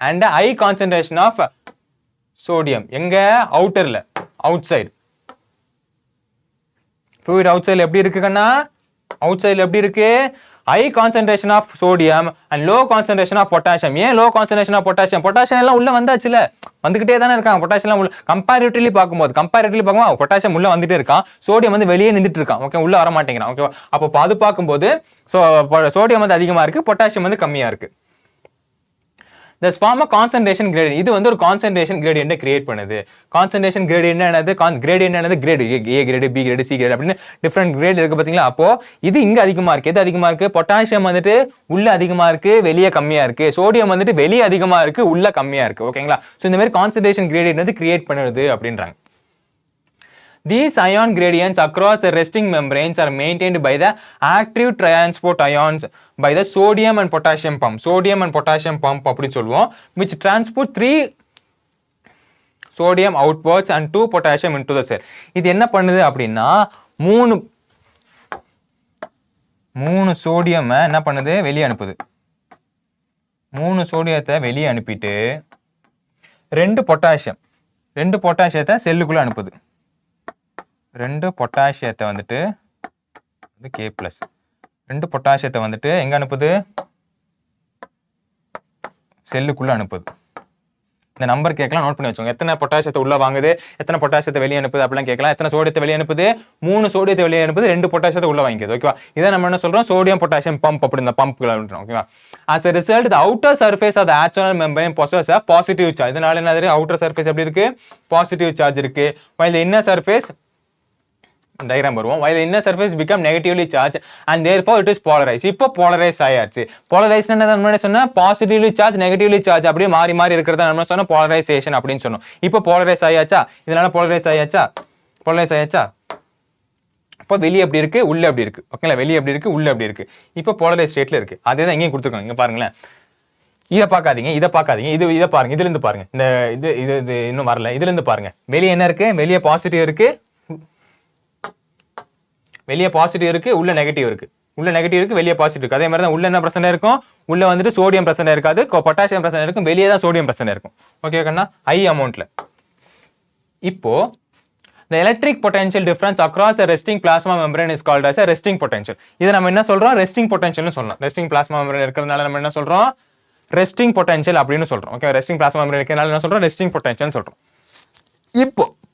and high concentration of sodium. எங்க outerல, outside fluid outside எப்படி இருக்கு கண்ணா, outside எப்படி இருக்கு, high concentration of sodium and low concentration of potassium. ஏன் low concentration of potassium, potassium எல்லாம் உள்ள வந்தாச்சுல, வந்துகிட்டே தானே இருக்காங்க. பொட்டாசியம் உள்ள கம்பேரிட்டிவ்லி பார்க்கும்போது பொட்டாசியம் உள்ள வந்துட்டே இருக்கான், சோடியம் வந்து வெளியே நின்றுட்டு இருக்கான். ஓகே, உள்ள வர மாட்டேங்கிறான். ஓகேவா, அப்போ அது பார்க்கும்போது சோடியம் வந்து அதிகமா இருக்கு, பொட்டாசியம் வந்து கம்மியா இருக்கு. The form of concentration gradient. இது வந்து ஒரு concentration gradient கிரியேட் பண்ணுது. concentration gradient என்னது, gradient என்னது, grade A grade, B grade, C grade அப்படின்னு டிஃபரெண்ட் கிரேட் இருக்கு பாத்தீங்களா. அப்போ இது இங்க அதிகமா இருக்கு, எது அதிகமா இருக்கு, பொட்டாசியம் வந்துட்டு உள்ள அதிகமா இருக்கு, வெளியே கம்மியா இருக்கு. சோடியம் வந்துட்டு வெளியே அதிகமா இருக்கு, உள்ள கம்மியா இருக்கு. ஓகேங்களா, சோ இந்த மாதிரி concentration gradient வந்து கிரியேட் பண்ணுது அப்படின்றாங்க. These ion gradients across the resting membranes are maintained by the active transport ions by the sodium and potassium pump. Sodium and potassium pump அப்படி சொல்லுவோம், which transport 3 sodium outwards and 2 potassium into the cell. இது என்ன பண்ணுது அப்படின்னா, மூணு sodium என்ன பண்ணுது, வெளியே அனுப்புது. 3 சோடியத்தை வெளியே அனுப்பிட்டு 2 பொட்டாசியத்தை செல்லுக்குள்ள அனுப்புது. 2 பொட்டாசியத்தை வந்துட்டு K+, 2 பொட்டாசியத்தை வந்துட்டு எங்க அனுப்புது, செல்லுக்குள்ள அனுப்புது. இந்த நம்பர் கேட்கலாம், நோட் பண்ணி வச்சோங்க. எத்தனை பொட்டாசியத்தை உள்ள வாங்குது, எத்தனை பொட்டாசியத்தை வெளியே அனுப்புது அப்படிலாம் கேட்கலாம். எத்தனை சோடியத்தை வெளியே அனுப்புது, 3 சோடியத்தை வெளியே அனுப்புது, 2 பொட்டாசியத்தை உள்ள வாங்கிக்குது. ஓகேவா, இதை நம்ம என்ன சொல்றோம், சோடியம் பொட்டாசியம் பம்ப் அப்படி இந்த பம்ப்ல. ஓகேவா, as a result the outer surface of the axonal membrane possesses a positive charge. இதனால என்னது, outer surface எப்படி இருக்கு, பாசிட்டிவ் சார்ஜ் இருக்கு. while the inner surface diagram வருவோம், while the inner surface become negatively charged and therefore it is polarized. இப்போ polarise ஆயாச்சு. போலரைஸ்னா என்ன, நம்ம சொன்னா பாசிட்டிவ்லி சார்ஜ் நெகட்டிவ்லி சார்ஜ் அப்படியே மாறி மாறி இருக்கிறத நம்ம சொன்னா போலரைசேஷன் அப்படின்னு சொன்னோம். இப்போ போலரைஸ் ஆயாச்சா, இதனால போலரைஸ் ஆயாச்சா. இப்போ வெளியே எப்படி இருக்கு, உள்ள எப்படி இருக்கு. ஓகேங்களா, வெளியே எப்படி இருக்கு, உள்ள எப்படி இருக்கு. இப்போ போலரைஸ் ஸ்டேட்ல இருக்கு. அதே தான் இங்கேயும் கொடுத்துருக்காங்க. இங்க பாருங்களேன், இதை பார்க்காதீங்க, இதை பாருங்க, இதுல இருந்து பாருங்க. இந்த இது இன்னும் வரல, இதுல இருந்து பாருங்க. வெளியே என்ன இருக்கு, வெளியே பாசிட்டிவ் இருக்கு, வெளியே பாசிட்டிவ் இருக்கு, உள்ள நெகட்டிவ் இருக்கு. வெளியே பாசிட்டிவ் இருக்கு. அதே மாதிரி தான் உள்ள என்ன பிரச்சனை இருக்கும், உள்ள வந்துட்டு சோடியம் பிரச்சனை இருக்காது, பொட்டாசியம் பிரச்சனை இருக்கும், வெளியே தான் சோடியம் பிரச்சனை இருக்கும். ஓகே கண்ணா, ஹை அமௌண்ட்ல. இப்போ the electric potential difference across the resting plasma membrane is called as a resting potential. இதை நம்ம என்ன சொல்றோம்? resting potential னு சொல்லலாம். resting plasma membrane இருக்கிறதுனால நம்ம என்ன சொல்றோம்? resting potential அப்படின்னு சொல்றோம். ஓகே, resting plasma membrane இருக்கிறதுனால என்ன சொல்றோம்? resting potential னு சொல்றோம்.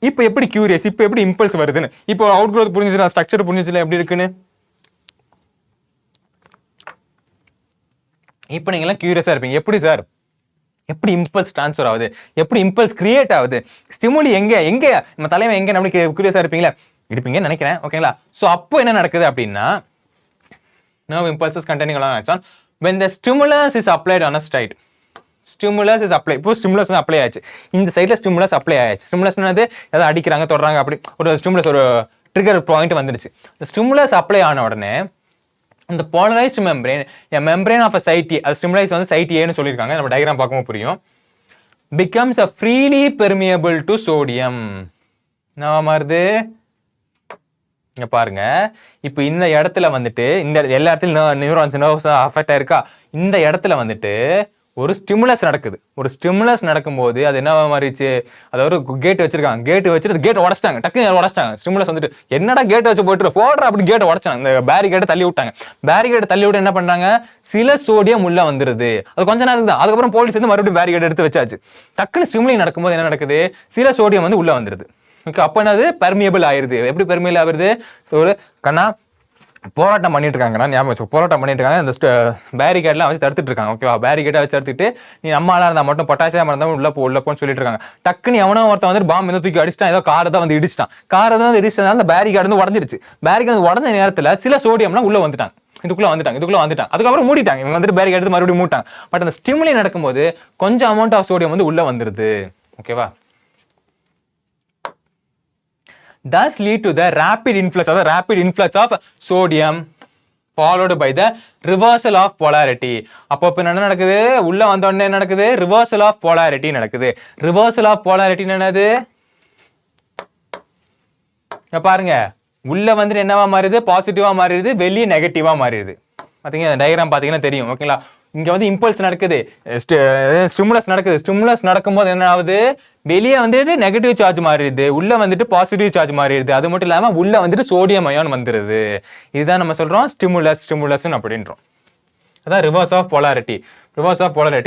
இப்போ எப்படி கியூரியஸ், இப்போ எப்படி இம்பல்ஸ் வருதுன்னு, இப்போ அவுட் க்ரோத் புரிஞ்சுச்சுல, ஸ்ட்ரக்சர் புரிஞ்சுச்சுல எப்படி இருக்குன்னு. இப்போ நீங்களாம் கியூரியஸா இருப்பீங்க, எப்படி சார் எப்படி இம்பல்ஸ் ட்ரான்ஸ்ஃபர் ஆகுது, எப்படி இம்பல்ஸ் கிரியேட் ஆகுது, ஸ்டிமுலி எங்க நம்ம தலைவன் எங்க, நம்மளுக்கு கியூரியஸா இருப்பீங்கன்னு நினைக்கிறேன். ஓகேங்களா? ஸோ அப்போ என்ன நடக்குது அப்படின்னா, nerve impulses containing along axon when the stimulus is applied on a site. Stimulus is apply. இப்போ ஸ்டிமுலஸ் வந்து அப்ளை ஆயிடுச்சு, இந்த சைடில் ஸ்டிமுலஸ் அப்ளை ஆயிடுச்சு. ஸ்டிமுலஸ் என்னது, ஏதாவது அடிக்கிறாங்க தொடுறாங்க, அப்படி ஒரு ஸ்டிமுலஸ் ஒரு ட்ரிகர் பாயிண்ட் வந்துடுச்சு. இந்த ஸ்டிமுலஸ் அப்ளை ஆன உடனே இந்த polarised membrane, membrane of a side A, அது ஸ்டிமுலைஸ் வந்து சைட் ஏன்னு சொல்லியிருக்காங்க, நம்ம டயக்ராம் பார்க்கும்போது புரியும். Becomes a freely permeable to sodium. என்ன மாறுது இங்க பாருங்க. இப்போ இந்த இடத்துல வந்துட்டு, இந்த எல்லா இடத்துலையும் நியூரான்ஸ் நர்வ்ஸ் அஃபெக்ட் ஆயிருக்கா, இந்த இடத்துல வந்துட்டு ஒரு ஸ்டிமுலஸ் நடக்குது. ஒரு ஸ்டிமுலஸ் நடக்கும்போது அது என்ன மாறிடுச்சு, அதாவது ஒரு கேட் வச்சிருக்காங்க, கேட் வச்சுட்டு கேட் உடச்சிட்டாங்க, டக்குன்னு உடச்சிட்டாங்க. ஸ்டிமுலஸ் வந்துட்டு என்னடா கேட் வச்சு போயிட்டு போடுற அப்படி கேட்டை உடச்சாங்க, இந்த பேரிகேட்டை தள்ளி விட்டாங்க. பேரிகேட்டை தள்ளி விட்டு என்ன பண்றாங்க, சில சோடியம் உள்ள வந்துருது. அது கொஞ்ச நேரம் தான், அதுக்கப்புறம் போலீஸ் வந்து மறுபடியும் பேரிகேட் எடுத்து வச்சாச்சு. டக்குன்னு ஸ்டிமுலி நடக்கும்போது என்ன நடக்குது, சில சோடியம் வந்து உள்ள வந்துருது. ஓகே, அப்போ என்னது, பெர்மியபிள் ஆயிருது. எப்படி பெர்மியபிள் ஆகுது, ஒரு கண்ணா போராட்டம் பண்ணிட்டு இருக்காங்க, ஞாபகம் வச்சு போராட்டம் பண்ணிட்டு இருக்காங்க, இந்த பேரிகேட்லாம் வச்சு தடுத்துட்டு இருக்காங்க. ஓகேவா, பேரிகேட்டை வச்சு தடுத்துட்டு, நீ நம்மளால இருந்தால் மட்டும் பொட்டாசியம் இருந்தால் உள்ள போன்னு சொல்லிட்டு இருக்காங்க. டக்குன்னு எவனோ ஒருத்தன் வந்து பாம்பு வந்து தூக்கி அடிச்சிட்டான், ஏதோ காரை தான் வந்து இடிச்சிட்டான். காரை தான் வந்து இடிச்சதுனால அந்த பேரிகேட் வந்து உடஞ்சிருச்சு. பேரிகேட் உடஞ்ச நேரத்தில் சில சோடியம்லாம் உள்ள வந்துட்டாங்க, இதுக்குள்ள வந்துட்டாங்க. அதுக்கப்புறம் மூடிட்டாங்க, இவங்க வந்துட்டு பேரிகேட் எடுத்து மறுபடியும் மூட்டாங்க. பட் அந்த ஸ்டிமுலி நடக்கும்போது கொஞ்சம் அமௌண்ட் ஆஃப் சோடியம் வந்து உள்ள வந்துருது. ஓகேவா, thus lead to the rapid influx of sodium followed by the reversal of polarity. அப்போ என்ன நடக்குது, உள்ள வந்த உடனே என்ன நடக்குது, reversal of polarity நடக்குது. reversal of polarity என்னது, பாருங்க, உள்ள வந்து என்னவா மாறிடுது, பாசிட்டிவா மாறிடுது, வெளியே நெகட்டிவா மாறிடுது. பாத்தீங்கன்னா டயக்ராம் பாத்தீங்கன்னா தெரியும். ஓகேங்களா, இங்க வந்து இம்பல்ஸ் நடக்குது, ஸ்டிமுலஸ் நடக்குது. ஸ்டிமுலஸ் நடக்கும்போது என்ன ஆகுது, வெளியே வந்துட்டு நெகட்டிவ் சார்ஜ் மாறிடுது, உள்ள வந்துட்டு பாசிட்டிவ் சார்ஜ் மாறிடுது. அது மட்டும் இல்லாம உள்ள வந்துட்டு சோடியம் அயான் வந்துருது. இதுதான் நம்ம சொல்றோம் ஸ்டிமுலஸ் அப்படின்றோம். அதான் reverse of polarity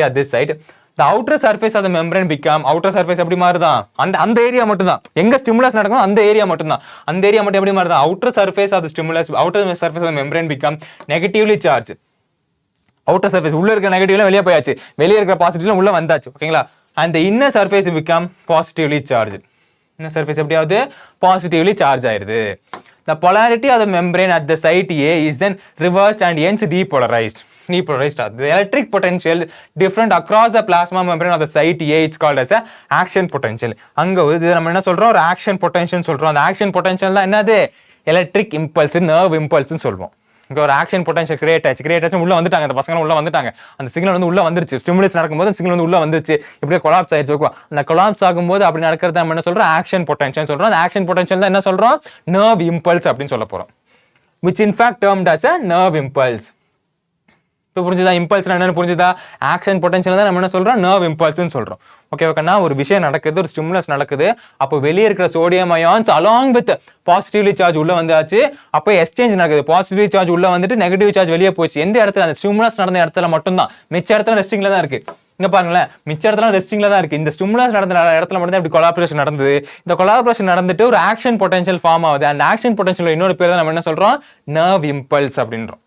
at this site. The outer surface of the membrane become, outer surface எப்படி மாறுதான், அந்த ஏரியா மட்டும் தான், எங்க ஸ்டிமுலஸ் நடக்கணும் அந்த ஏரியா மட்டும் தான், அந்த ஏரியா மட்டும் எப்படி மாறுதான், outer surface of the stimulus, outer surface of the membrane become negatively charged. Outer surface உள்ள இருக்க நெகட்டிவ்லாம் வெளியே போயாச்சு, வெளியே இருக்கிற பாசிட்டிவ்லாம் உள்ள வந்தாச்சு. ஓகேங்களா, and the inner surface become positively charged. inner surface எப்படி ஆகுது, பாசிட்டிவ்லி சார்ஜ் ஆயிருது. the polarity of the membrane at the site A is then reversed and hence depolarized. The electric potential different across the plasma membrane of the site A is called as a action potential. அங்க இது நம்ம என்ன சொல்றோம், ஒரு action potential சொல்றோம். அந்த action potential தான் என்னது, எலக்ட்ரிக் இம்பல்ஸ், நர்வ் இம்பல்ஸ்னு சொல்றோம். இங்கே ஒரு ஆக்ஷன் பொட்டன்ஷியல் கிரியேட் ஆச்சு, உள்ள வந்துட்டாங்க, அந்த பசங்க உள்ள வந்துட்டாங்க, அந்த சிக்னல் வந்து உள்ள வந்துருச்சு. ஸ்டிமுலஸ் நடக்கும்போது சிக்னல் வந்து உள்ள வந்துருச்சு, இப்படியே கொலாப்ஸ் ஆயிடுச்சு. ஓகே, அந்த கொலாப்ஸ் ஆகும்போது அப்படி நடக்கிறது நம்ம என்ன சொல்றோம், ஆக்ஷன் பொட்டன்ஷியல் சொல்றோம். அந்த ஆக்ஷன் பொட்டன்ஷியல் தான் என்ன சொல்றோம், நர்வ் இம்பல்ஸ் அப்படின்னு சொல்ல போறோம், which in fact termed as a nerve impulse. இப்போ புரிஞ்சுதா, இம்பல்ஸ் என்னன்னு புரிஞ்சுதா, ஆக்ஷன் பொட்டன்ஷியல் தான் நம்ம என்ன சொல்றோம், நர்வ் இம்பல்ஸ்னு சொல்றோம். ஓகே ஓகேண்ணா, ஒரு விஷயம் நடக்குது, ஒரு ஸ்டிமுலஸ் நடக்குது, அப்போ வெளியே இருக்கிற sodium ions along with positively charge உள்ள வந்தாச்சு. அப்போ எக்ஸ்சேஞ்ச் நடக்குது, பாசிட்டிவ் சார்ஜ் உள்ள வந்துட்டு நெகட்டிவ் சார்ஜ் வெளியே போச்சு. எந்த இடத்துல, அந்த ஸ்டிமுலஸ் நடந்த இடத்துல மட்டும்தான், மிச்ச இடத்துல ரெஸ்டிங்ல தான் இருக்கு. இங்க பாருங்களேன், மிச்ச இடத்துல ரெஸ்டிங்ல தான் இருக்கு. இந்த ஸ்டிமுலஸ் நடந்த இடத்துல மட்டும் தான் இப்படி கொலாபரேஷன் நடந்தது. இந்த கொலாபரேஷன் நடந்துட்டு ஒரு ஆக்ஷன் பொட்டன்ஷியல் ஃபார்ம் ஆகுது. அந்த ஆக்ஷன் பொட்டன்ஷியல் இன்னொரு பேர் தான் நம்ம என்ன சொல்றோம், நர்வ் இம்பல்ஸ் அப்படின்றோம்.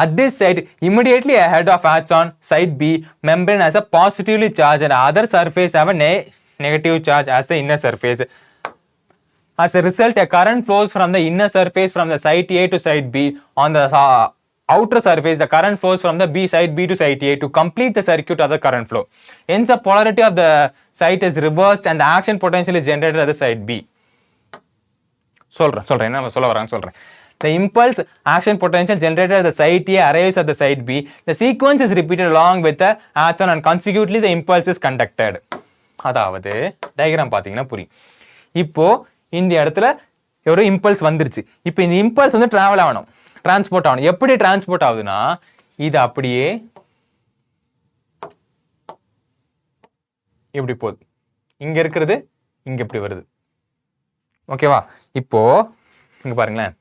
At this site, immediately ahead of axon, site B, membrane has a positively charged and other surface have a negative charge as the inner surface. As a result, a current flows from the inner surface from the site A to site B. On the outer surface, the current flows from the site B to site A to complete the circuit of the current flow. Hence, the polarity of the site is reversed and the action potential is generated at the site B. சொல்றேன் என்ன சொல்ல வராங்க சொல்றேன். The impulse action potential generated at the site A arrives at the site B. The sequence is repeated along with the axon and consequently the impulse is conducted. அதாவது diagram பார்த்தீங்கன்னா புரியும். இப்போ இந்த இடத்துல ஒரு இம்பல்ஸ் வந்துருச்சு. இப்போ இந்த இம்பல்ஸ் வந்து டிராவல் ஆகணும், டிரான்ஸ்போர்ட் ஆகணும். எப்படி டிரான்ஸ்போர்ட் ஆகுதுன்னா, இது அப்படியே இப்படி போகுது. இங்க இருக்கிறது இங்கே இப்படி வருது. ஓகேவா? இப்போ இங்கே பாருங்களேன்,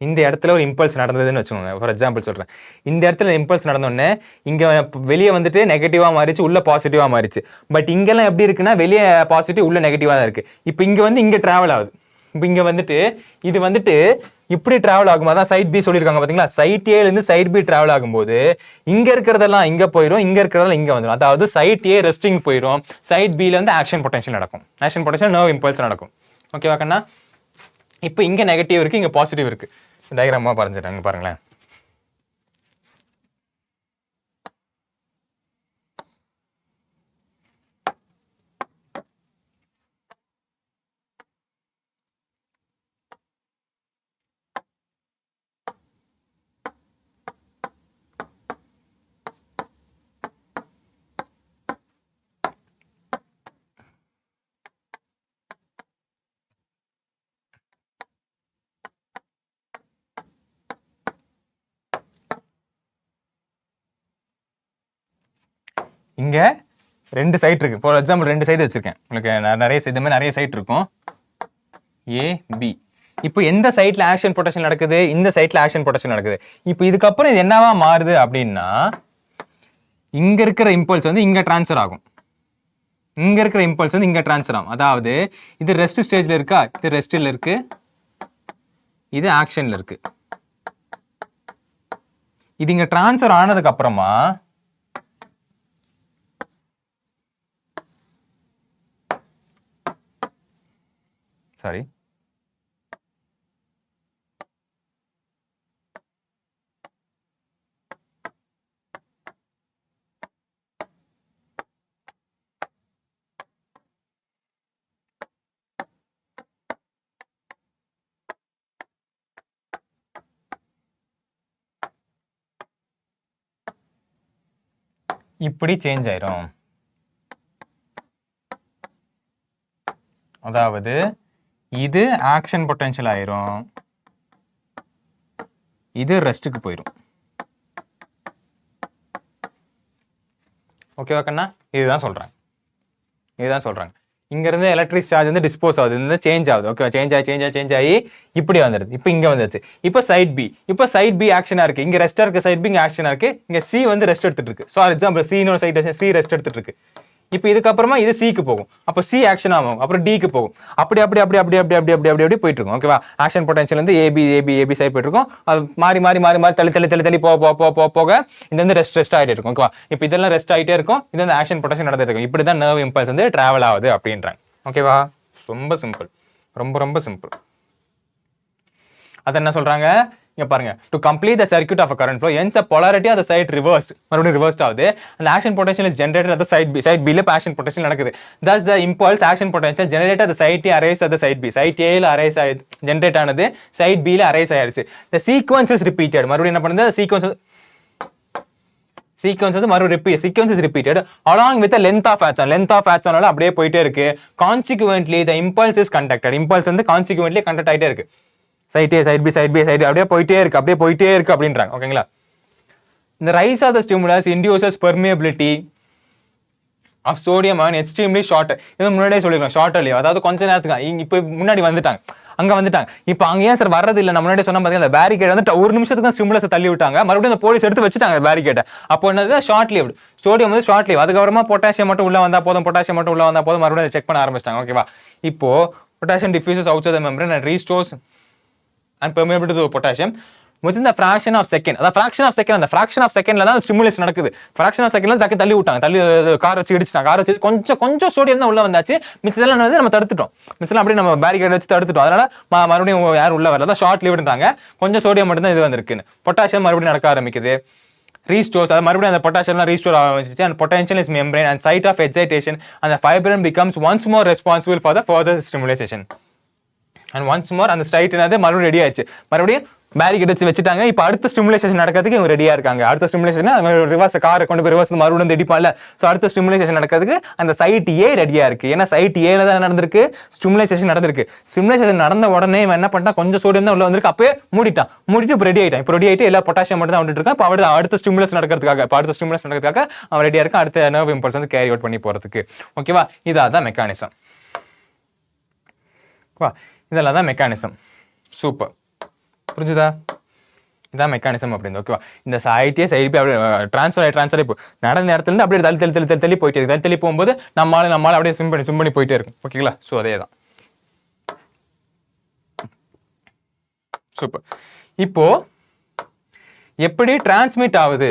இந்த இடத்துல ஒரு இம்பல்ஸ் நடந்ததுன்னு வச்சுக்கோங்க. ஃபார் எக்ஸாம்பிள் சொல்கிறேன், இந்த இடத்துல இம்பல்ஸ் நடந்தோடனே இங்கே வெளியே வந்துட்டு நெகட்டிவாக மாறிச்சு, உள்ள பாசிட்டிவாக மாறிச்சு. பட் இங்கெல்லாம் எப்படி இருக்குன்னா வெளியே பாசிட்டிவ் உள்ள நெகட்டிவாக தான் இருக்குது. இப்போ இங்கே வந்து இங்கே ட்ராவல் ஆகுது. இப்போ இங்கே வந்துட்டு இது வந்துட்டு இப்படி ட்ராவல் ஆகும்போது தான் சைட் பி சொல்லியிருக்காங்க பார்த்தீங்களா, சைட் ஏலேருந்து சைட் பி ட்ராவல் ஆகும்போது இங்கே இருக்கிறதெல்லாம் இங்கே போயிடும், இங்கே இருக்கிறதெல்லாம் இங்கே வந்துடும். அதாவது சைட் ஏ ரெஸ்டிங் போயிடும், சைட் பியில் வந்து ஆக்ஷன் பொட்டன்ஷியல் நடக்கும். ஆக்ஷன் பொட்டன்ஷியல் நர்வ் இம்பல்ஸ் நடக்கும். ஓகேவா கண்ணா? இப்போ இங்கே நெகட்டிவ் இருக்குது, இங்கே பாசிட்டிவ் இருக்குது. டயக்ராமாக பறஞ்சிட்டாங்க பாருங்களேன். இங்கே 2 சைட் இருக்குது. ஃபார் எக்ஸாம்பிள் 2 சைடு வச்சுருக்கேன் உங்களுக்கு. நிறைய இந்த மாதிரி நிறைய சைட் இருக்கும், ஏ பி. இப்போ எந்த சைட்டில் ஆக்ஷன் பொட்டன்ஷியல் நடக்குது? இந்த சைட்டில் ஆக்ஷன் பொட்டன்ஷியல் நடக்குது. இப்போ இதுக்கப்புறம் இது என்னவா மாறுது அப்படின்னா, இங்கே இருக்கிற இம்பல்ஸ் வந்து இங்கே ட்ரான்ஸ்ஃபர் ஆகும், இங்கே இருக்கிற இம்பல்ஸ் வந்து இங்கே ட்ரான்ஸ்ஃபர் ஆகும். அதாவது இது ரெஸ்ட் ஸ்டேஜில் இருக்கா, இது ரெஸ்ட்டில் இருக்குது, இது ஆக்ஷனில் இருக்குது. இது இங்கே ட்ரான்ஸ்ஃபர் ஆனதுக்கப்புறமா சாரி இப்படி சேஞ்ச் ஆயிரும். அதாவது இது ஆக்ஷன் பொட்டன்ஷியல் ஆயிரும், இது ரெஸ்ட்டுக்கு போயிடும். ஓகேவா கண்ணா? இதுதான் சொல்கிறேன், இதுதான் சொல்கிறாங்க. இங்கேருந்து எலக்ட்ரிக் சார்ஜ் வந்து டிஸ்போஸ் ஆகுது, இந்த சேஞ்ச் ஆகுது. ஓகேவா? சேஞ்ச் ஆகி இப்படி வந்துடுது. இப்போ இங்கே வந்துச்சு. இப்போ சைட் பி, இப்போ சைட் பி ஆக்ஷனாக இருக்குது, இங்கே ரெஸ்ட்டாக இருக்குது. சைட் பி இங்கே ஆக்ஷனாக இருக்குது, இங்கே சி வந்து ரெஸ்ட் எடுத்துகிட்டு இருக்கு. ஸோ ஃபார் எக்ஸாம்பிள் சின்னு சைட் சி ரெஸ்ட் எடுத்துகிட்டு இருக்கு. இப்போ இதுக்கப்புறமா இது சிக்கு போகும், அப்போ சி ஆக்ஷன் ஆகும், அப்புறம் டிக்கு போகும். அப்படி அப்படி அப்படி அப்படி அப்படி அப்படி அப்படி அப்படி அப்படி போயிட்டு இருக்கும். ஓகேவா? ஆக்ஷன் பொட்டன்ஷியல் வந்து ஏபி சைட் போயிட்டு இருக்கும். அது மாறி மாறி மாறி மாறி தள்ளி போக இந்த வந்து ரெஸ்ட் ஆகிட்டே இருக்கும். ஓகேவா? இப்போ இதெல்லாம் ரெஸ்ட் ஆகிட்டே இருக்கும், இது வந்து ஆக்ஷன் பொட்டன்ஷியல் நடந்துட்டு இருக்கும். இப்படி தான் நர்வ் இம்பல்ஸ் வந்து டிராவல் ஆகுது அப்படின்றாங்க. ஓகேவா? ரொம்ப சிம்பிள், ரொம்ப ரொம்ப சிம்பிள். அது என்ன சொல்றாங்க இங்க பாருங்க, to complete the circuit of a current flow hence the polarity of the side reversed, மறுபடியும் ரிவர்ஸ்ட் ஆகுது. அந்த action potential is generated at the side b, side b ல ஆக்ஷன் பொட்டன்ஷியல் நடக்குது. thus the impulse action potential generated at the side a arise at the side b, side a ல arise ஆயிடுது, generate ஆனது side b ல arise ஆயிடுச்சு. the sequence is repeated, மறுபடியும் என்ன பண்ணுது, sequence வந்து மறுபடியும் sequence is repeated along with the length of axon அப்படியே போயிட்டே இருக்கு. consequently the impulse is conducted, impulse வந்து consequently conduct ஆயிட்டே இருக்கு. சைட் ஏ சைட் பி அப்படியே போயிட்டே இருக்கு அப்படின்றாங்க. ஓகேங்களா? இந்த rise of the stimulus induces permeability of sodium ion extremely short. இது முன்னாடியே சொல்லிருக்கோம், ஷார்ட் லீவ், அதாவது கொஞ்ச நேரத்துக்கு. இப்போ முன்னாடி வந்துட்டாங்க, அங்கே வந்துட்டாங்க. இப்போ அங்கே ஏன் சார் வர்றது இல்லை? நான் முன்னாடி சொன்ன பார்த்தீங்கன்னா, அந்த பேரிகேட் வந்து ஒரு நிமிஷத்துக்கு ஸ்டிமுலஸை தள்ளி விட்டாங்க, மறுபடியும் அந்த போலீஸ் எடுத்து வச்சுட்டாங்க பேரிகேட்டை. அப்போ என்னது, ஷார்ட் லீவ். சோடியம் வந்து ஷார்ட் லீவ். அதுக்கப்புறமா பொட்டாசியம் மட்டும் உள்ள வந்தால் போதும், மறுபடியும் செக் பண்ண ஆரம்பிச்சிட்டாங்க. ஓகேவா? இப்போ potassium diffuses outside the membrane and restores and permeability to potassium within the fraction of second. அத fraction of secondல தான் ஸ்டிமுலேஷன் நடக்குது. fraction of secondல தக்கி தள்ளி விட்டாங்க, தள்ளி கார் வச்சு இடிச்சிட்டாங்க. கார் வச்சு கொஞ்சம் சோடியம் தான் உள்ள வந்தாச்சு, மிச்சதெல்லாம் வந்து நம்ம தடுத்துட்டோம். மிச்சதெல்லாம் அப்படியே நம்ம பேரிகேட் வச்சு தடுத்துட்டோம். அதனால மறுபடியும் யாரும் உள்ள வரல, ஷார்ட் லீவ்ன்றாங்க. கொஞ்சம் சோடியம் மட்டும் தான் இது வந்திருக்குன்னு. பொட்டாசியம் மறுபடியும் நடக்க ஆரம்பிக்குது, ரீஸ்டோர்ஸ். அது மறுபடியும் அந்த பொட்டாசியம்லாம் ரீஸ்டோர் ஆரம்பிச்சிச்சு. and potential is membrane and site of excitation and the fibrin becomes once more responsible for the further stimulation. And once more அந்த ஸ்ட்ரைட் என்னது மறுபடியும் ரெடி ஆயிடுச்சு, மறுபடியும் பேரிகேட் வச்சு வச்சுட்டாங்க. இப்போ அடுத்த ஸ்டிமுலேஷன் நடக்கிறதுக்கு இவங்க ரெடியாக இருக்காங்க. அடுத்த ஸ்டிமுலேஷன் ரிவர்ஸ் காரை கொண்டு போய் ரிவர்ஸ் மறுபடியும் இடிப்பான்ல. ஸோ அடுத்த ஸ்டிமுலேஷன் நடக்கிறதுக்கு அந்த சைட் ஏ ரெடியாக இருக்குது. ஏன்னா சைட் ஏல தான் நடந்திருக்கு, ஸ்டிமுலேஷன் நடந்திருக்கு. ஸ்டிமுலேஷன் நடந்த உடனே இவன் என்ன பண்ணிட்டான், கொஞ்சம் சோடியம் தான் உள்ள வந்திருக்கு, அப்பயே மூடிட்டு இப்போ ரெடி ஆகிட்டான். இப்போ ரெடி ஆகிட்டு எல்லா பொட்டாசியம் மட்டும் தான் வந்துட்டு இருக்கான். இப்போ அடுத்த ஸ்டிமுலேஷன் நடக்கிறதுக்காக அவன் ரெடியாக இருக்கான். அடுத்த நர்வ் இம்பல்ஸ் வந்து கேரி அவுட் பண்ணி போகிறதுக்கு. ஓகேவா? இதான் மெக்கானிசம். வா இதெல்லாம் தான் மெக்கானிசம். சூப்பர், புரிஞ்சுதா? இதான் மெக்கானிசம் அப்படின்னு. ஓகேவா? இந்த சைட்டே சைடு போய் அப்படியே ட்ரான்ஸ்ஃபர் இப்போ நடந்த இடத்துலேருந்து அப்படியே தள்ளி போயிட்டே இருக்கு. தள்ளி போகும்போது நம்மளால அப்படியே ஸ்விம் பண்ணி போயிட்டே இருக்கும். ஓகேங்களா? ஸோ அதே தான். சூப்பர். இப்போ எப்படி டிரான்ஸ்மிட் ஆகுது,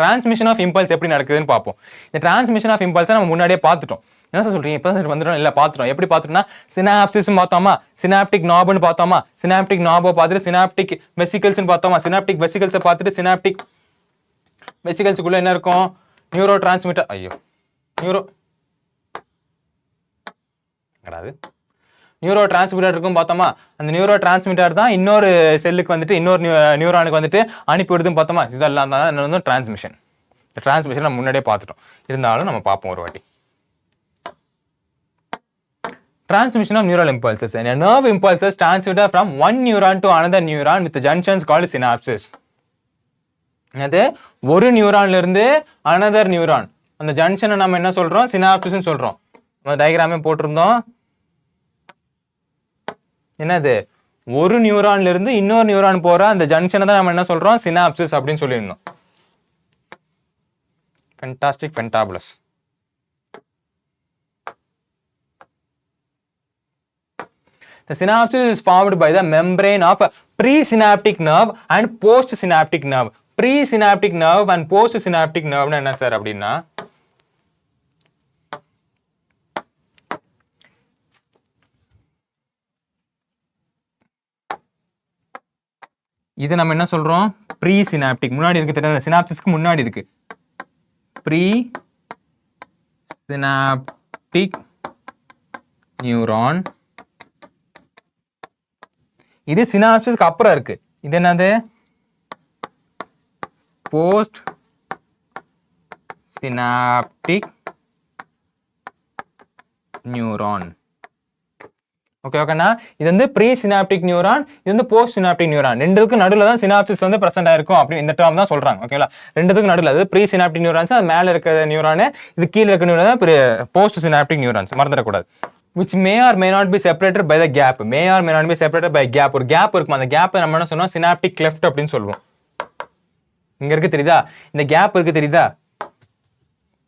டிரான்ஸ்மிஷன் ஆஃப் இம்பல்ஸ் எப்படி நடக்குதுன்னு பார்ப்போம். இந்த டிரான்ஸ்மிஷன் ஆஃப் இம்பல்ஸை நம்ம முன்னாடியே பார்த்துட்டோம். என்ன சார் சொல்றீங்க? இப்போ சார் வந்துட்டோம். இல்லை பார்த்துட்டோம். எப்படி பார்த்துட்டோம்னா சினாப்சிஸ் பார்த்தோமா, சினாப்டிக் நாப்னு பார்த்தோமா, சினாப்டிக் நாபை பார்த்துட்டு சினாப்டிக் வெசிகல்ஸ்னு பார்த்தோமா, சினாப்டிக் வெசிகல்ஸை பார்த்துட்டு சினாப்டிக் வெசிகல்ஸுக்குள்ள என்ன இருக்கும்? Neuro transmitter. நியூரோ டிரான்ஸ்மிட்டர் இருக்கும் பார்த்தோமா. அந்த நியூரோ டிரான்ஸ்மிட்டர் தான் இன்னொரு செல்லுக்கு வந்துட்டு இன்னொரு நியூரானுக்கு வந்துட்டு அனுப்பிவிடுதுன்னு பார்த்தோமா. இதெல்லாம் தான் என்ன வந்து டிரான்ஸ்மிஷன். இந்த டிரான்ஸ்மிஷன் நம்ம முன்னாடியே பார்த்துட்டோம். இருந்தாலும் நம்ம பார்ப்போம் ஒரு வாட்டி. Transmission of neural impulses. And a nerve impulses transmitted from one neuron to another neuron with the junctions called synapses. அது ஒரு நியூரான்ல இருந்து another neuron. அந்த ஜங்ஷனை நம்ம என்ன சொல்றோம்? synapses சொல்றோம். நம்ம டயகிராமே போட்டிருந்தோம். என்னது? ஒரு நியூரான்ல இருந்து இன்னொரு நியூரான் போற அந்த ஜங்ஷனை தான் நம்ம என்ன சொல்றோம்? synapses அப்படின்னு சொல்லியிருந்தோம். Fantastic, fantabulous. The synapses is formed by the membrane of presynaptic nerve and postsynaptic nerve. Presynaptic nerve and postsynaptic nerve என்ன சார் அப்படின்னா, இது நம்ம என்ன சொல்றோம்? presynaptic. முன்னாடி இருக்கு தெரியுது, சினாப்சிஸ்க்கு முன்னாடி இருக்கு. presynaptic neuron. இது சினாப்சிஸ்க்கு அப்புறம் இருக்கு. இது என்னது? Post synaptic neuron. ஓகேண்ணா, இது வந்து ப்ரீ சினாப்டிக் நியூரான், இது வந்து போஸ்ட் சினாப்டிக் நியூரான். ரெண்டுக்கும் நடுவில் தான் சினாப்சிஸ் வந்து பிரசன்ட் ஆயிருக்கும் அப்படி இந்த டேர்ம் தான் சொல்றாங்க. ஓகேங்களா? ரெண்டுத்துக்கும் நடுவில் அது ப்ரீ சினாப்டிக் நியூரான்ஸ், அது மேலே இருக்கிற நியூரானு, இது கீழே இருக்கிற நியூரான் போஸ்ட் சினாப்டிக் நியூரான்ஸ். மறந்துடக்கூடாது. which may or may not be separated by the gap. May or may not be separated by gap. ஒரு கேப் இருக்கும். அந்த கேப்பை நம்ம என்ன சொன்னோம்? synaptic cleft அப்படின்னு சொல்லுவோம். இங்க இருக்கு தெரியுதா? இந்த கேப் இருக்கு தெரியுதா?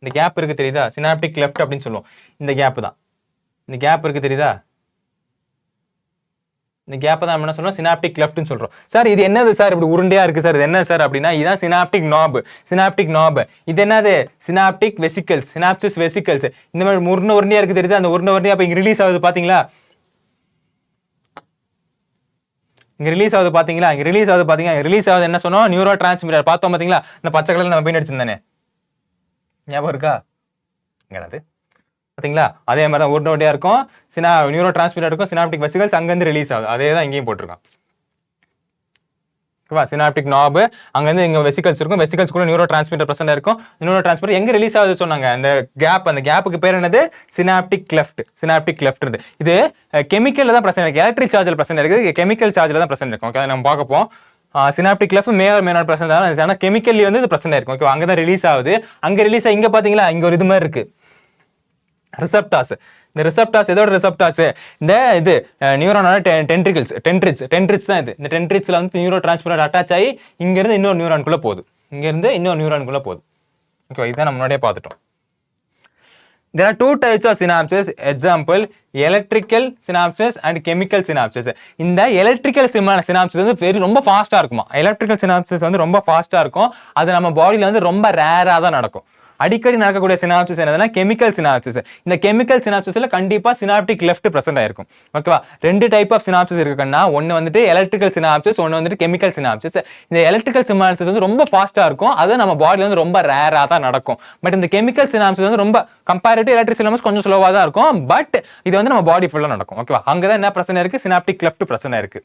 இந்த கேப் இருக்கு தெரியுதா? synaptic cleft அப்படின்னு சொல்லுவோம். இந்த கேப் தான். இந்த கேப் இருக்கு தெரியுதா? இந்த கேப்பை தான் நம்ம என்ன சொல்றோம்? synaptic cleftன்னு சொல்றோம். சார் இது என்னது சார் இப்படி உருண்டையா இருக்கு சார்? இது என்ன சார் அப்படின்னா, இதுதான் synaptic knob. synaptic knob. இது என்னது? synaptic vesicles, synapses vesicles. இந்த மாதிரி உருண்டையா இருக்கு தெரியுது? அந்த உருண்டையா இப்ப இங்க ரிலீஸ் ஆகுது பாத்தீங்களா? இங்க ரிலீஸ் ஆகுது பாத்தீங்களா? இங்க ரிலீஸ் ஆகுது பாத்தீங்களா? ரிலீஸ் ஆகுது என்ன சொன்னோம்? Neuro transmitter. பார்த்தோம் பாத்தீங்களா? இந்த பச்சை கலர்ல நம்ம பெயிண்ட் அடிச்சிருந்தானே, ஞாபகம் இருக்கா? என்னது பாத்தீங்களா? அதே மாதிரி தான் உருண்டையா இருக்கும். நியூரோ டிரான்ஸ்மிட்டர் இருக்கும், சினாப்டிக் வெசிகல்ஸ் அங்கிருந்து ரிலீஸ் ஆகுது. அதே தான் இங்கேயும் போட்டிருக்கான். ஓகேவா? சினாப்டிக் நாப், அங்கிருந்து இங்க வெசிகல்ஸ் இருக்கும், வெசிகல்ஸ் கூட நியூரோ டிரான்ஸ்மிட்டர் பிரசன்ட் இருக்கும். நியூரோ டிரான்ஸ்மிட்டர் எங்க ரிலீஸ் ஆகுது சொன்னாங்க? அந்த கேப். அந்த கேப்புக்கு பேர் என்னது? Synaptic cleft. சினாப்டிக் கிளெஃப்ட் இருக்கு. இது கெமிக்கல்ல தான் பிரசன்ட் இருக்கு, எலக்ட்ரிக் சார்ஜ்ல பிரசன்ட் இருக்குது, கெமிக்கல் சார்ஜ்ல தான் பிரசன்ட் இருக்கும். ஓகே, நம்ம பார்க்க போறோம். Synaptic cleft May R may not present ஆகும். ஆனா கெமிக்கல்லி வந்து இது பிரசன்ட் இருக்கும். ஓகே, அங்க தான் ரிலீஸ் ஆகுது. அங்க ரிலீஸ் இங்க பாத்தீங்களா? இங்க ஒரு இது மாதிரி இருக்கு, ரிசெப்டார்ஸ். இந்த ரிசெப்டார்ஸ் எதோட ரிசெப்டார்ஸ்? இந்த இது நியூரானோட டென்ட்ரிட்ஸ் தான் இது. இந்த டென்ட்ரிட்ஸ்ல வந்து நியூரோ டிரான்ஸ்மிட்டர் அட்டாச் ஆகி இங்க இருந்து இன்னொரு நியூரானுக்குள்ள போகுது. இங்க இருந்து இன்னொரு நியூரானுக்குள்ள போகுது. ஓகே, இதான் நம்ம முன்னாடியே பார்த்துட்டோம். There are two types of synapses. Example, electrical synapses and chemical synapses. இந்த electrical synapses வந்து ரொம்ப ஃபாஸ்டா இருக்குமா? electrical synapses வந்து ரொம்ப ஃபாஸ்டா இருக்கும். அது நம்ம பாடியில வந்து ரொம்ப ரேரா தான் நடக்கும். அடிக்கடி நடக்கக்கூடிய சினாப்சிஸ் என்னதுன்னா கெமிக்கல் சினாப்சிஸ். இந்த கெமிக்கல் சினாப்சிஸ்ல கண்டிப்பா சினாப்டிக் லெஃப்ட் பிரசன்ட் ஆயிருக்கும். ஓகேவா? ரெண்டு டைப் ஆஃப் சினாப்சிஸ் இருக்குன்னா, ஒன்னு வந்துட்டு எலக்ட்ரிக்கல் சினாப்சிஸ், ஒன்னு வந்துட்டு கெமிக்கல் சினாப்சிஸ். இந்த எலக்ட்ரிக்கல் சினாப்சிஸ் வந்து ரொம்ப ஃபாஸ்டா இருக்கும், அது நம்ம பாடியில வந்து ரொம்ப ரேரா தான் நடக்கும். பட் இந்த கெமிக்கல் சினாப்சிஸ் வந்து ரொம்ப கம்பேரிட்டிவ் எலக்ட்ரிக் சினாப்சிஸ் கொஞ்சம் ஸ்லோவா தான் இருக்கும். பட் இது வந்து நம்ம பாடி ஃபுல்லா நடக்கும். ஓகேவா? அங்கதான் என்ன பிரச்சனை இருக்கு? சினாப்டிக் லெஃப்ட் பிரச்சனை இருக்கு.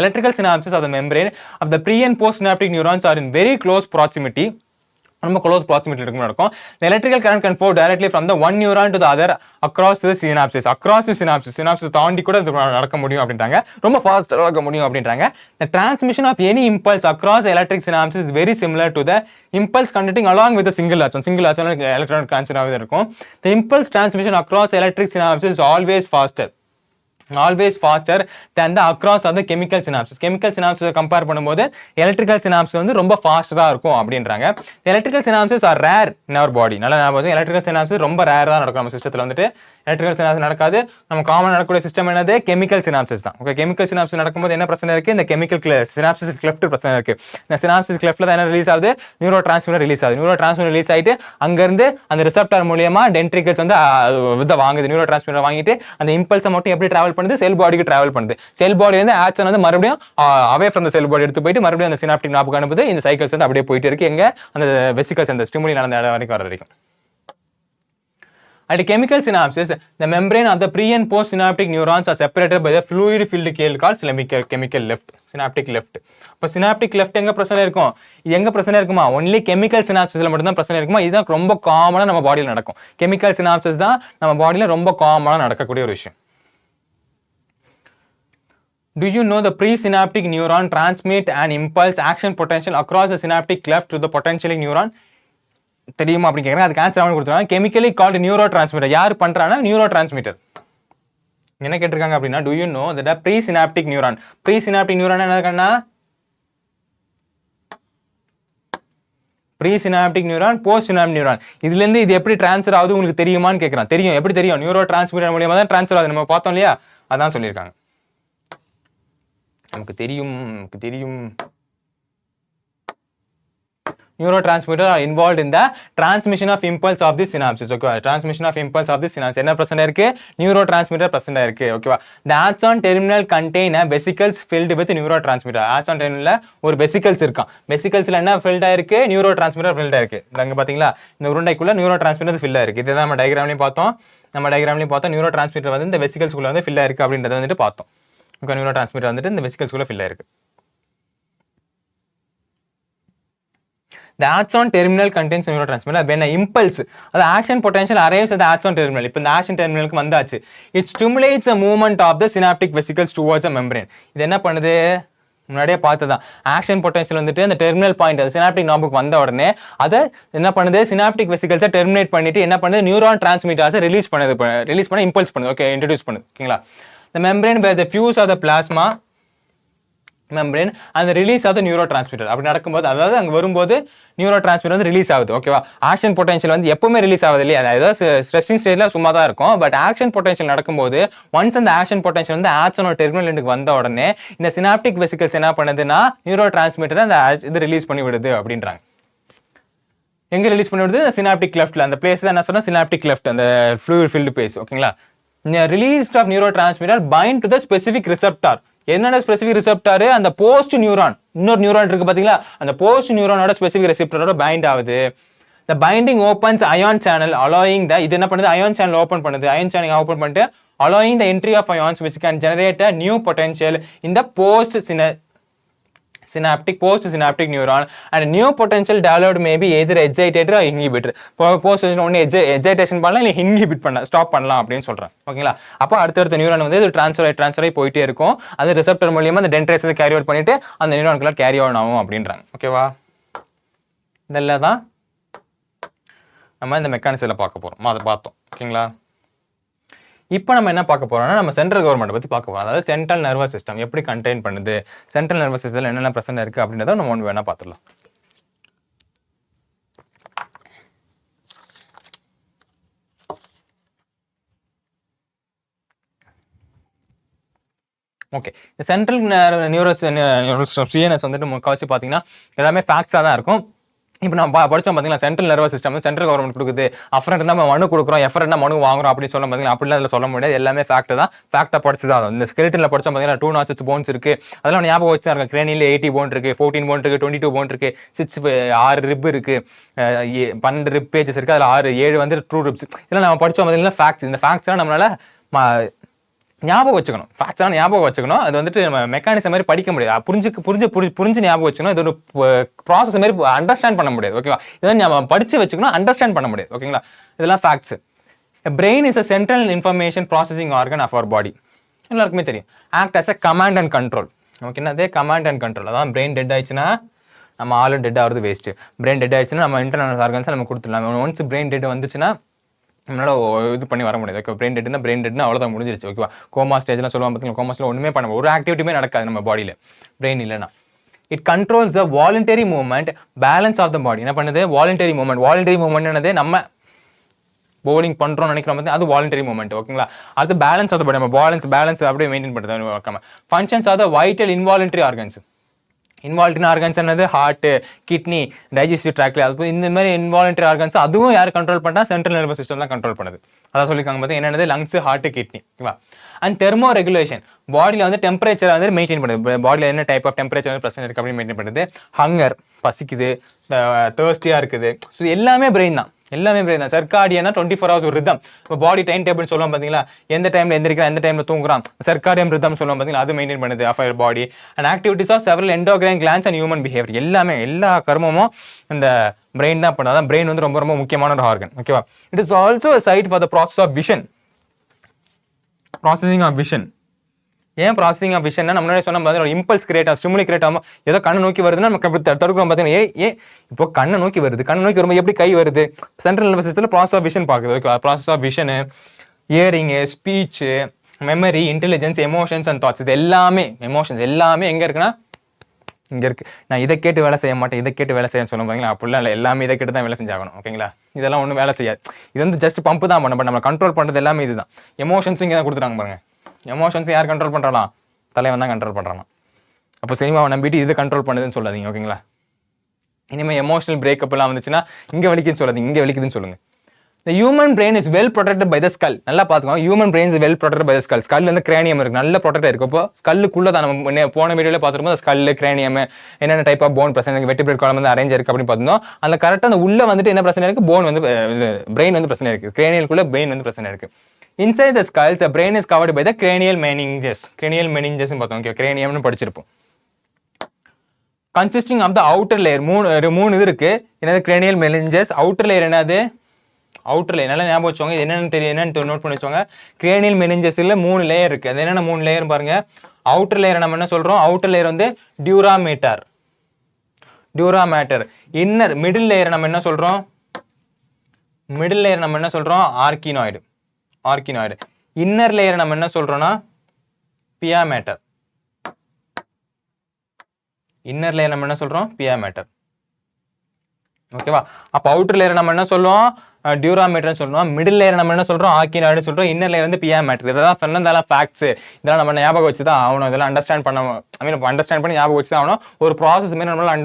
Electrical synapses of the membrane of the pre and post synaptic neurons are in very close proximity. ரொம்ப க்ளோஸ் ப்ராக்சிமிட்டி இருக்கும் நடக்கும். The electrical current can flow directly from the one neuron to the other across the synapses. Across the synapses, synapses தாண்டி கூட இது நடக்க முடியும் அப்படின்றாங்க. ரொம்ப ஃபாஸ்டா நடக்க முடியும் அப்படின்றாங்க. The transmission of any impulse across electric synapses is very similar to the impulse conducting along with a single axon. Single axon electron transmission ஆகுது இருக்கும். The impulse transmission across electric synapses is always faster. Always faster than the across of the chemical synapses. Chemical சினாப்சஸை compare பண்ணும்போது electrical synapse வந்து ரொம்ப ஃபாஸ்ட்டாக இருக்கும் அப்படின்றாங்க. Electrical synapses are rare in our body. நல்லா ஞாபகம், எலக்ட்ரிக்கல் சினாப்சஸ் ரொம்ப ரேர் தான் நடக்கும் நம்ம சிஸ்டத்தில் வந்துட்டு. எலக்ட்ரிக்கல் சினாப்ஸ் நடக்காது. நம்ம காமன் நடக்கக்கூடிய சிஸ்டம் என்னது, கெமிக்கல் சினாப்சஸ் தான். ஓகே, கெமிக்கல் சினாப்ஸ் நடக்கும்போது என்ன பிரச்சனை இருக்குது, இந்த கெமிக்கல் சினாப்சிஸ் கிளெஃப்ட் பிரச்சனை இருக்குது. இந்த சினாப்சிஸ் கிளெஃப்ட்ல தான் என்ன ரிலீஸ் ஆகுது, நியூரோ டிரான்ஸ்மிட்டர் ரிலீஸ் ஆகுது. நியூரோ டிரான்ஸ்மிட்டர் ரிலீஸ் ஆகிட்டு அங்கேருந்து அந்த ரிசப்டார் மூலியமா டென்ட்ரிகல்ஸ் வந்து இதை வாங்குது, நியூரோ டிரான்ஸ்மிட்டர் வாங்கிட்டு அந்த இம்பல்ஸை மட்டும் எப்படி டிராவல் பண்ணுது, செல் பாடிக்கு டிராவல் பண்ணுது. செல் பாடியிலேருந்து ஆக்சன் வந்து மறுபடியும் அவே ஃப்ரம் த செல் பாடி எடுத்து போயிட்டு மறுபடியும் அந்த சினாப்டிக் நாப்புக்கு அனுப்புது. இந்த சைக்கிள்ஸ் வந்து அப்படியே போயிட்டு இருக்கு எங்க, அந்த வெசிகல்ஸ் அந்த ஸ்டிமுலி நடந்த இடம் வரைக்கும் வர வரைக்கும். At chemical synapses, the membrane of the pre and post synaptic neurons are separated by the fluid filled cale called chemical left, synaptic left. இப்போ synaptic left எங்க பிரச்சனை இருக்கும், இது எங்க பிரச்சனை இருக்குமா, ஒன்லி கெமிக்கல் சினாப்சிஸ்ல மட்டும் தான் பிரச்சனை இருக்குமா. இதுதான் ரொம்ப காமனா நம்ம பாடியில் நடக்கும். கெமிக்கல் சினாப்சிஸ் தான் நம்ம பாடியில் ரொம்ப காமனா நடக்கக்கூடிய ஒரு விஷயம். Do you know the presynaptic neuron transmit an impulse action potential across the synaptic cleft to the potentially neuron? தெரியுமா அப்படி கேட்குறேன். அதுக்கு ஆன்சர் அவனுக்கு கொடுத்துருவாங்க. Chemically called neuro transmitter. யார் பண்ணுறாங்கன்னா நியூரோ டிரான்ஸ்மிட்டர். என்ன கேட்டிருக்காங்க அப்படின்னா, do you know that presynaptic neuron, presynaptic neuron என்னதுன்னா presynaptic neuron, postsynaptic neuron, இதுலேருந்து இது எப்படி டிரான்ஸ்ஃபர் ஆகுது உங்களுக்கு தெரியுமான்னு கேட்குறான். தெரியும், எப்படி தெரியும், நியூரோ டிரான்ஸ்மிட்டர் மூலியமாக தான் டிரான்ஸ்ஃபர் ஆகுது. நம்ம பார்த்தோம் இல்லையா, அதான் சொல்லியிருக்காங்க. நமக்கு தெரியும், நமக்கு தெரியும். Neurotransmitter are involved in the transmission of impulse of the synapses. Okay, transmission of impulse of the synapses. என்ன பிரச்சனை இருக்கு, neurotransmitter பிரச்சனை இருக்கு. ஓகேவா, the axon terminal contain a vesicles filled with neurotransmitter. axon terminal ஒரு vesicles இருக்கான். vesiclesல என்ன filled ஆயிருக்கு, neurotransmitter filled ஆயிருக்கு. அங்க பாத்தீங்களா, இந்த உருண்டைக்குள்ள neurotransmitter fill ஆயிருக்கு. இதுதான் நம்ம டயகிராம்லயும் பார்த்தோம். neurotransmitter வந்து இந்த vesicles குள்ள வந்து fill ஆயிருக்கு அப்படின்றத வந்துட்டு பார்த்தோம். ஓகே, neurotransmitter வந்துட்டு இந்த vesicles குள்ள fill ஆயிருக்கு. The axon terminal contains neurotransmitter. When an impulse, the action potential arrives at the axon terminal. இப்போ இந்த action terminalக்கு வந்தாச்சு. It stimulates the movement of the synaptic vesicles towards the membrane. இது என்ன பண்ணுது, முன்னாடியே பார்த்ததான். ஆக்ஷன் பொட்டன்ஷியல் வந்துட்டு அந்த டெர்மினல் பாயிண்ட், அது சினாப்டிக் நாபுக்கு வந்த உடனே அதை என்ன பண்ணுது, சினாப்டிக் வெசிகல்ஸை டெர்மினேட் பண்ணிட்டு என்ன பண்ணுது, நியூரான் டிரான்ஸ்மிட்டர்ஸை ரிலீஸ் பண்ண இம்பல்ஸ் பண்ணுது. ஓகே, இன்ட்ரடியூஸ் பண்ணுது. ஓகேங்களா, the membrane where the fuse of the plasma membrane and the release of the neurotransmitter. அப்படி நடக்கும்போது, அதாவது அங்கே வரும்போது நியூரோட்ரான்ஸ்மிட்டர் வந்து ரிலீஸ் ஆகுது. ஓகேவா, ஆக்ஷன் பொட்டன்ஷியல் வந்து எப்பவுமே ரிலீஸ் ஆகுது இல்லையா, அதாவது ஸ்ட்ரெஸ்ஸிங் ஸ்டேஜில் சும்மா தான் இருக்கும். பட் ஆக்ஷன் பொட்டன்ஷியல் நடக்கும்போது ஒன்ஸ் அந்த ஆக்ஷன் பொட்டன்ஷியல் வந்து ஆக்ஷனோட டெர்மினல் எண்டுக்கு வந்த உடனே இந்த சினாப்டிக் வெசிகல்ஸ் என்ன பண்ணுதுன்னா நியூரோட்ரான்ஸ்மிட்டரை அந்த இது ரிலீஸ் பண்ணி விடுது அப்படின்றாங்க. எங்கே ரிலீஸ் பண்ணி விடுது, சினாப்டிக் கிளெஃப்ட்ல. அந்த பிளேஸ் தான் என்ன சொன்னால் சினாப்டிக் கிளெஃப்ட், அந்த ஃப்ளூயிட் ஃபில்டு பிளேஸ். ஓகேங்களா, released of neurotransmitter bind to the specific receptor. என்னென்ன ஸ்பெசிஃபிக் ரிசெப்டார், அந்த போஸ்ட் நியூரான், இன்னொரு நியூரான் இருக்கு பார்த்தீங்களா, அந்த போஸ்ட் நியூரானோட ஸ்பெசிஃபிக் ரிசெப்டரோட பைண்ட் ஆகுது. The binding opens ion channel allowing the, இது என்ன பண்ணுது, ion channel ஓப்பன் பண்ணுது. ion channel ஓப்பன் பண்ணிட்டு allowing the entry of ions which can generate a new potential in the post-synaptic neuron, and new potential developed may be either excited or inhibited. Post ஒன்று excitation பண்ணலாம், இல்லை inhibit பண்ணலாம், stop பண்ணலாம் அப்படின்னு சொல்கிறேன். ஓகேங்களா, அப்போ அடுத்தடுத்த நியூரான் வந்து இது ட்ரான்ஸ்ஃபர் ஆகி போயிட்டே இருக்கும். அது ரிசெப்டர் மூலியமாக அந்த டென்ட்ரைஸ் வந்து கேரி அவுட் பண்ணிட்டு அந்த நியூரான்குள்ள கேரி ஆன் ஆகும் அப்படின்றாங்க. ஓகேவா, இதெல்லாம் தான் நம்ம இந்த மெக்கானிசத்தில் பார்க்க போகிறோம். அதை பார்த்தோம். ஓகேங்களா, இப்போ நம்ம என்ன பார்க்க போறோம்னா, நம்ம சென்ட்ரல் கவர்மெண்ட் பற்றி பார்க்க போகிறோம். அதாவது சென்ட்ரல் நர்வஸ் சிஸ்டம் எப்படி கண்டெயின் பண்ணுது, சென்ட்ரல் நர்வஸ் சிஸ்டத்தில் என்னென்ன பிரச்சனை இருக்குது அப்படின்றத நம்ம ஒன்று வேணால் பார்த்துடலாம். ஓகே, இந்த சென்ட்ரல் நியூரஸ் சிஸ்டம் சிஎன்எஸ் வந்துட்டு முக்கால்வாசி பார்த்தீங்கன்னா எல்லாமே ஃபேக்ட்ஸாக தான் இருக்கும். இப்போ நம்ம படித்தோம் பார்த்தீங்களா, central nervous system central government கொடுக்குது. அஃபரண்ட் நம்ம மனு கொடுக்குறோம், எஃபரண்ட் மனு வாங்குறோம் அப்படின்னு சொல்ல பார்த்தீங்கன்னா அப்படிலாம் அதில் சொல்ல முடியாது. எல்லாமே ஃபேக்ட் தான், ஃபேக்டாக படிச்சு தான். இந்த ஸ்கெலிட்டனில் படித்தோம் பார்த்தீங்கன்னா 2 notches போன்ஸ் இருக்குது. அதெல்லாம் ஞாபகம் வச்சு தான் இருக்கும். கிரேனியில் 80 போன் இருக்குது, 14 போன் இருக்குது, 22 போன் இருக்குது, 6 ரிப் இருக்குது, 12 ரிப் பேஜஸ் இருக்குது, அதில் 7 வந்து ட்ரூ ரிப்ஸ். இதெல்லாம் நம்ம படித்தோம் பார்த்தீங்கன்னா ஃபேக்ட்ஸ். இந்த ஃபேக்ட்ஸ்லாம் நம்மளால் ஞாபகம் வச்சுக்கணும், ஃபேக்ட்ஸ்லாம் ஞாபகம் வச்சுக்கணும். அது வந்துட்டு நம்ம மெக்கானிசம் மாதிரி படிக்க முடியாது, புரிஞ்சு ஞாபகம் வச்சுக்கணும். இது ஒரு ப்ராசஸ் மாதிரி அண்டர்ஸ்டாண்ட் பண்ண முடியாது. ஓகேவா, இதை நம்ம படித்து வச்சுக்கணும், அண்டர்ஸ்டாண்ட் பண்ண முடியாது. ஓகேங்களா, இதெல்லாம் facts. Brain is a central information processing organ of our body. எல்லாருக்குமே தெரியும். Act as a command and control. ஓகேனா, அதே கமாண்ட் அண்ட் கண்ட்ரோல். அதான் பிரெயின் டெட் ஆயிடுச்சுன்னா நம்ம ஆளும் டெட் ஆகிறது வேஸ்ட்டு. பிரெயின் டெட் ஆயிடுச்சுன்னா நம்ம இன்டர்னல் ஆர்கன்ஸை நம்ம கொடுத்துடலாம். ஒன்ஸ் பிரெயின் டெட் வந்துச்சுன்னா நம்மளால இது பண்ணி வர முடியாது. ஓகே, பிரெயின் டெட்னா அவ்வளோதான், முடிஞ்சிருச்சு. ஓகேவா, கோமா ஸ்டேஜ்லாம் சொல்லுவாங்க பார்த்தீங்கன்னா, கோமாஸ்ல ஒன்றுமே பண்ண ஒரு ஆக்டிவிட்டியுமே நடக்காது நம்ம பாடியில் பிரெயின் இல்லைன்னா. It controls the voluntary movement, balance of the body. என்ன பண்ணுது? வாலண்டரி மூவ்மெண்ட் என்னது? நம்ம பவுலிங் பண்ணுறோம்னு நினைக்கிறோம் பார்த்தீங்கன்னா, அது வாலண்டரி மூவ்மெண்ட். ஓகேங்களா, அது பேலன்ஸ் ஆஃப் த பாடி, நம்ம பேலன்ஸ் அப்படியே மெயின்டைன் பண்ணுறது. Functions of the vital involuntary organs. Involved organs என்னது? ஹார்ட், கிட்னி, டைஜஸ்டிவ் ட்ராக்ல, அது இந்த மாதிரி இன்வாலண்டரி ஆர்கன்ஸ் அதுவும் யார் கண்ட்ரோல் பண்ணா? சென்ட்ரல் நர்வஸ் சிஸ்டம் தான் கண்ட்ரோல் பண்ணுது. அதான் சொல்லியிருக்காங்க பார்த்தீங்கன்னா, என்னது? Lungs, heart, kidney. ஓகேவா. அண்ட் தெர்மோ ரெகுலேஷன், பாடியில் வந்து டெம்பரேச்சரை வந்து மெயின்டைன் பண்ணுது. பாடியில் என்ன டைப் ஆஃப் டெம்பரேச்சர் வந்து பிரச்சனை இருக்குது அப்படின்னு மெயின்டைன் பண்ணுது. ஹங்கர், பசிக்குது, தேர்ஸ்டியாக இருக்குது, ஸோ எல்லாமே பிரெயின் தான். சர்க்காடியனா 24 hours ஒரு ரிதம். இப்போ பாடி டைம் டேபிள் சொல்லுவோம் பார்த்தீங்களா, எந்த டைமில் எந்திரிக்கிறான், எந்த டைமில் தூங்குறான், சர்க்காடியம் ரிதம் சொல்லுவோம் பார்த்தீங்களா, அது மெயின்டைன் பண்ணுது of our body. And activities of several endocrine glands and human behaviour, எல்லா கர்மமும் இந்த பிரெயின் தான் பண்ணுது. அதான் பிரெயின் வந்து ரொம்ப ரொம்ப முக்கியமான ஒரு ஆர்கன். ஓகேவா. It is also site for the processing of vision. ஏன் ப்ராசஸிங் ஆஃப் விஷன்? நம்ம முன்னாடி சொன்ன மாதிரி இம்பல்ஸ் கிரியேட் ஆகும், ஸ்டிமுலி கிரியேட் ஆகும். ஏதோ கண்ணை நோக்கி வருதுன்னா நம்ம தடுக்கிறோம் பார்த்தீங்கன்னா, இப்போ கண்ணை நோக்கி வரும்போது எப்படி கை வருது? சென்ட்ரல் நர்வஸ் சிஸ்டத்தில் ப்ராசஸ் ஆஃப் விஷன் பார்க்குது. Okay, process of vision, hearing, speech, memory, intelligence, emotions and thoughts, இது எல்லாமே எமோஷன்ஸ் எல்லாமே எங்கே இருக்குன்னா இங்கே இருக்குது. நான் இதை கேட்டு வேலை செய்ய மாட்டேன், இதை கேட்டு வேலை செய்யன்னு சொல்ல பார்த்தீங்களா, அப்படிலாம் இல்லை, எல்லாமே இதை கேட்டு தான் வேலை செஞ்சாகணும். ஓகேங்களா, இதெல்லாம் ஒன்றும் வேலை செய்யாது. இது வந்து ஜஸ்ட் பம்பு தான் பண்ண, பட் நம்ம கண்ட்ரோல் பண்ணுறது எல்லாமே இதுதான். எமோஷன்ஸ் இங்கே தான் கொடுத்துட்டாங்க பாருங்க. எமோஷன்ஸ் யார் கண்ட்ரோல் பண்ணுறாலாம்? தலைவன் தான் கண்ட்ரோல் பண்ணுறான். அப்போ சினிமாவை நம்பிட்டு இது கண்ட்ரோல் பண்ணுதுன்னு சொல்லாதீங்க. ஓகேங்களா, இனிமேல் எமோஷனல் பிரேக்கப் எல்லாம் வந்துச்சுன்னா இங்கே வலிக்குதுன்னு சொல்லாதீங்க, இங்கே வலிக்குதுன்னு சொல்லுங்கள். The human brain is well protected by the skull. நல்லா பார்த்துக்கோங்க, human brain is well protected by the skull. Skull வந்து கிரேனியம் இருக்கு, நல்ல ப்ரொடெக்ட் இருக்கு. இப்போ ஸ்கல்லுக்குள்ள தான் நம்ம போன வீடியோவில் பார்த்துருப்போம், ஸ்கல், கிரேனியம், என்னென்ன டைப் ஆஃப் போன் பிரச்சனை இருக்கு, வெர்டிபிரேட் காலம் வந்து அரேஞ்ச் இருக்கு அப்படின்னு பார்த்துருந்தோம். அந்த கரெக்டாக அந்த உள்ள வந்துட்டு என்ன பிரச்சனை இருக்கு? போன் வந்து பிரெயின் வந்து பிரச்சனை இருக்கு, கிரேனியலுக்குள்ள பிரெயின் வந்து பிரச்சனை இருக்கு. Inside the skull, the brain is covered by the cranial meninges. Cranial meninges பார்த்தோம். ஓகே, கிரேனியம்னு படிச்சிருப்போம். Consisting of the outer layer, மூணு இது இருக்கு. என்னது? cranial meninges. outer layer என்னது? outer layer நல்லா ஞாபகம் வச்சுக்கோங்க, இது என்னன்னு தெரியும், என்னன்னு நோட் பண்ணி வச்சுக்கோங்க. cranial meningesல 3 லேயர் இருக்கு. அது என்னென்ன 3 லேயர் பாருங்க. outer layer நம்ம என்ன சொல்றோம்? outer layer வந்து dura mater. inner middle layer நம்ம என்ன சொல்றோம்? arachnoid. இன்னர் லேயர் நம்ம என்ன சொல்றோம்னா pia mater. இன்னர் லேயர் நம்ம என்ன சொல்றோம்? pia mater. ஓகேவா. அப்ப அவுட்டர் லேயர் நம்ம என்ன சொல்லுவோம்? டியூரா மேட்டர்னு சொல்லுவோம். மிடில் லேயர் நம்ம என்ன சொல்றோம்? ஆர்க்கினாய்டுன்னு சொல்றோம். இன்னர் லேயர் வந்து pia mater. இதெல்லாம் சொன்னதெல்லாம் ஃபேக்ட்ஸ். இதெல்லாம் நம்ம ஞாபகம் வச்சு தான் ஆகணும். இதெல்லாம் அண்டர்ஸ்டாண்ட் பண்ணி ஞாபகம் வச்சு தான் ஆகணும். ஒரு ப்ராசஸ் மாதிரி நம்மளால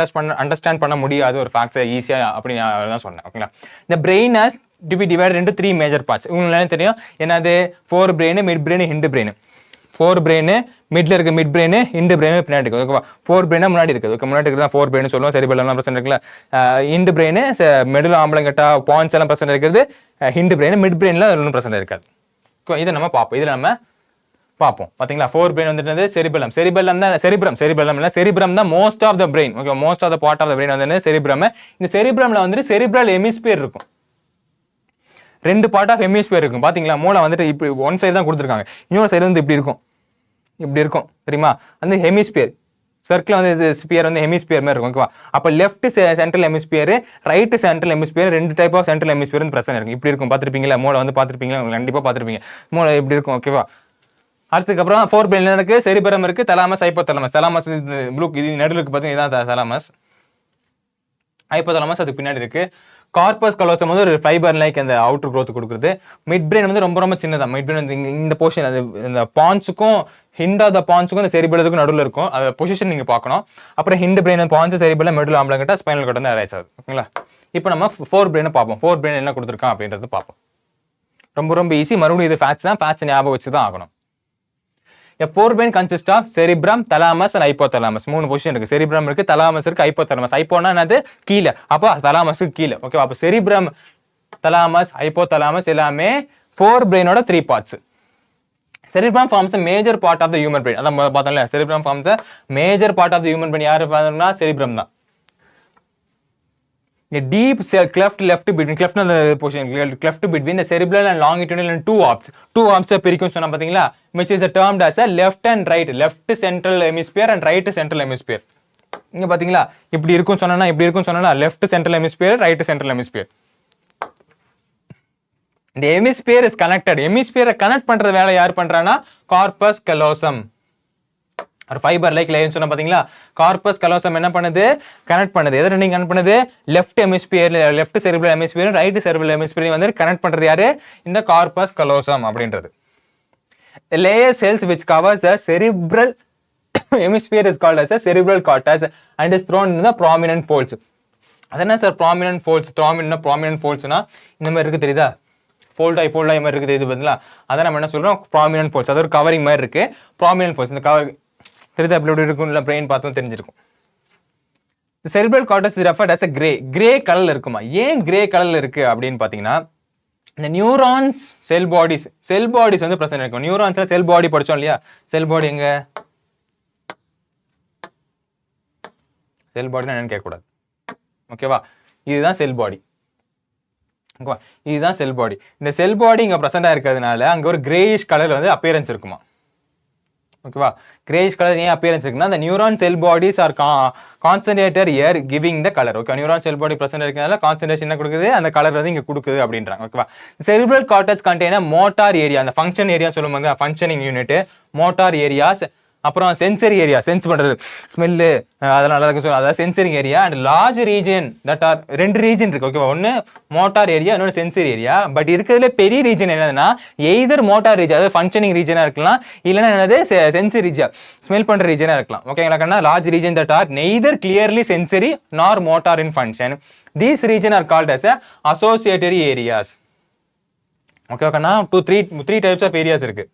அண்டர்ஸ்டாண்ட் பண்ண முடியாது ஒரு ஃபேக்ட்ஸை ஈஸியாக அப்படின்னு தான் சொன்னேன். ஓகேங்களா. இந்த brain has to be divided into 3 major parts. உங்களுக்கு தெரியும் என்னது? 4 brain, mid brain, hind brain. 4 brain, மிட்ல இருக்கு மிட் பிரெயின், ஹிண்ட் பிரெயின் பின்னாடி இருக்கு. ஓகேவா. 4 brain முன்னாடி இருக்குது. ஓகே, முன்னாடி இருக்குது தான் 4 brain சொல்லுவோம். செரிபெல்லம் பிரச்சனை இருக்குல்ல, ஹிண்ட் பிரெயின், மெடுலா ஆம்பளங்கட்டா, பாயிண்ட்ஸ் எல்லாம் பிரச்சனை இருக்கிறது ஹிண்ட் பிரெயின். மிட் பிரெயின்ல ஒன்றும் பிரச்சனை இருக்காது. இதை நம்ம பார்ப்போம். பாத்தீங்களா, 4 brain வந்துட்டு செரிபெல்லம் இல்ல, செரிப்ரம் தான் most of the brain. Okay, most of the part of the brain வந்து செரிப்ரம். இந்த செரிப்ரம்ல வந்துட்டு செரிப்ரல் ஹெமிஸ்பியர் இருக்கும். 2 பார்ட் ஆஃப் ஹெமிஸ்பியர் இருக்கும். பாத்தீங்களா, மூளை வந்துட்டு இப்படி ஒன் சைடு தான் கொடுத்துருக்காங்க, இன்னொரு சைடு வந்து இப்படி இருக்கும் தெரியுமா? அந்த ஹெமிஸ்பியர் சர்க்கிள் வந்து இது ஸ்பியர் வந்து ஹெமிஸ்பியர் மாதிரி இருக்கும். ஓகேவா. அப்போ left central hemisphere, right central hemisphere, 2 type of central hemisphere வந்து பிரச்சனை இருக்கும். இப்படி இருக்கும், பார்த்துருப்பீங்களா? மூளை வந்து பார்த்துருப்பீங்களா? கண்டிப்பாக பார்த்துருப்பீங்க. மூளை இப்படி இருக்கும். ஓகேவா. அதுக்கப்புறம் 4 brain இருக்கு, செரிபெரம் இருக்கு, தலாமஸ், ஹைப்போதலாமஸ். தலாமஸ் ப்ளூ இது நடுவில் இருக்கு பார்த்தீங்கன்னா, இதான் தலாமஸ். ஹைப்போதலாமஸ் அதுக்கு பின்னாடி இருக்கு. கார்பஸ் கலோசம் வந்து ஒரு ஃபைபர் லைக் அந்த அவுட்டர் க்ரோத் கொடுக்குறது. மிட் பிரெயின் வந்து ரொம்ப ரொம்ப சின்னதான். மிட் பிரெயின் வந்து இந்த போர்ஷன், அது இந்த பான்ஸுக்கும் ஹிண்ட் ஆஃப் த பான்ஸுக்கும் இந்த செரிபெல்லத்துக்கும் நடுவில் இருக்கும். அது பொசிஷன் நீங்கள் பார்க்கணும். அப்புறம் hind brain, pons, cerebellum, medulla oblongata, spinal cord வந்து அரைஸ் ஆகுது. ஓகேங்களா. இப்போ நம்ம 4 brain பார்ப்போம். 4 brain என்ன கொடுத்துருக்கான் அப்படின்றது பார்ப்போம். ரொம்ப ரொம்ப ஈஸி. மறுபடியும் இது ஃபேக்ட்ஸ் தான், ஃபேக்ட்ஸ் ஞாபகம் வச்சு தான் ஆகணும். A 4 brain consists of cerebrum, thalamus and hypothalamus. 3 position இருக்கு. cerebrum இருக்கு, thalamus இருக்கு, hypothalamus. ஹைப்போனா என்னது? கீழே. அப்போ thalamusக்கு கீழே. ஓகே. அப்போ cerebrum, thalamus, hypothalamus எல்லாமே 4 brainோட 3 parts. Cerebrum forms a major part of the human brain. அதான் பார்த்தோம்ல, cerebrum forms a major part of the human brain. யாரு பார்த்தோம்னா cerebrum தான். A deep cleft between the cerebral and longitudinal and 2 orbs. 2 orbs பிரிக்கும் சொன்னா பாத்தீங்களா, which is termed as a left and right, left central hemisphere and right central hemisphere. இங்க பாத்தீங்களா, இப்படி இருக்கும் சொன்னா left central hemisphere, right central hemisphere. இந்த hemisphere is connected. ஹெமிஸ்பியரை connect பண்ற வேலை யார் பண்றான்னா கார்பஸ் கலோசம். ஒரு ஃபைபர் லைக் லேயர்னு சொன்னா பாத்தீங்களா, கார்பஸ் கலோசம் என்ன பண்ணுது, கனெக்ட் பண்ணுது. எதை ரெண்டையும் கனெக்ட் பண்ணுது, left hemisphere, left cerebral hemisphere, right cerebral hemisphere வந்து கனெக்ட் பண்றது யாரு, இந்த கார்பஸ் கலோசம் அப்படின்றது. The layer cells which covers the cerebral hemisphere is called as a cerebral cortex and is thrown in the prominent folds. அதென்ன sir prominent folds? prominent foldsனா இந்த மாதிரி இருக்கு தெரியுதா, ஃபோல்ட் ஆகி மாதிரி இருக்குது தெரியுது பார்த்தீங்களா, அதை நம்ம என்ன சொல்றோம், prominent folds. அது ஒரு கவரிங் மாதிரி இருக்கு, prominent folds. இந்த கவர் தெரியுதா, அப்படி இருக்கும், இல்லை பிரெயின் பார்த்தும் தெரிஞ்சிருக்கும். The cerebral cortex is referred as a grey கலர்ல இருக்குமா. ஏன் கிரே கலர்ல இருக்கு அப்படின்னு பார்த்தீங்கன்னா, இந்த நியூரான்ஸ் செல் பாடிஸ் வந்து பிரசன்ட் இருக்கும். நியூரான்ஸ்ல செல் பாடி படிச்சோம் இல்லையா, செல் பாடி எங்க, செல் பாடினா என்னன்னு கேட்கக்கூடாது, ஓகேவா. இதுதான் செல் பாடி, ஓகேவா, இதுதான் செல் பாடி. இந்த செல் பாடி இங்க பிரசண்டா இருக்கிறதுனால அங்க ஒரு கிரேயிஷ் கலர் வந்து அப்பியரன்ஸ் இருக்குமா, ஓகேவா. கிரேயிஷ் கலர் ஏன் அப்பியரன்ஸ் இருக்குன்னா, the neuron cell bodies are concentrated here giving the color. Okay, neuron cell body present இருக்கிறதுனால கான்சன்ட்ரேஷன் என்ன கொடுக்குது, அந்த கலர் வந்து இங்க கொடுக்குது அப்படின்றாங்க, ஓகேவா. cerebral cortex contain a motor area. அந்த ஃபங்க்ஷன் ஏரியா சொல்லுவாங்க, ஃபங்க்ஷனிங் யூனிட், மோட்டார் ஏரியாஸ், அப்புறம் சென்சரி ஏரியா, சென்ஸ் பண்றது, ஸ்மெல்லு, அதெல்லாம் நல்லா இருக்கு சொல்லுவாங்க, அதாவது sensory area. And large region that are, ரெண்டு ரீஜன் இருக்கு, ஓகேவா. ஒன்று மோட்டார் ஏரியா, இன்னொன்று சென்சரி ஏரியா. பட் இருக்கிறதுல பெரிய ரீஜன் என்னதுன்னா, எய்தர் மோட்டார் ரீஜன், அதாவது ஃபங்க்ஷனிங் ரீஜனா இருக்கலாம், இல்லைன்னா என்னது சென்சரி ரீஜன், ஸ்மெல் பண்ற ரீஜனா இருக்கலாம், ஓகேங்களா. Large region that are neither clearly sensory nor motor in function. These region are called as associatory areas, ஓகேவாக்கண்ணா. த்ரீ டைப்ஸ் ஆஃப் ஏரியாஸ் இருக்கு.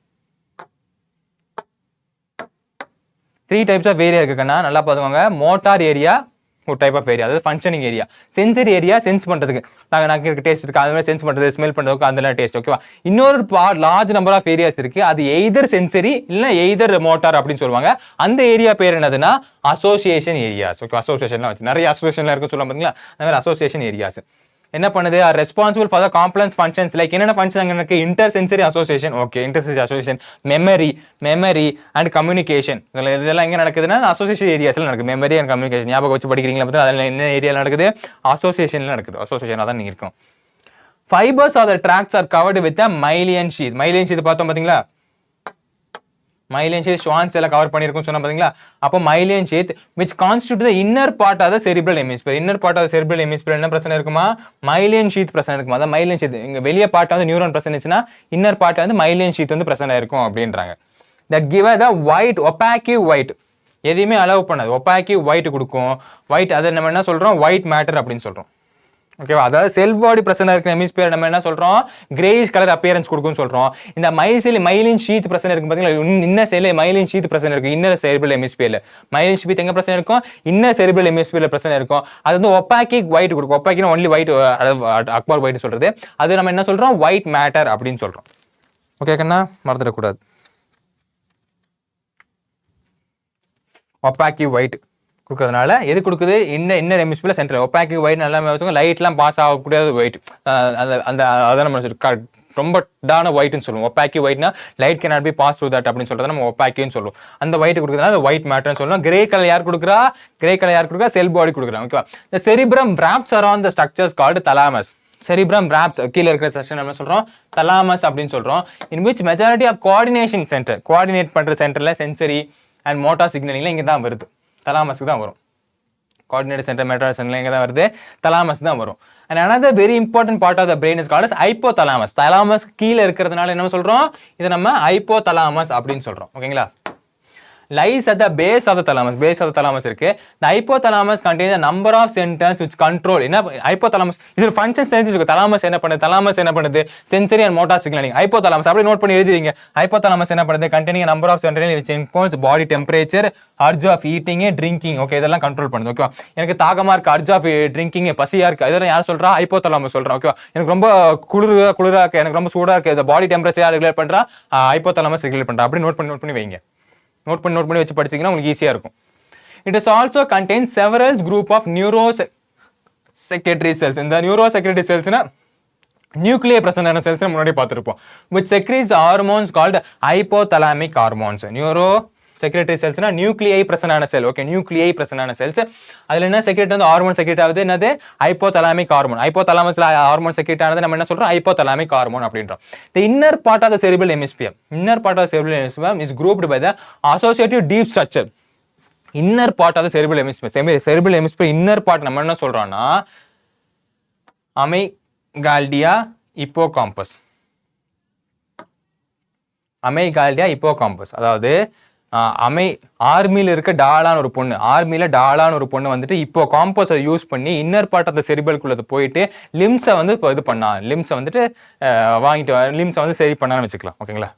3 types of ஏரியா இருக்குக்கண்ணா, நல்லா பார்த்துக்கோங்க. மோட்டார் ஏரியா ஒரு டைப் ஆஃப் ஏரியா, அதாவது functioning area. Sensory area sense பண்றதுக்கு, நாங்கள் taste இருக்கு, அது மாதிரி சென்ஸ் பண்றது, ஸ்மெல் பண்றதுக்கு, அதெல்லாம் டேஸ்ட், ஓகேவா. இன்னொரு லார்ஜ் நம்பர் ஆஃப் ஏரியாஸ் இருக்கு, அது எய்தர் சென்சரி இல்லைன்னா எய்தர் மோட்டார் அப்படின்னு சொல்லுவாங்க. அந்த ஏரியா பேர் என்னதுன்னா அசோசியேஷன் ஏரியாஸ், ஓகே. அசோசியேஷன்லாம் வச்சு நிறைய அசோசியேஷன்லாம் இருக்கு சொல்லுவாங்க பார்த்தீங்களா, அந்த மாதிரி அசோசியேஷன் ஏரியாஸ் என்ன பண்ணுது, are responsible for the complex functions like என்னென்ன ஃபங்க்ஷன் அங்கே இருக்கு, inter sensory association, okay, inter sensory association, memory and communication. இதெல்லாம் எங்கே நடக்குதுன்னா அசோசியேஷன் ஏரியாஸ்ல நடக்குது. மெமரி அண்ட் கம்யூனிகேஷன் ஞாபகம் வச்சு படிக்கிறீங்களா பார்த்தா, அதில் என்ன ஏரியாவில் நடக்குது, அசோசியேஷன்ல நடக்குது. அசோசியேஷனாக தான் நீங்கள் இருக்கும். Fibres of the tracts are covered with myelin sheath. Myelin sheath பார்த்தோம் பார்த்தீங்களா, மைலியன் ஷீத் ஷ்வான்ஸ் எல்லாம் கவர் பண்ணிருக்கும் சொன்னா பாத்தீங்களா. அப்போ myelin sheath which constitute the inner part of the cerebral hemisphere. Inner part of cerebral hemisphere என்ன பிரச்சனை இருக்குமா, மைலியன் ஷீத் பிரச்சனை இருக்குமா. அதான் மைலியன் ஷீத் இங்க வெளிய பார்ட் வந்து நியூரான் பிரச்சனை இருந்துச்சுன்னா இன்னர் பார்ட் வந்து மைலியன் ஷீத் வந்து பிரச்சனை இருக்கும் அப்படின்றாங்க. that give the white opaque white, எதையுமே அலோவ் பண்ணாது, opaque white கொடுக்கும். ஒயிட் அதை நம்ம என்ன சொல்றோம், ஒயிட் மேட்டர் அப்படின்னு சொல்றோம், ஓகேவா. அதாவது செல் பாடி பிரச்சனை இருக்கிற ஹெமிஸ்பியர் நம்ம என்ன சொல்றோம், கிரேயிஷ் கலர் அப்பியரன்ஸ் கொடுக்கும்னு சொல்றோம். இந்த மைலின் ஷீத் பிரச்சனை இருக்கு பாத்தீங்களா, இன்னர் செல் மைலின் ஷீத் பிரச்சனை இருக்கு, இன்னர் செரிப்ரல் ஹெமிஸ்பியர்ல. மைலின் ஷீத் எங்க பிரச்சனை இருக்கும், இன்னர் செரிப்ரல் ஹெமிஸ்பியர்ல பிரச்சனை இருக்கும். அது வந்து ஒப்பாக்கி ஒயிட் கொடுக்கும். ஒப்பாக்கினா ஒன்லி ஒயிட், அக்பர் ஒயிட் சொல்றது. அது நம்ம என்ன சொல்றோம், ஒயிட் மேட்டர் அப்படின்னு சொல்றோம், ஓகே கண்ணா, மறந்துடக்கூடாது. ஒப்பாக்கி ஒயிட் கொடுக்கறதுனால எது கொடுக்குது, இன்னர் ஹெமிஸ்பியர்ல சென்டர். ஒப்பாக்கி ஒயிட் நல்லா வச்சுக்கோங்க, லைட்லாம் பாஸ் ஆகக்கூடியது ஒயிட், அந்த அதான் நம்ம ரொம்ப டான ஒயிட்னு சொல்லுவோம். ஒப்பாக்கி ஒயிட்னா light cannot be pass through that அப்படின்னு சொல்றதை நம்ம ஒப்பாக்கின்னு சொல்லுவோம். அந்த ஒயிட் கொடுக்குறதுனால ஒயிட் மேட்டர்னு சொல்லுவோம். கிரே கலர் யார் கொடுக்குறா, செல் பாடி கொடுக்குறாங்க, ஓகேவா. இந்த cerebrum wraps around the structures called thalamus. Cerebrum wraps கீழே இருக்கிற செக்ஷன் நம்ம சொல்றோம் thalamus அப்படின்னு சொல்றோம். in which majority of coordination center, coordinate பண்ற சென்டர்ல சென்சரி அண்ட் மோட்டார் சிக்னலிங்ல இங்க தான் வருது, தலாமஸ்க்கு தான் வரும். கோஆர்டினேட் சென்டர் மெட்ராஸ் இங்கே தான் வருது, தலாமஸ் தான் வரும். And another very important part of the brain is called as hypothalamus. Thalamus கீழே இருக்கிறதுனால என்ன சொல்றோம், இதை நம்ம ஹைப்போதலாமஸ் அப்படின்னு சொல்றோம், ஓகேங்களா. lies at the base of the thalamus இருக்கு. the hypothalamus contains a number of centers which control. என்ன hypothalamus இது functions தெரிஞ்சுக்கோ. thalamus என்ன பண்ணுது, sensory and motor signaling. hypothalamus அப்படியே நோட் பண்ணி எழுதிங்க. hypothalamus என்ன பண்ணுது, containing a number of centers which controls body temperature, urge of eating, drinking. Okay, இதெல்லாம் கண்ட்ரோல் பண்ணுது, ஓகேவா. எனக்கு தாகமா இருக்கு, urge of drinking, பசியா இருக்கு, இதெல்லாம் யார் சொல்றா, hypothalamus சொல்றா, ஓகேவா. எனக்கு ரொம்ப குளிரா இருக்கு, எனக்கு ரொம்ப சூடா இருக்கு, இந்த பாடி டெம்பரேச்சர் ரெகுலேட் பண்றா, hypothalamus ரெகுலேட் பண்றா. அப்படி நோட் பண்ணி வைங்க. நோட் பண்ணி வச்சு படிச்சீங்கன்னா உங்களுக்கு ஈஸியா இருக்கும். It is also contains several group of neurosecretory cells. இந்த neurosecretory cellsனா நியூக்ளியர் பிரசன்டான செல்ஸ் முன்னாடி பார்த்துருப்போம். which secretes hormones called hypothalamic hormones. Secretory செல்ஸ்னா நியூக்ளியை பிரசனான செல். ஓகே, நியூக்ளியை பிரசனான செல்ஸ். அதுல என்ன செக்ரேட் வந்து ஹார்மோன் செக்ரேட் ஆகுது, என்னது ஹைப்போதலாமிக் ஹார்மோன். ஹைப்போதலாமஸ்ல ஹார்மோன் செக்ரேட் ஆனது நம்ம என்ன சொல்றோம், ஹைப்போதலாமிக் ஹார்மோன் அப்படின்றோம். The inner part of the cerebral hemisphere, inner part of the cerebral hemisphere is grouped by the associative deep structure. Inner part of the cerebral hemisphere, cerebral hemisphere inner part நம்ம என்ன சொல்றோம்னா amygdala hippocampus. amygdala hippocampus அதாவது ஆர்மியில் இருக்க டாலான்னு ஒரு பொண்ணு, ஆர்மியில் டாலான்னு ஒரு பொண்ணு வந்துட்டு இப்போ காம்பஸை யூஸ் பண்ணி இன்னர் பார்ட் ஆஃப் த செரிபல்குள்ளே போயிட்டு லிம்ஸை வந்து இப்போ இது பண்ணா, லிம்ஸை வந்துட்டு வாங்கிட்டு லிம்ஸை வந்து சரி பண்ணான்னு வச்சுக்கலாம். ஓகேங்களா,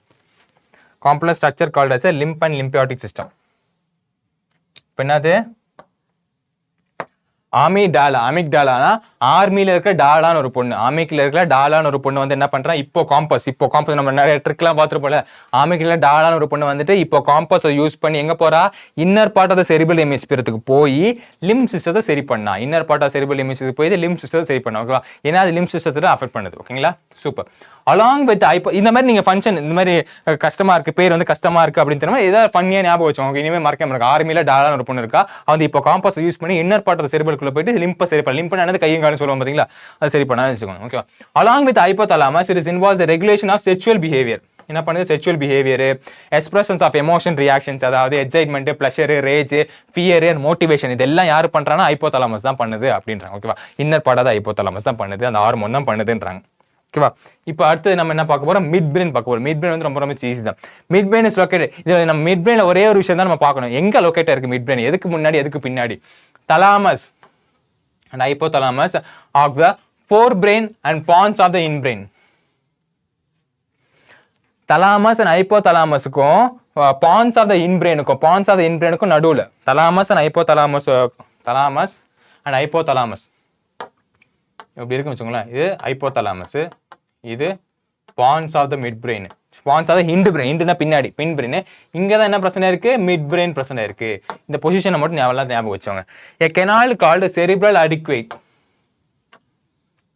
complex structure called as limb and limbic system. இப்போ என்னது அமிக்டாலானா ஆர்மியில் இருக்க டாலான்னு ஒரு பொண்ணு, ஆமிக்கில் இருக்கிற டாலான்னு ஒரு பொண்ணு வந்து என்ன பண்ணுறான், இப்போ காம்பஸ் நம்ம நிறைய ட்ரிக்லாம் பார்த்துருப்போம்ல, ஆமிக்கில் டாலான்னு ஒரு பொண்ணு வந்துட்டு இப்போ காம்பஸை யூஸ் பண்ணி எங்கே போகிறா, inner part of the cerebral ஹெமிஸ்பியருக்கு போய் லிம் சிஸ்டத்தை சரி பண்ணா, இன்னர் பார்ட் ஆஃப் செரிபல் ஹெமிஸ்பியருக்கு போய் லிம் சிஸ்டத்தை சரி பண்ணா. ஓகேவா, ஏன்னா அது லிம் சிஸ்டத்தை அஃபெக்ட் பண்ணுது. ஓகேங்களா, சூப்பர். அலாங் வித் இந்த மாதிரி நீங்கள் ஃபங்க்ஷன் இந்த மாதிரி கஷ்டமாக இருக்குது, பேர் வந்து கஷ்டமாக இருக்குது அப்படின்னு தெரியுமா, ஏதாவது ஃபன்னியாக ஞாபகம் வச்சோம். இனிமேல் மறக்க முடியாது. ஆர்மியில் டாலான்னு ஒரு பொண்ணு இருக்கா, அது இப்போ காம்பஸை யூஸ் பண்ணி இன்னர் பார்ட் ஆஃப் செரிபல்குள்ளே போயிட்டு லிம்பை சரி பண்ண, லிம்பு கையும் காலும் சொல்லுவோம் பார்த்தீங்களா, அது சரி பண்ணா வச்சுக்கோங்க. ஓகேவா, along with hypothalamus it involves the regulation of sexual behaviour. என்ன பண்ணுது, sexual behaviour, expressions of emotion reactions, அதாவது excitement, pleasure, rage, fear and motivation, இதெல்லாம் யார் பண்ணுறாங்கன்னா ஹைப்போதலாமஸ் தான் பண்ணுது அப்படின்றாங்க. ஓகேவா, இன்னர் பார்ட் ஆஃப் ஹைப்போதலாமஸ் தான் பண்ணுது, அந்த ஹார்மோன் தான் பண்ணுதுன்றாங்க. ஓகேவா, இப்போ அடுத்து நம்ம என்ன பார்க்க போறோம், மிட் பிரெயின் பார்க்க போறோம். மிட் பிரெயின் வந்து ரொம்ப ஈஸி தான். மிட் பிரெயின் இஸ் லொகேட்டட், இதில் நம்ம மிட் பிரெயினில் ஒரே ஒரு விஷயம் தான் நம்ம பார்க்கணும், எங்கே லொகேட்டாக இருக்குது மிட் பிரெயின், எதுக்கு முன்னாடி எதுக்கு பின்னாடி. Thalamus and hypothalamus of the forebrain and pons of the hindbrain. thalamus and hypothalamusக்கும் pons of the hindbrainக்கும் நடுவுல thalamus and hypothalamus, thalamus and hypothalamus எப்படி இருக்குன்னு வச்சுக்கோங்களேன். இது hypothalamus, இது pons of the midbrain, pons of the hindbrain. hindனா பின்னாடி, பின்பிரெயின். இங்கே தான் என்ன பிரச்சனை இருக்கு, மிட் பிரெயின் பிரச்சனை இருக்கு. இந்த பொசிஷனை மட்டும் ஞாபகம் வச்சோங்க. a canal called cerebral adequate,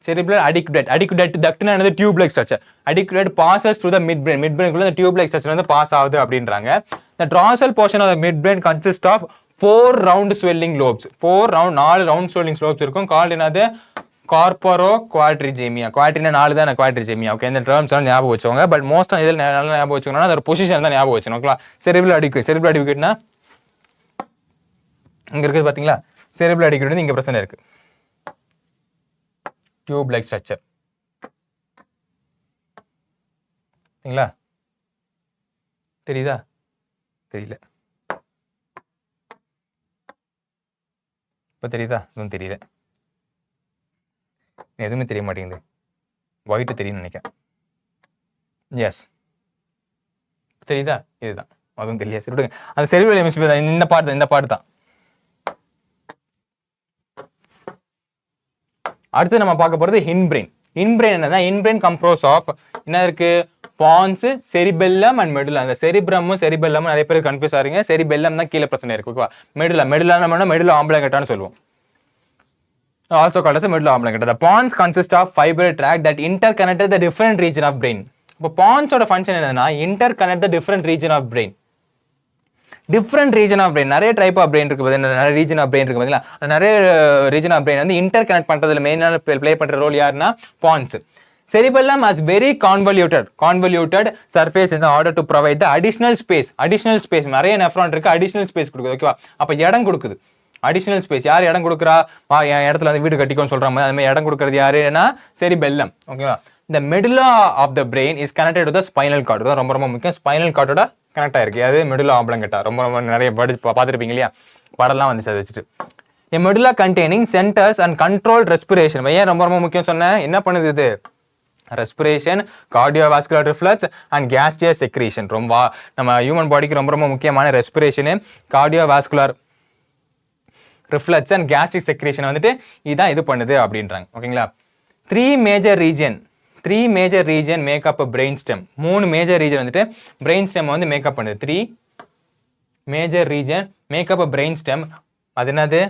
cerebral adequate ductனா என்னது, tube like structure. adequate passes through the midbrain, midbrainக்குள்ள the tube like structure வந்து பாஸ் ஆகுது அப்படின்றாங்க. the dorsal portion of the midbrain consists of 4 round swelling lobes, 4 round swelling lobes இருக்கும். called என்னது, கார்பரோ குவாட்ரிஜேமியா. குவாட்ரினா 4 தான், குவாட்ரிஜேமியா. Okay, இந்த terms எல்லாம் ஞாபகம் வச்சோங்க. பட் மோஸ்ட் இதில் நல்லா ஞாபகம் வச்சுக்கணும்னா அதோட பொசிஷன் தான் ஞாபகம் வச்சணும். ஓகேவா, செரிபிரல் அடிக்வேட்னா இங்கே இருக்குது பார்த்தீங்களா, செரிபிரல் அடிக்வேட் வந்து இங்கே பிரச்சனை இருக்கு, டியூப் லைக் ஸ்ட்ரக்சர். சரிங்களா, தெரியுதா, தெரியல, இப்போ தெரியுதா, இதுவும் தெரியல, எதுவுமே தெரிய மாட்டேங்குது, ஒயிட்டு தெரியும்னு நினைக்கிறேன். எஸ், தெரியுதா, இதுதான், அதுவும் தெரியாது. சரி விடுங்க, அந்த செரிபிரல் ஹெமிஸ்பியர் தான், இந்த பாட்டு தான். அடுத்து நம்ம பார்க்க போகிறது ஹின்பிரெயின். ஹின்பிரெயின் என்னன்னா, ஹின்பிரெயின் கம்ப்ரோஸ் ஆஃப் என்ன இருக்கு, பான்ஸ், செரிபெல்லம் அண்ட் மெடுலா. அந்த செரிப்ரமும் செரிபெல்லமும் நிறைய பேர் கன்ஃபியூஸ் ஆகிறீங்க. செரிபெல்லம் தான் கீழே பிரச்சனை இருக்கு. ஓகேவா, மெடுலா நம்ம மெடுலா ஆம்பளங்கட்டான்னு சொல்லுவோம், also called as a medulla oblongata. The pons consist of fiber tract that interconnected the different region of brain. இப்போ pons ஓட ஃபங்க்ஷன் என்னன்னா, interconnect the different region of brain. different region of brain, நிறைய type of brain இருக்கு, நிறைய region of brain இருக்கு பார்த்தீங்களா, நிறைய region of brain வந்து இன்டர்கனெக்ட் பண்ணுறதுல மெயினான ப்ளே பண்ணுற ரோல் யாருன்னா pons. cerebellum has very convoluted surface in order to provide the additional space. நிறைய நெஃப்ரான் இருக்கு, additional space கொடுக்குது. ஓகேவா, அப்போ இடம் கொடுக்குது, அடிஷனல் ஸ்பேஸ். யார் இடம் கொடுக்குறா, என் இடத்துல வந்து வீடு கட்டிக்கோன்னு சொல்கிற மாதிரி, அதுமாதிரி இடம் கொடுக்குறது யாருன்னா செரிபெல்லம். ஓகேவா, இந்த medulla of the brain is connected to the spinal cord. தான் ரொம்ப முக்கியம், ஸ்பைனல் கார்டோட கனெக்ட் ஆயிருக்கு. அது மெடுலா ஆப்ளங்கட்டா, ரொம்ப நிறைய பார்த்துருப்பீங்க இல்லையா, படம்லாம் வந்து வச்சுட்டு. A medulla containing centres and control respiration. ஏன் ரொம்ப முக்கியம் சொன்னேன், என்ன பண்ணுது இது, respiration, cardiovascular reflex and gastric secretion. ரொம்ப நம்ம ஹியூமன் பாடிக்கு ரொம்ப முக்கியமான respiration, cardiovascular reflex and gastric secretion வந்துட்டு இதான் இது பண்ணுது அப்படின்றாங்க. ஓகேங்களா, 3 major region make up brain stem. 3 major region வந்துட்டு பிரெயின் ஸ்டெம் வந்து மேக்கப் பண்ணுது. 3 major region make up brain stem. அது என்னது,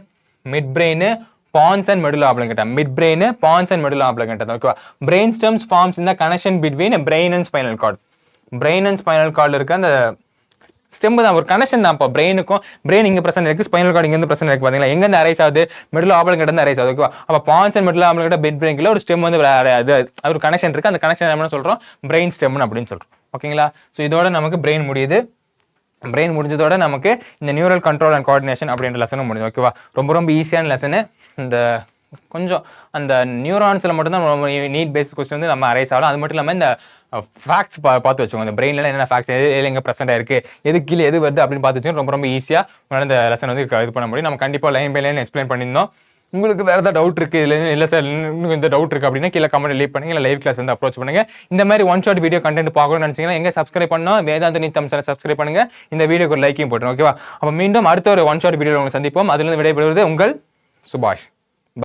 mid brain, pons and medulla ஆப்ளங்கட்டா. Mid brain, pons and medulla oblongata. ஓகேவா, பிரெயின் ஸ்டெம்ஸ் ஃபார்ம்ஸ் இந்த connection between brain and spinal cord. Brain and spinal கார்டில் இருக்க அந்த stem தான், ஒரு கனெக்ஷன் தான். இப்போ பிரெயின் இங்கே பிரச்சனை இருக்குது, ஸ்பைனல் கார்டு இங்கே பிரச்சனை இருக்குது. பார்த்தீங்களா, எங்கேருந்து அரைஸ் ஆகுது? மிடில் ஆப்ளிக் கிட்ட அரைஸ் ஆகுது. ஓகேவா? அப்போ பான்ஸ் அண்ட் மிடில் ஆப்ளிக் கிட்ட பெட் பிரெயின்ல ஒரு ஸ்டெம் வந்து அது ஒரு கனெக்ஷன் இருக்குது. அந்த கனெக்ஷன் என்ன சொல்கிறோம்? பிரெயின் ஸ்டெம்னு அப்படின்னு சொல்கிறோம். ஓகேங்களா? ஸோ இதோட நமக்கு பிரெயின் முடியுது. பிரெயின் முடிஞ்சதோட நமக்கு இந்த நியூரல் கண்ட்ரோல் அண்ட் கோஆர்டினேஷன் அப்படின்ற லெசனும் முடியுது. ஓகேவா? ரொம்ப ரொம்ப ஈஸியான லெசனு. இந்த கொஞ்சம் அந்த நியூரான்ஸில் மட்டும்தான் நீட் பேஸ்ட் கொஸ்டின் வந்து நம்ம அரைஸ் ஆகலாம். அது மட்டும் இல்லாமல் இந்த ஃபேக்ட்ஸ் பார்த்து வச்சுக்கோங்க. இந்த பிரெயினில் என்னென்ன ஃபேக்ட்ஸ் எங்கே ப்ரெசென்ட் ஆயிருக்கு, எது கீழே எது வருது அப்படின்னு பார்த்து வச்சுக்கோங்க. ரொம்ப ரொம்ப ஈஸியாக உங்களால் இந்த லெசன் வந்து இது பண்ண முடியும். நம்ம கண்டிப்பாக லைன் பை லைன் எக்ஸ்பிளைன் பண்ணியிருந்தோம். உங்களுக்கு வேறு ஏதாவது டவுட் இருக்குது, இல்லை சார் இன்னும் இந்த டவுட் இருக்குது அப்படின்னா கீழே கமெண்ட் லீவ் பண்ணுங்கள், இல்லை லைவ் கிளாஸ் வந்து அப்ரோச் பண்ணுங்கள். இந்த மாதிரி ஒன் ஷாட் வீடியோ கண்டென்ட் பார்க்கணும்னு நினச்சிங்கன்னா எங்கே சப்ஸ்கிரைப் பண்ணோம், வேதாந்த நீட் தமிழ் சப்ஸ்கிரைப் பண்ணுங்கள். இந்த வீடியோக்கு ஒரு லைக்கையும் போட்டுருங்க. ஓகேவா? அப்போ மீண்டும் அடுத்த ஒரு ஒன் ஷாட் வீடியோ உங்களை சந்திப்போம். அதுலேருந்து விடைபெறுவது உங்கள் சுபாஷ்.